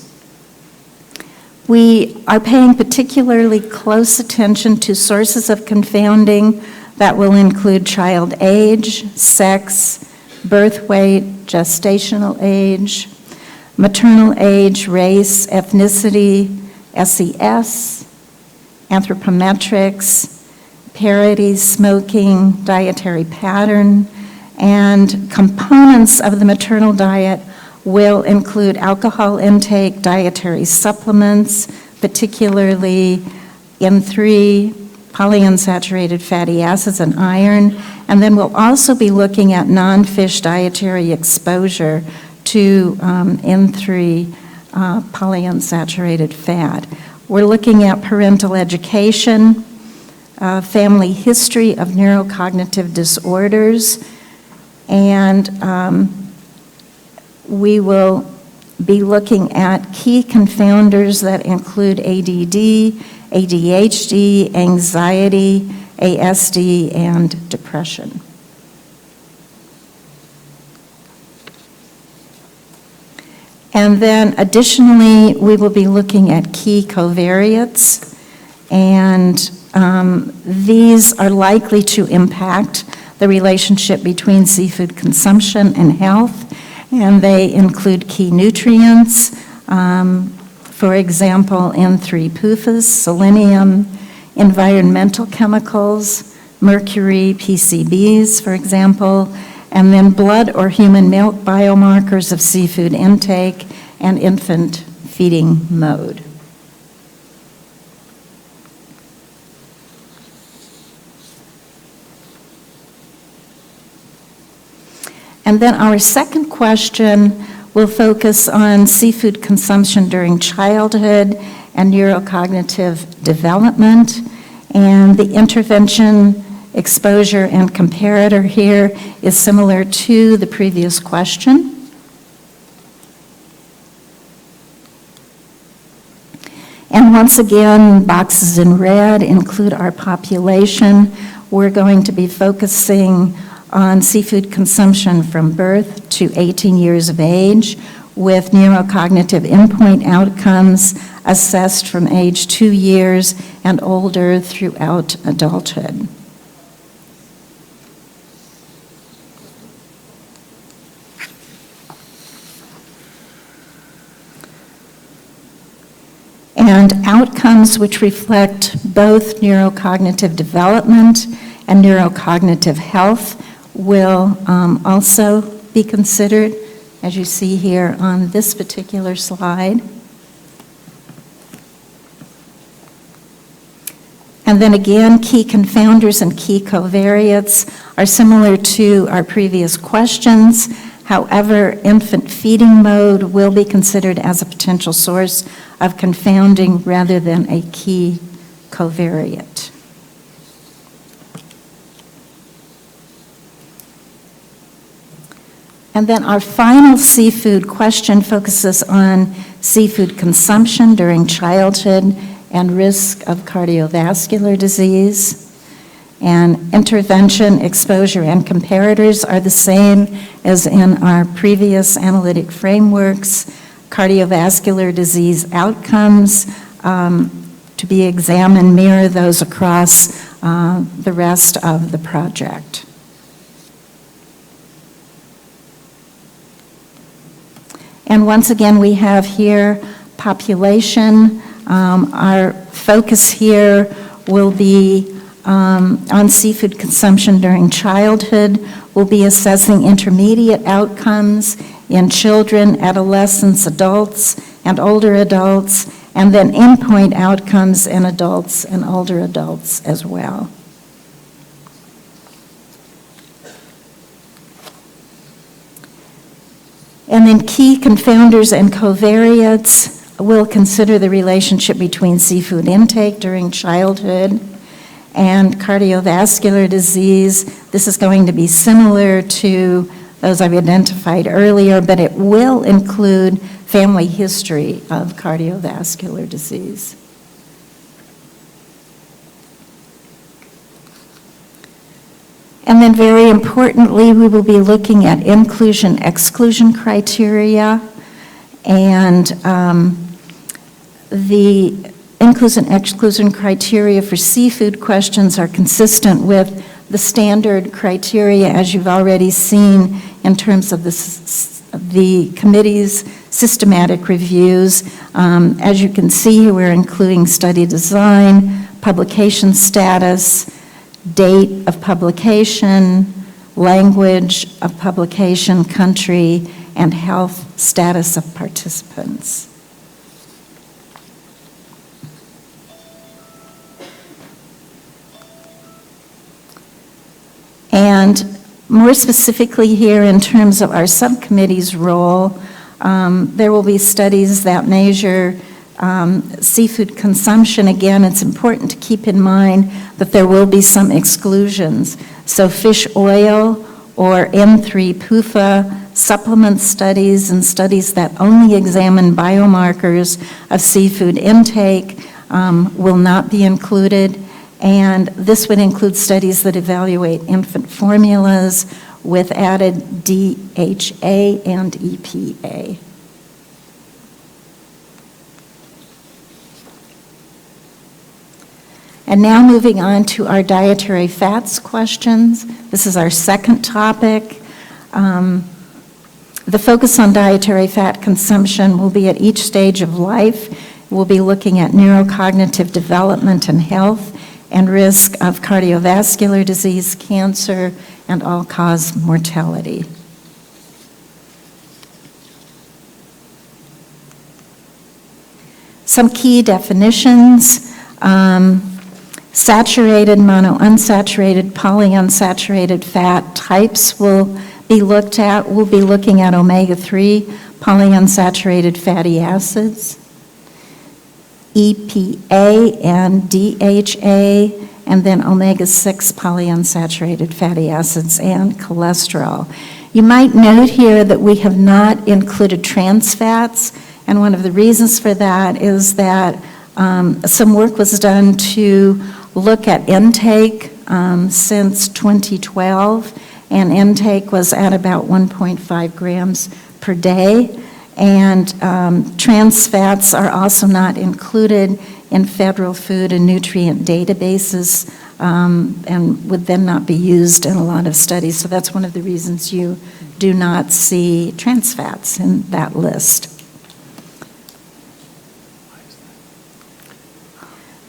We are paying particularly close attention to sources of confounding that will include child age, sex, birth weight, gestational age, maternal age, race, ethnicity, SES, anthropometrics, parity, smoking, dietary pattern, and components of the maternal diet will include alcohol intake, dietary supplements, particularly N3, polyunsaturated fatty acids, and iron. And then we'll also be looking at non-fish dietary exposure to N3 polyunsaturated fat. We're looking at parental education, family history of neurocognitive disorders, and we will be looking at key confounders that include ADD, ADHD, anxiety, ASD, and depression. And then additionally, we will be looking at key covariates, and these are likely to impact the relationship between seafood consumption and health, and they include key nutrients, for example, N3 PUFAs, selenium, environmental chemicals, mercury, PCBs, for example, and then blood or human milk biomarkers of seafood intake and infant feeding mode. And then our second question will focus on seafood consumption during childhood and neurocognitive development. And the intervention, exposure, and comparator here is similar to the previous question. And once again, boxes in red include our population. We're going to be focusing on seafood consumption from birth to 18 years of age, with neurocognitive endpoint outcomes assessed from age 2 years and older throughout adulthood. And outcomes which reflect both neurocognitive development and neurocognitive health will also be considered, as you see here on this particular slide. And then again, key confounders and key covariates are similar to our previous questions. However, infant feeding mode will be considered as a potential source of confounding rather than a key covariate. And then our final seafood question focuses on seafood consumption during childhood and risk of cardiovascular disease. And intervention, exposure, and comparators are the same as in our previous analytic frameworks. Cardiovascular disease outcomes to be examined mirror those across the rest of the project. And once again, we have here population. Our focus here will be on seafood consumption during childhood. We'll be assessing intermediate outcomes in children, adolescents, adults, and older adults, and then endpoint outcomes in adults and older adults as well. And then key confounders and covariates will consider the relationship between seafood intake during childhood and cardiovascular disease. This is going to be similar to those I've identified earlier, but it will include family history of cardiovascular disease. And then very importantly, we will be looking at inclusion-exclusion criteria. And the inclusion-exclusion criteria for seafood questions are consistent with the standard criteria, as you've already seen, in terms of the committee's systematic reviews. As you can see, we're including study design, publication status, date of publication, language of publication, country, and health status of participants. And more specifically here, in terms of our subcommittee's role, there will be studies that measure seafood consumption. Again, it's important to keep in mind that there will be some exclusions. So fish oil or N3 PUFA supplement studies and studies that only examine biomarkers of seafood intake will not be included. And this would include studies that evaluate infant formulas with added DHA and EPA. And now moving on to our dietary fats questions. This is our second topic. The focus on dietary fat consumption will be at each stage of life. We'll be looking at neurocognitive development and health and risk of cardiovascular disease, cancer, and all-cause mortality. Some key definitions. Saturated, monounsaturated, polyunsaturated fat types will be looked at. We'll be looking at omega-3 polyunsaturated fatty acids, EPA and DHA, and then omega-6 polyunsaturated fatty acids and cholesterol. You might note here that we have not included trans fats, and one of the reasons for that is that some work was done to look at intake since 2012, and intake was at about 1.5 grams per day. And trans fats are also not included in federal food and nutrient databases and would then not be used in a lot of studies. So that's one of the reasons you do not see trans fats in that list.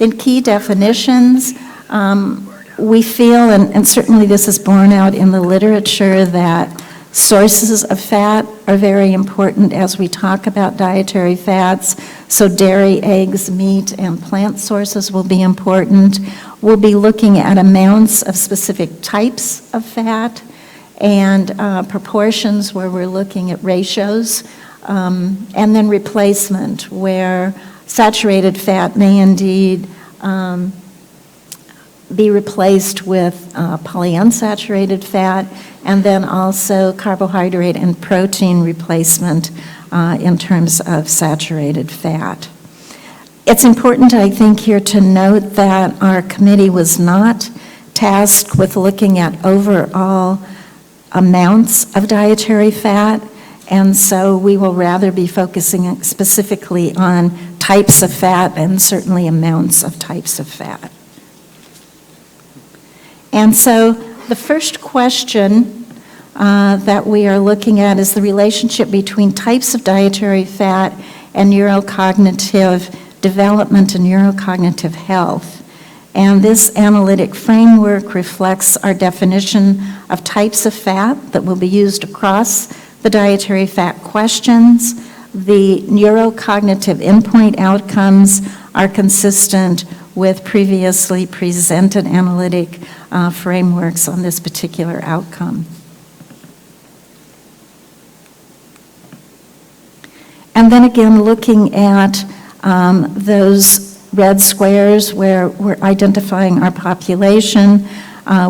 In key definitions, we feel, and certainly this is borne out in the literature, that sources of fat are very important as we talk about dietary fats. So dairy, eggs, meat, and plant sources will be important. We'll be looking at amounts of specific types of fat and proportions where we're looking at ratios, and then replacement, where saturated fat may indeed be replaced with polyunsaturated fat, and then also carbohydrate and protein replacement in terms of saturated fat. It's important, I think, here to note that our committee was not tasked with looking at overall amounts of dietary fat, and so we will rather be focusing specifically on types of fat and certainly amounts of types of fat. And so the first question that we are looking at is the relationship between types of dietary fat and neurocognitive development and neurocognitive health. And this analytic framework reflects our definition of types of fat that will be used across the dietary fat questions. The neurocognitive endpoint outcomes are consistent with previously presented analytic frameworks on this particular outcome. And then again, looking at those red squares where we're identifying our population,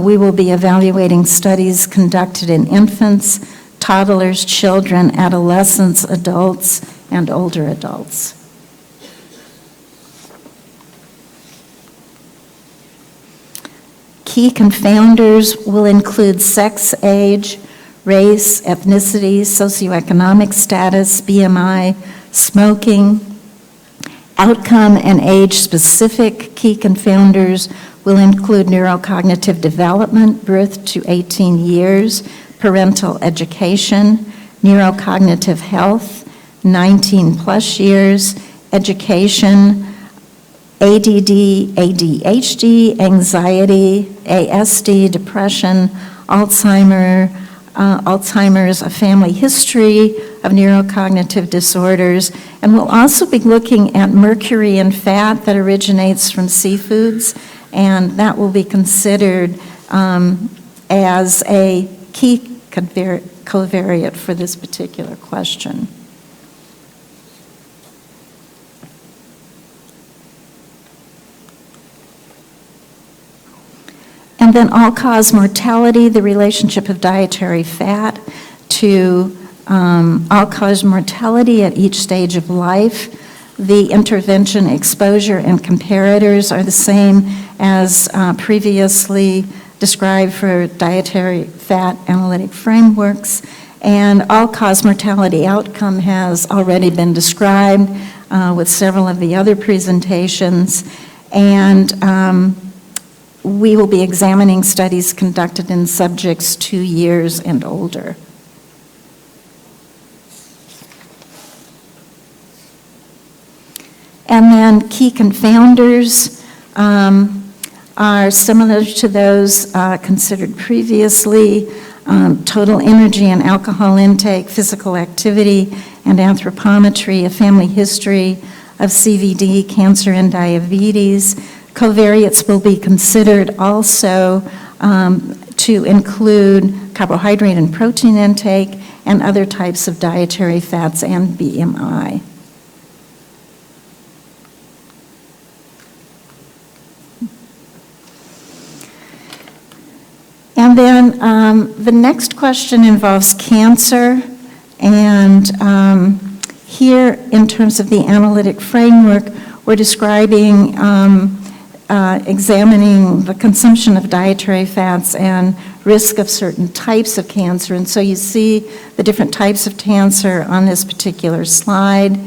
we will be evaluating studies conducted in infants, toddlers, children, adolescents, adults, and older adults. Key confounders will include sex, age, race, ethnicity, socioeconomic status, BMI, smoking. Outcome and age-specific key confounders will include neurocognitive development, birth to 18 years, parental education, neurocognitive health, 19-plus years, education, ADD, ADHD, anxiety, ASD, depression, Alzheimer's, a family history of neurocognitive disorders, and we'll also be looking at mercury and fat that originates from seafoods, and that will be considered as a key covariate for this particular question. And then all-cause mortality, the relationship of dietary fat to all-cause mortality at each stage of life. The intervention, exposure, and comparators are the same as previously described for dietary fat analytic frameworks. And all-cause mortality outcome has already been described with several of the other presentations. And we will be examining studies conducted in subjects 2 years and older. And then key confounders are similar to those considered previously. Total energy and alcohol intake, physical activity, and anthropometry, a family history of CVD, cancer, and diabetes. Covariates will be considered also to include carbohydrate and protein intake and other types of dietary fats and BMI. And then the next question involves cancer, and here in terms of the analytic framework, we're describing examining the consumption of dietary fats and risk of certain types of cancer. And so you see the different types of cancer on this particular slide.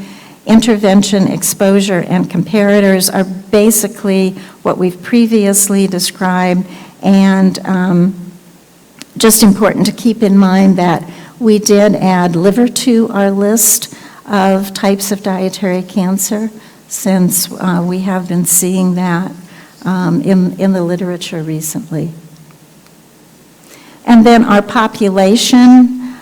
Intervention, exposure, and comparators are basically what we've previously described. And just important to keep in mind that we did add liver to our list of types of dietary cancer, since we have been seeing that in the literature recently. And then our population,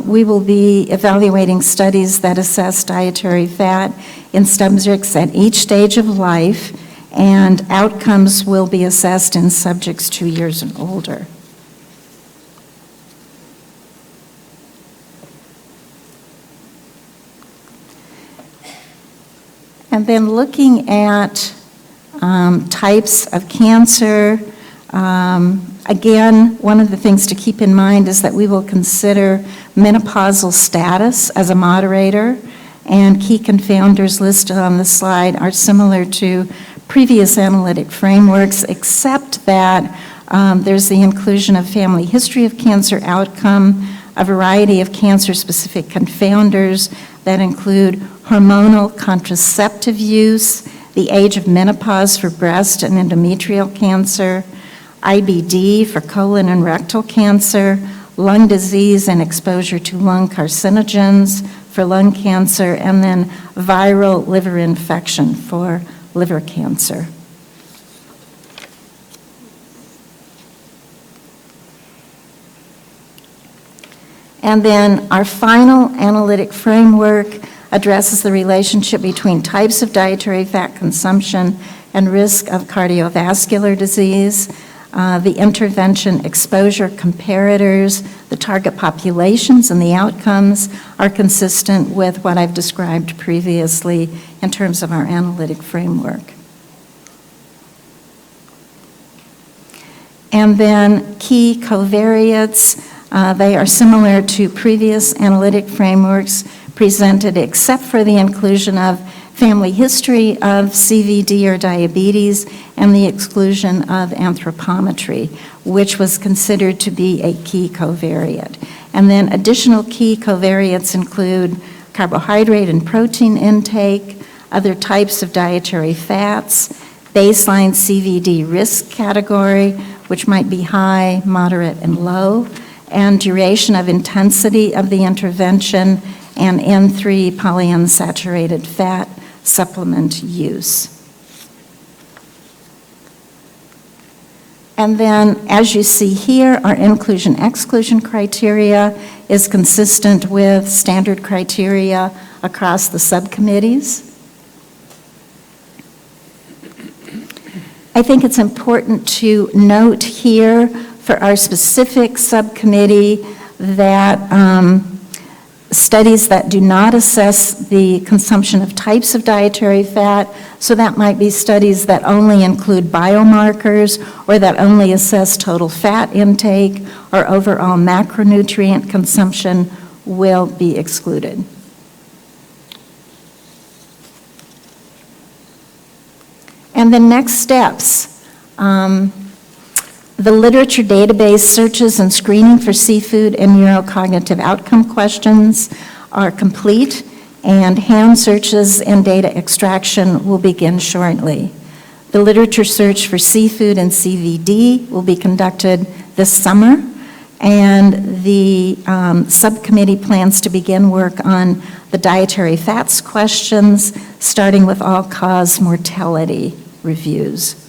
we will be evaluating studies that assess dietary fat in subjects at each stage of life, and outcomes will be assessed in subjects 2 years and older. And then looking at types of cancer, again, one of the things to keep in mind is that we will consider menopausal status as a moderator, and key confounders listed on the slide are similar to previous analytic frameworks, except that there's the inclusion of family history of cancer outcome, a variety of cancer-specific confounders that include hormonal contraceptive use, the age of menopause for breast and endometrial cancer, IBD for colon and rectal cancer, lung disease and exposure to lung carcinogens for lung cancer, and then viral liver infection for liver cancer. And then our final analytic framework addresses the relationship between types of dietary fat consumption and risk of cardiovascular disease, the intervention exposure comparators, the target populations, and the outcomes are consistent with what I've described previously in terms of our analytic framework. And then key covariates, they are similar to previous analytic frameworks presented, except for the inclusion of family history of CVD or diabetes, and the exclusion of anthropometry, which was considered to be a key covariate. And then additional key covariates include carbohydrate and protein intake, other types of dietary fats, baseline CVD risk category, which might be high, moderate, and low, and duration of intensity of the intervention, and N3 polyunsaturated fat supplement use. And then, as you see here, our inclusion-exclusion criteria is consistent with standard criteria across the subcommittees. I think it's important to note here for our specific subcommittee that studies that do not assess the consumption of types of dietary fat, so that might be studies that only include biomarkers or that only assess total fat intake or overall macronutrient consumption, will be excluded. And the next steps. The literature database searches and screening for seafood and neurocognitive outcome questions are complete, and hand searches and data extraction will begin shortly. The literature search for seafood and CVD will be conducted this summer, and the subcommittee plans to begin work on the dietary fats questions, starting with all-cause mortality reviews.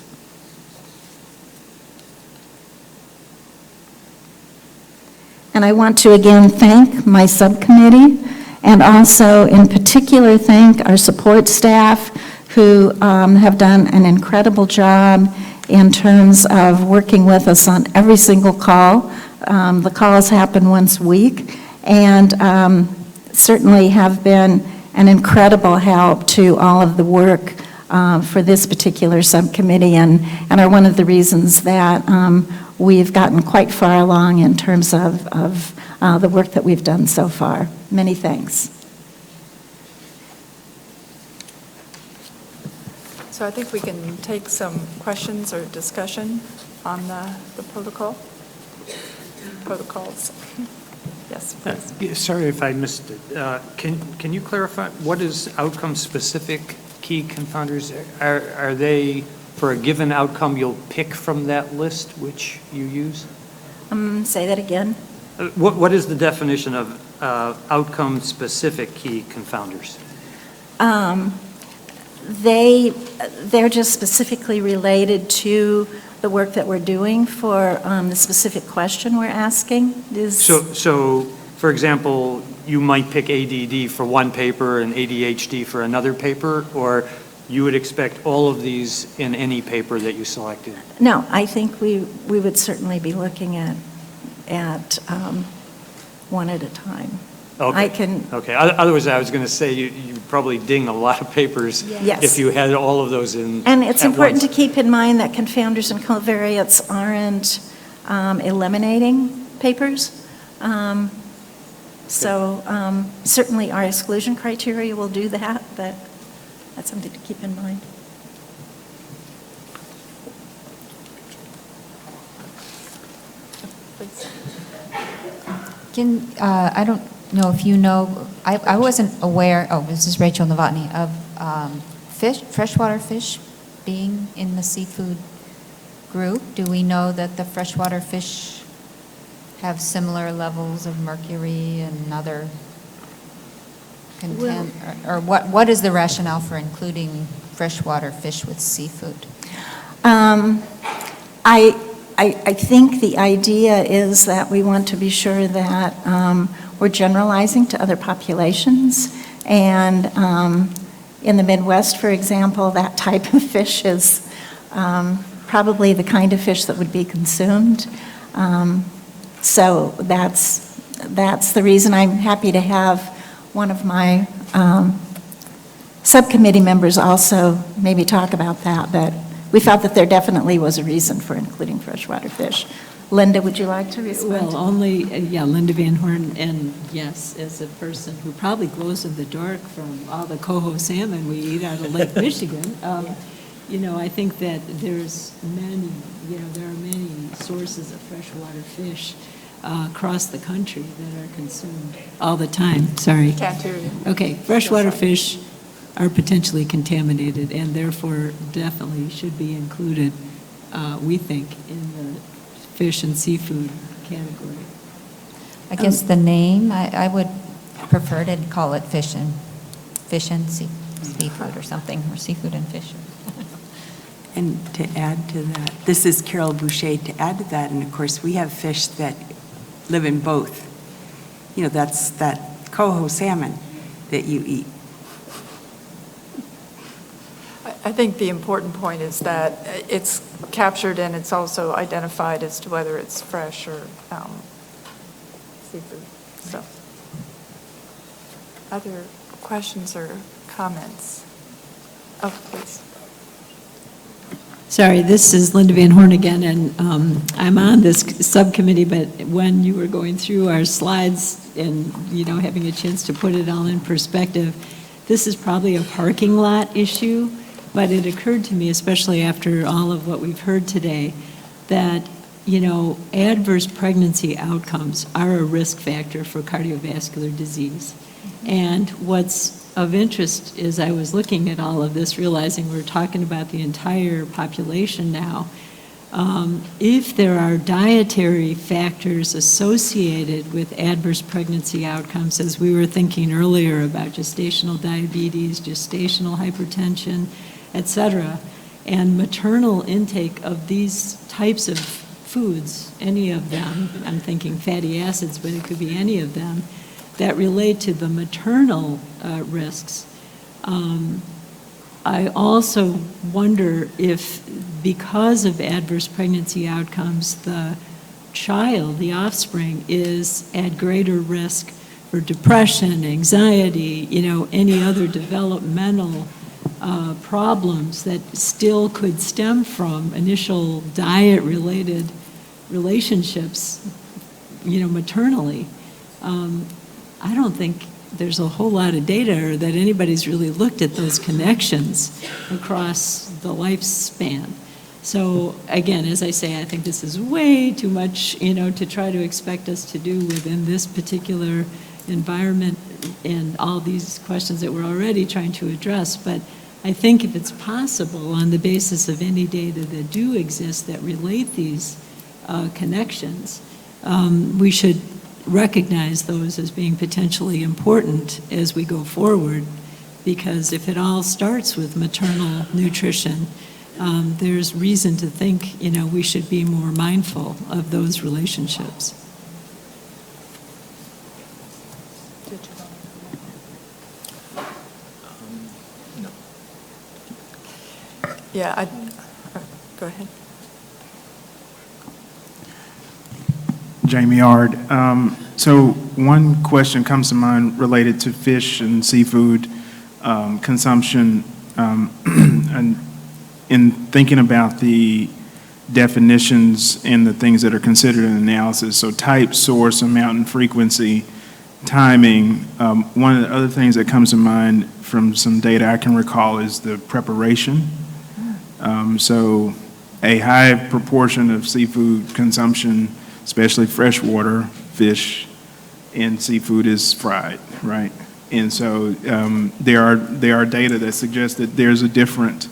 And I want to again thank my subcommittee, and also in particular thank our support staff who have done an incredible job in terms of working with us on every single call. The calls happen once a week, and certainly have been an incredible help to all of the work for this particular subcommittee, and are one of the reasons that we've gotten quite far along in terms of the work that we've done so far. Many thanks. So I think we can take some questions or discussion on the protocols. Yes, please. Sorry if I missed it. Can you clarify, what is outcome-specific key confounders? Are they, for a given outcome, you'll pick from that list which you use? Say that again. What is the definition of outcome-specific key confounders? They're just specifically related to the work that we're doing for the specific question we're asking. So, for example, you might pick ADD for one paper and ADHD for another paper, or you would expect all of these in any paper that you selected? No, I think we would certainly be looking at one at a time. Okay. Okay. Otherwise, I was going to say you probably ding a lot of papers if you had all of those in. And it's important to keep in mind that confounders and covariates aren't eliminating papers. So certainly our exclusion criteria will do that, but that's something to keep in mind. I don't know if you know, I wasn't aware, this is Rachel Novotny, of freshwater fish being in the seafood group. Do we know that the freshwater fish have similar levels of mercury and other content? Or what is the rationale for including freshwater fish with seafood? I think the idea is that we want to be sure that we're generalizing to other populations. And in the Midwest, for example, that type of fish is probably the kind of fish that would be consumed. So that's the reason. I'm happy to have one of my subcommittee members also maybe talk about that, but we felt that there definitely was a reason for including freshwater fish. Linda, would you like to respond? Well, only, Linda Van Horn, and yes, as a person who probably glows in the dark from all the coho salmon we eat out of Lake Michigan, I think that there's many, there are many sources of freshwater fish across the country that are consumed all the time. Sorry. Can't hear you. Okay, freshwater fish are potentially contaminated and therefore definitely should be included, we think, in the fish and seafood category. I guess the name, I would prefer to call it fish and seafood or something, or seafood and fish. And to add to that, this is Carol Boucher, to add to that, and of course, we have fish that live in both. That's that coho salmon that you eat. I think the important point is that it's captured and it's also identified as to whether it's fresh or seafood. So, other questions or comments? Oh, please. Sorry, this is Linda Van Horn again, and I'm on this subcommittee, but when you were going through our slides and, having a chance to put it all in perspective, this is probably a parking lot issue, but it occurred to me, especially after all of what we've heard today, that, adverse pregnancy outcomes are a risk factor for cardiovascular disease. And what's of interest is I was looking at all of this, realizing we're talking about the entire population now. If there are dietary factors associated with adverse pregnancy outcomes, as we were thinking earlier about gestational diabetes, gestational hypertension, et cetera, and maternal intake of these types of foods, any of them, I'm thinking fatty acids, but it could be any of them, that relate to the maternal risks. I also wonder if, because of adverse pregnancy outcomes, the child, the offspring, is at greater risk for depression, anxiety, any other developmental problems that still could stem from initial diet-related relationships, maternally. I don't think there's a whole lot of data or that anybody's really looked at those connections across the lifespan. So again, as I say, I think this is way too much, to try to expect us to do within this particular environment and all these questions that we're already trying to address. But I think if it's possible, on the basis of any data that do exist that relate these connections, we should recognize those as being potentially important as we go forward, because if it all starts with maternal nutrition, there's reason to think, we should be more mindful of those relationships. No. Yeah, go ahead. Jamie Ard. So one question comes to mind related to fish and seafood consumption, and in thinking about the definitions and the things that are considered in analysis. So type, source, amount, and frequency, timing. One of the other things that comes to mind from some data I can recall is the preparation. So a high proportion of seafood consumption, especially freshwater fish and seafood, is fried, right? And so there are data that suggest that there's a different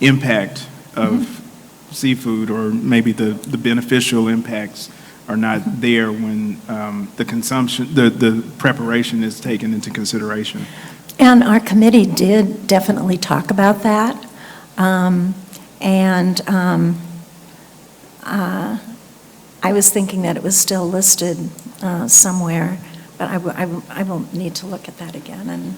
impact of seafood, or maybe the beneficial impacts are not there when the consumption, the preparation is taken into consideration. And our committee did definitely talk about that. I was thinking that it was still listed somewhere, but I will need to look at that again. And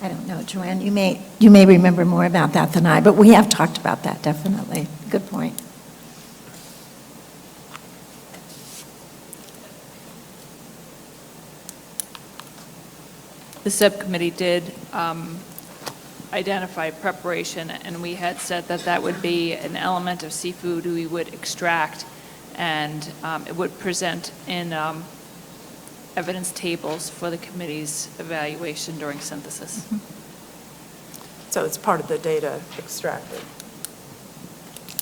I don't know, Joanne, you may remember more about that than I, but we have talked about that, definitely. Good point. The subcommittee did identify preparation, and we had said that that would be an element of seafood we would extract, and it would present in evidence tables for the committee's evaluation during synthesis. So it's part of the data extracted.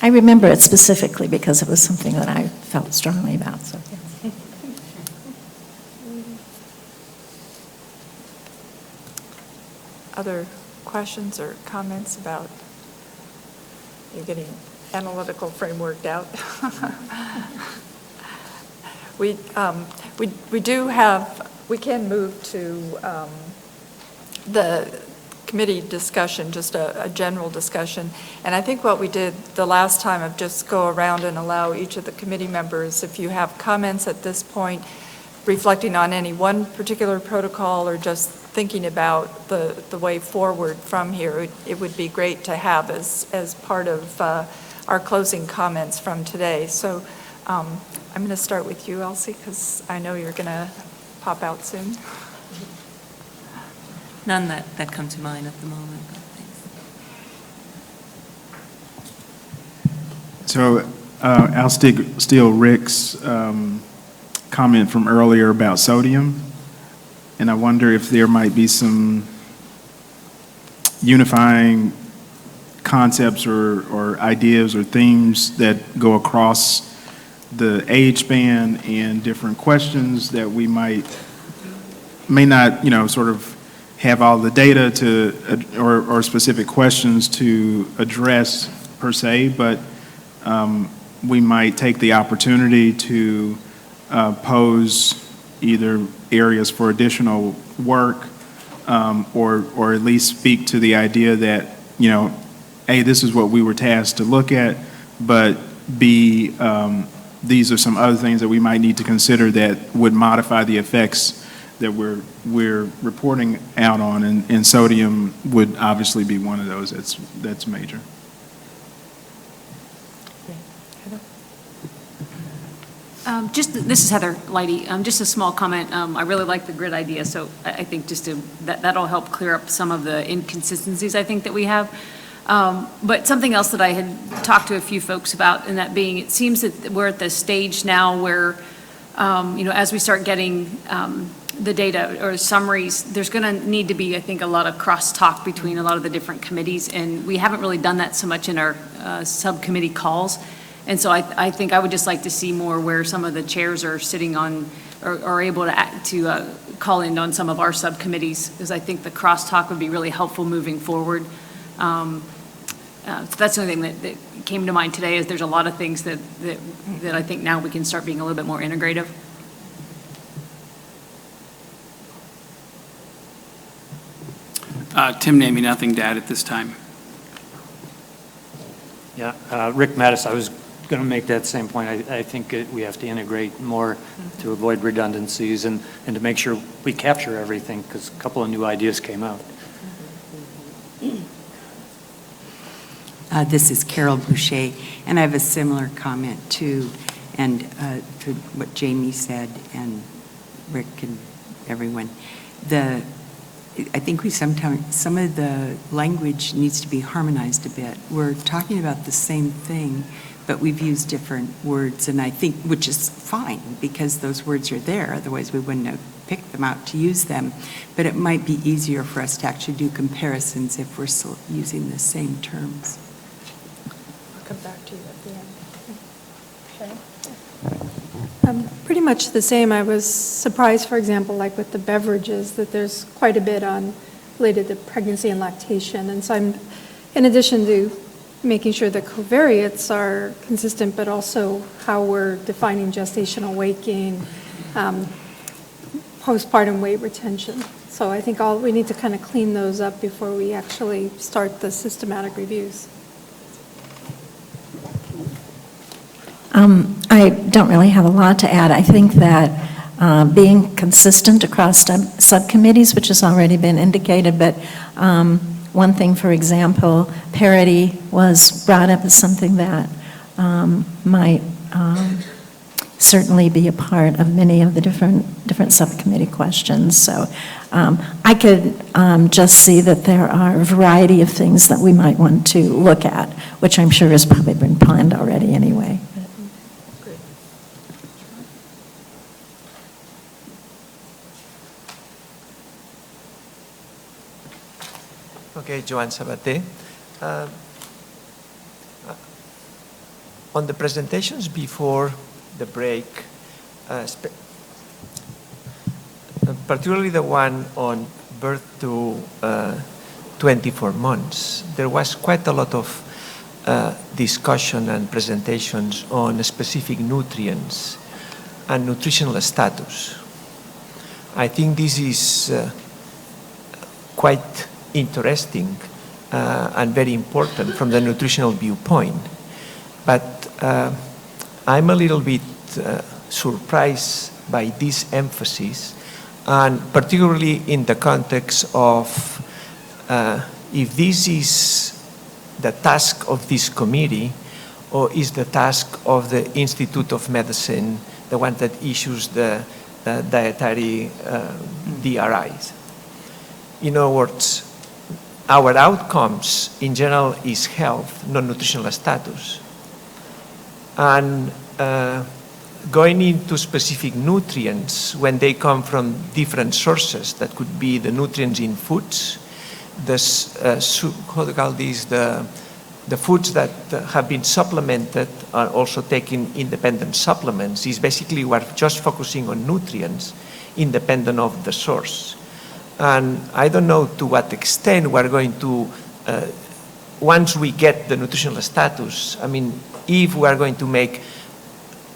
I remember it specifically because it was something that I felt strongly about, so yes. Other questions or comments about you getting analytical frameworked out? We do have, we can move to the committee discussion, just a general discussion. And I think what we did the last time of just go around and allow each of the committee members, if you have comments at this point, reflecting on any one particular protocol or just thinking about the way forward from here, it would be great to have as part of our closing comments from today. So I'm going to start with you, Elsie, because I know you're going to pop out soon. None that come to mind at the moment, but thanks. So I'll steal Rick's comment from earlier about sodium, and I wonder if there might be some unifying concepts or ideas or themes that go across the age span and different questions that we may not, sort of have all the data to, or specific questions to address per se, but we might take the opportunity to pose either areas for additional work or at least speak to the idea that, A, this is what we were tasked to look at, but B, these are some other things that we might need to consider that would modify the effects that we're reporting out on, and sodium would obviously be one of those that's major. This is Heather Leidy. Just a small comment. I really like the grid idea, so I think that'll help clear up some of the inconsistencies I think that we have. But something else that I had talked to a few folks about, and that being, it seems that we're at the stage now where, as we start getting the data or summaries, there's going to need to be, I think, a lot of crosstalk between a lot of the different committees, and we haven't really done that so much in our subcommittee calls. And so I think I would just like to see more where some of the chairs are sitting on or are able to call in on some of our subcommittees, because I think the crosstalk would be really helpful moving forward. So that's the only thing that came to mind today, is there's a lot of things that I think now we can start being a little bit more integrative. Tim Namey, nothing to add at this time. Yeah, Rick Mattis, I was going to make that same point. I think we have to integrate more to avoid redundancies and to make sure we capture everything, because a couple of new ideas came out. This is Carol Boucher, and I have a similar comment too, and to what Jamie said and Rick and everyone. I think sometimes some of the language needs to be harmonized a bit. We're talking about the same thing, but we've used different words, and I think, which is fine, because those words are there, otherwise we wouldn't have picked them out to use them. But it might be easier for us to actually do comparisons if we're still using the same terms. I'll come back to you at the end. Okay. Pretty much the same. I was surprised, for example, like with the beverages, that there's quite a bit related to pregnancy and lactation. And so I'm, in addition to making sure the covariates are consistent, but also how we're defining gestational weight gain, postpartum weight retention. So I think we need to kind of clean those up before we actually start the systematic reviews. I don't really have a lot to add. I think that being consistent across subcommittees, which has already been indicated, but one thing, for example, parity was brought up as something that might certainly be a part of many of the different subcommittee questions. So I could just see that there are a variety of things that we might want to look at, which I'm sure has probably been planned already anyway. Okay, Joan Sabaté. On the presentations before the break, particularly the one on birth to 24 months, there was quite a lot of discussion and presentations on specific nutrients and nutritional status. I think this is quite interesting and very important from the nutritional viewpoint. But I'm a little bit surprised by this emphasis, and particularly in the context of if this is the task of this committee or is the task of the Institute of Medicine, the one that issues the dietary DRIs. In other words, our outcomes in general is health, not nutritional status. And going into specific nutrients when they come from different sources, that could be the nutrients in foods, the foods that have been supplemented are also taking independent supplements, is basically we're just focusing on nutrients independent of the source. And I don't know to what extent we're going to, once we get the nutritional status, I mean, if we are going to make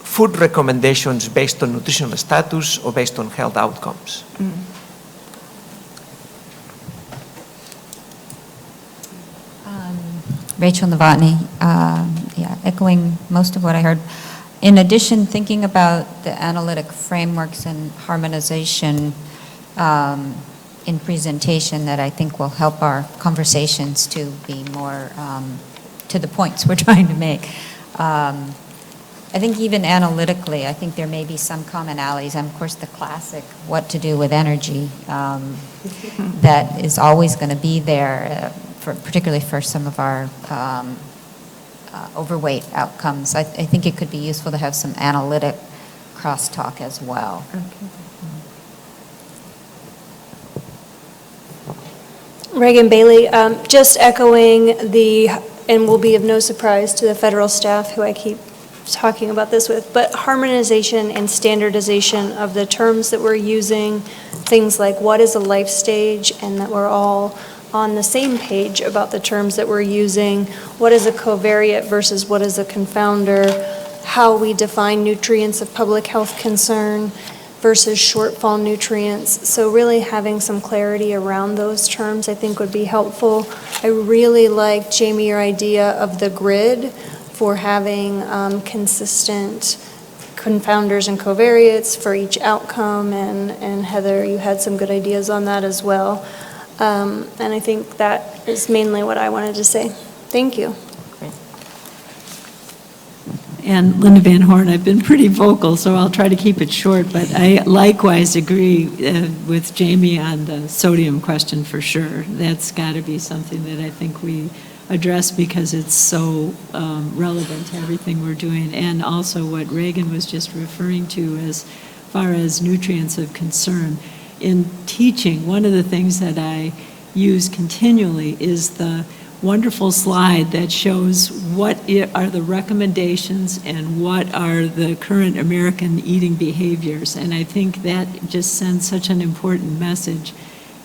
food recommendations based on nutritional status or based on health outcomes. Rachel Novotny, echoing most of what I heard. In addition, thinking about the analytic frameworks and harmonization in presentation that I think will help our conversations to be more to the points we're trying to make. I think even analytically, I think there may be some commonalities. And of course, the classic what to do with energy that is always going to be there, particularly for some of our overweight outcomes. I think it could be useful to have some analytic crosstalk as well. Reagan Bailey, just echoing and will be of no surprise to the federal staff who I keep talking about this with, but harmonization and standardization of the terms that we're using, things like what is a life stage, and that we're all on the same page about the terms that we're using, what is a covariate versus what is a confounder, how we define nutrients of public health concern versus shortfall nutrients. So really having some clarity around those terms I think would be helpful. I really like, Jamie, your idea of the grid for having consistent confounders and covariates for each outcome, and Heather, you had some good ideas on that as well. And I think that is mainly what I wanted to say. Thank you. And Linda Van Horn, I've been pretty vocal, so I'll try to keep it short, but I likewise agree with Jamie on the sodium question for sure. That's got to be something that I think we address because it's so relevant to everything we're doing, and also what Reagan was just referring to as far as nutrients of concern. In teaching, one of the things that I use continually is the wonderful slide that shows what are the recommendations and what are the current American eating behaviors. And I think that just sends such an important message.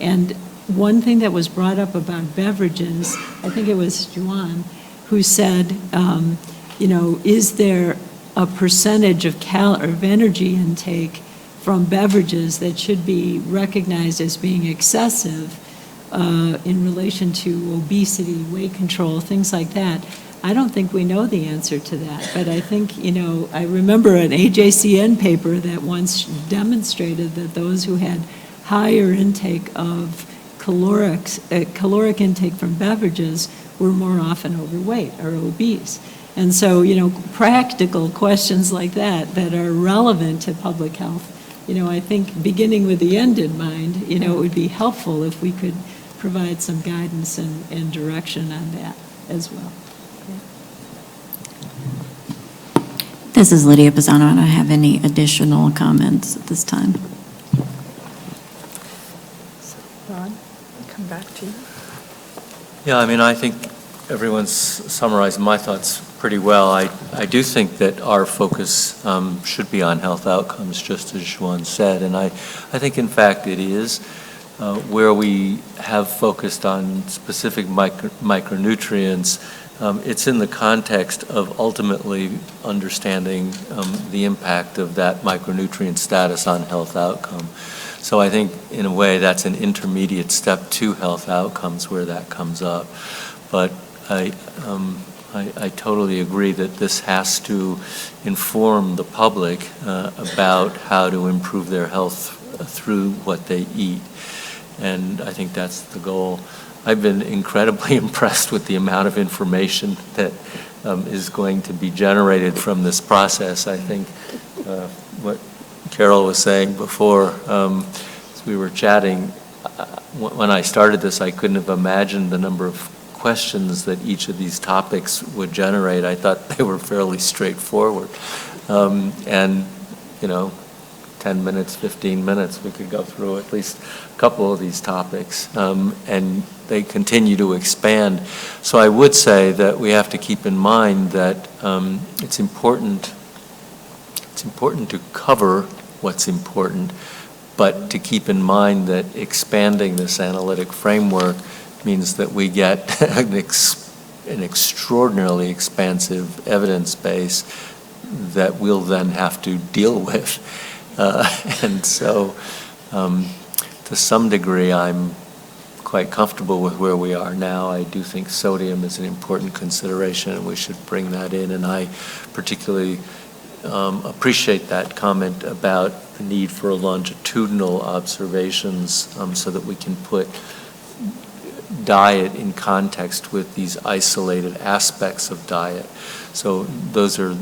And one thing that was brought up about beverages, I think it was Juan, who said, is there a percentage of energy intake from beverages that should be recognized as being excessive in relation to obesity, weight control, things like that? I don't think we know the answer to that, but I think, I remember an AJCN paper that once demonstrated that those who had higher intake of caloric intake from beverages were more often overweight or obese. And so, practical questions like that are relevant to public health, I think beginning with the end in mind, it would be helpful if we could provide some guidance and direction on that as well. This is Lydia Pisano. I don't have any additional comments at this time. Ron, come back to you. Yeah, I think everyone's summarized my thoughts pretty well. I do think that our focus should be on health outcomes, just as Juan said, and I think in fact it is. Where we have focused on specific micronutrients, it's in the context of ultimately understanding the impact of that micronutrient status on health outcome. So I think in a way that's an intermediate step to health outcomes where that comes up. But I totally agree that this has to inform the public about how to improve their health through what they eat. And I think that's the goal. I've been incredibly impressed with the amount of information that is going to be generated from this process. I think what Carol was saying before, as we were chatting, when I started this, I couldn't have imagined the number of questions that each of these topics would generate. I thought they were fairly straightforward. And 10 minutes, 15 minutes, we could go through at least a couple of these topics, and they continue to expand. So I would say that we have to keep in mind that it's important to cover what's important, but to keep in mind that expanding this analytic framework means that we get an extraordinarily expansive evidence base that we'll then have to deal with. And so, to some degree, I'm quite comfortable with where we are now. I do think sodium is an important consideration, and we should bring that in. And I particularly appreciate that comment about the need for longitudinal observations so that we can put diet in context with these isolated aspects of diet. So those are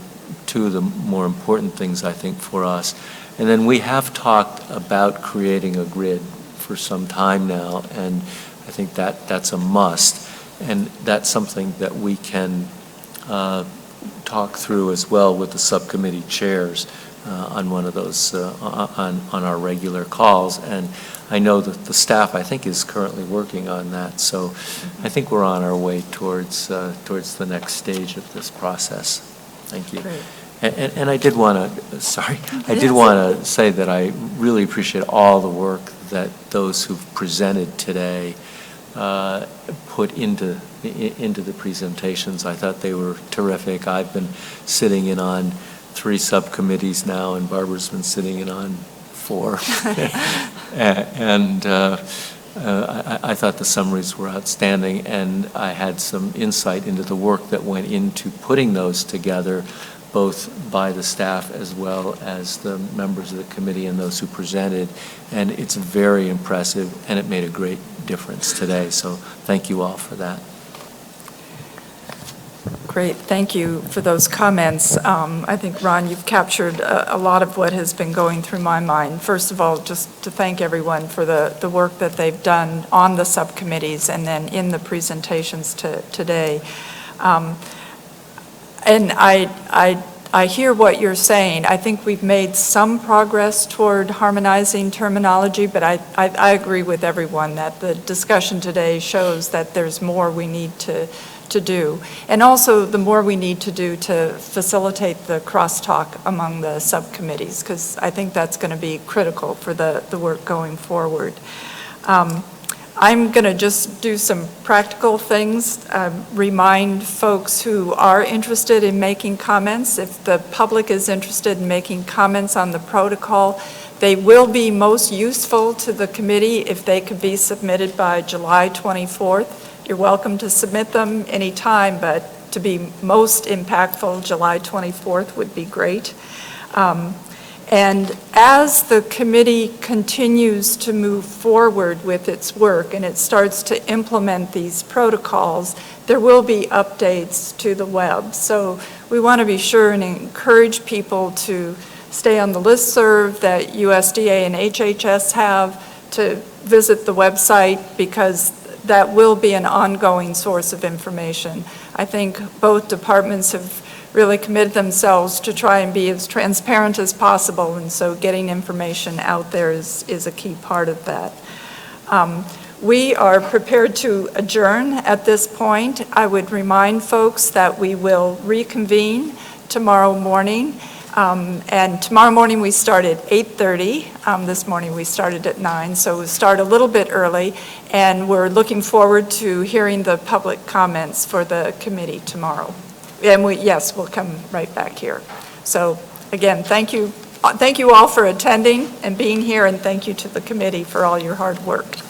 two of the more important things, I think, for us. And then we have talked about creating a grid for some time now, and I think that's a must. And that's something that we can talk through as well with the subcommittee chairs on one of those, on our regular calls. And I know that the staff, I think, is currently working on that. So I think we're on our way towards the next stage of this process. Thank you. Great. And I did want to say that I really appreciate all the work that those who've presented today put into the presentations. I thought they were terrific. I've been sitting in on 3 subcommittees now, and Barbara's been sitting in on 4. And I thought the summaries were outstanding, and I had some insight into the work that went into putting those together, both by the staff as well as the members of the committee and those who presented. And it's very impressive, and it made a great difference today. So thank you all for that. Great, thank you for those comments. I think, Ron, you've captured a lot of what has been going through my mind. First of all, just to thank everyone for the work that they've done on the subcommittees and then in the presentations today. And I hear what you're saying. I think we've made some progress toward harmonizing terminology, but I agree with everyone that the discussion today shows that there's more we need to do. And also the more we need to do to facilitate the crosstalk among the subcommittees, because I think that's going to be critical for the work going forward. I'm going to just do some practical things, remind folks who are interested in making comments. If the public is interested in making comments on the protocol, they will be most useful to the committee if they could be submitted by July 24th. You're welcome to submit them anytime, but to be most impactful, July 24th would be great. And as the committee continues to move forward with its work and it starts to implement these protocols, there will be updates to the web. So we want to be sure and encourage people to stay on the listserv that USDA and HHS have, to visit the website, because that will be an ongoing source of information. I think both departments have really committed themselves to try and be as transparent as possible, and so getting information out there is a key part of that. We are prepared to adjourn at this point. I would remind folks that we will reconvene tomorrow morning. And tomorrow morning we start at 8:30. This morning we started at 9, so we'll start a little bit early. And we're looking forward to hearing the public comments for the committee tomorrow. And yes, we'll come right back here. So again, thank you all for attending and being here, and thank you to the committee for all your hard work.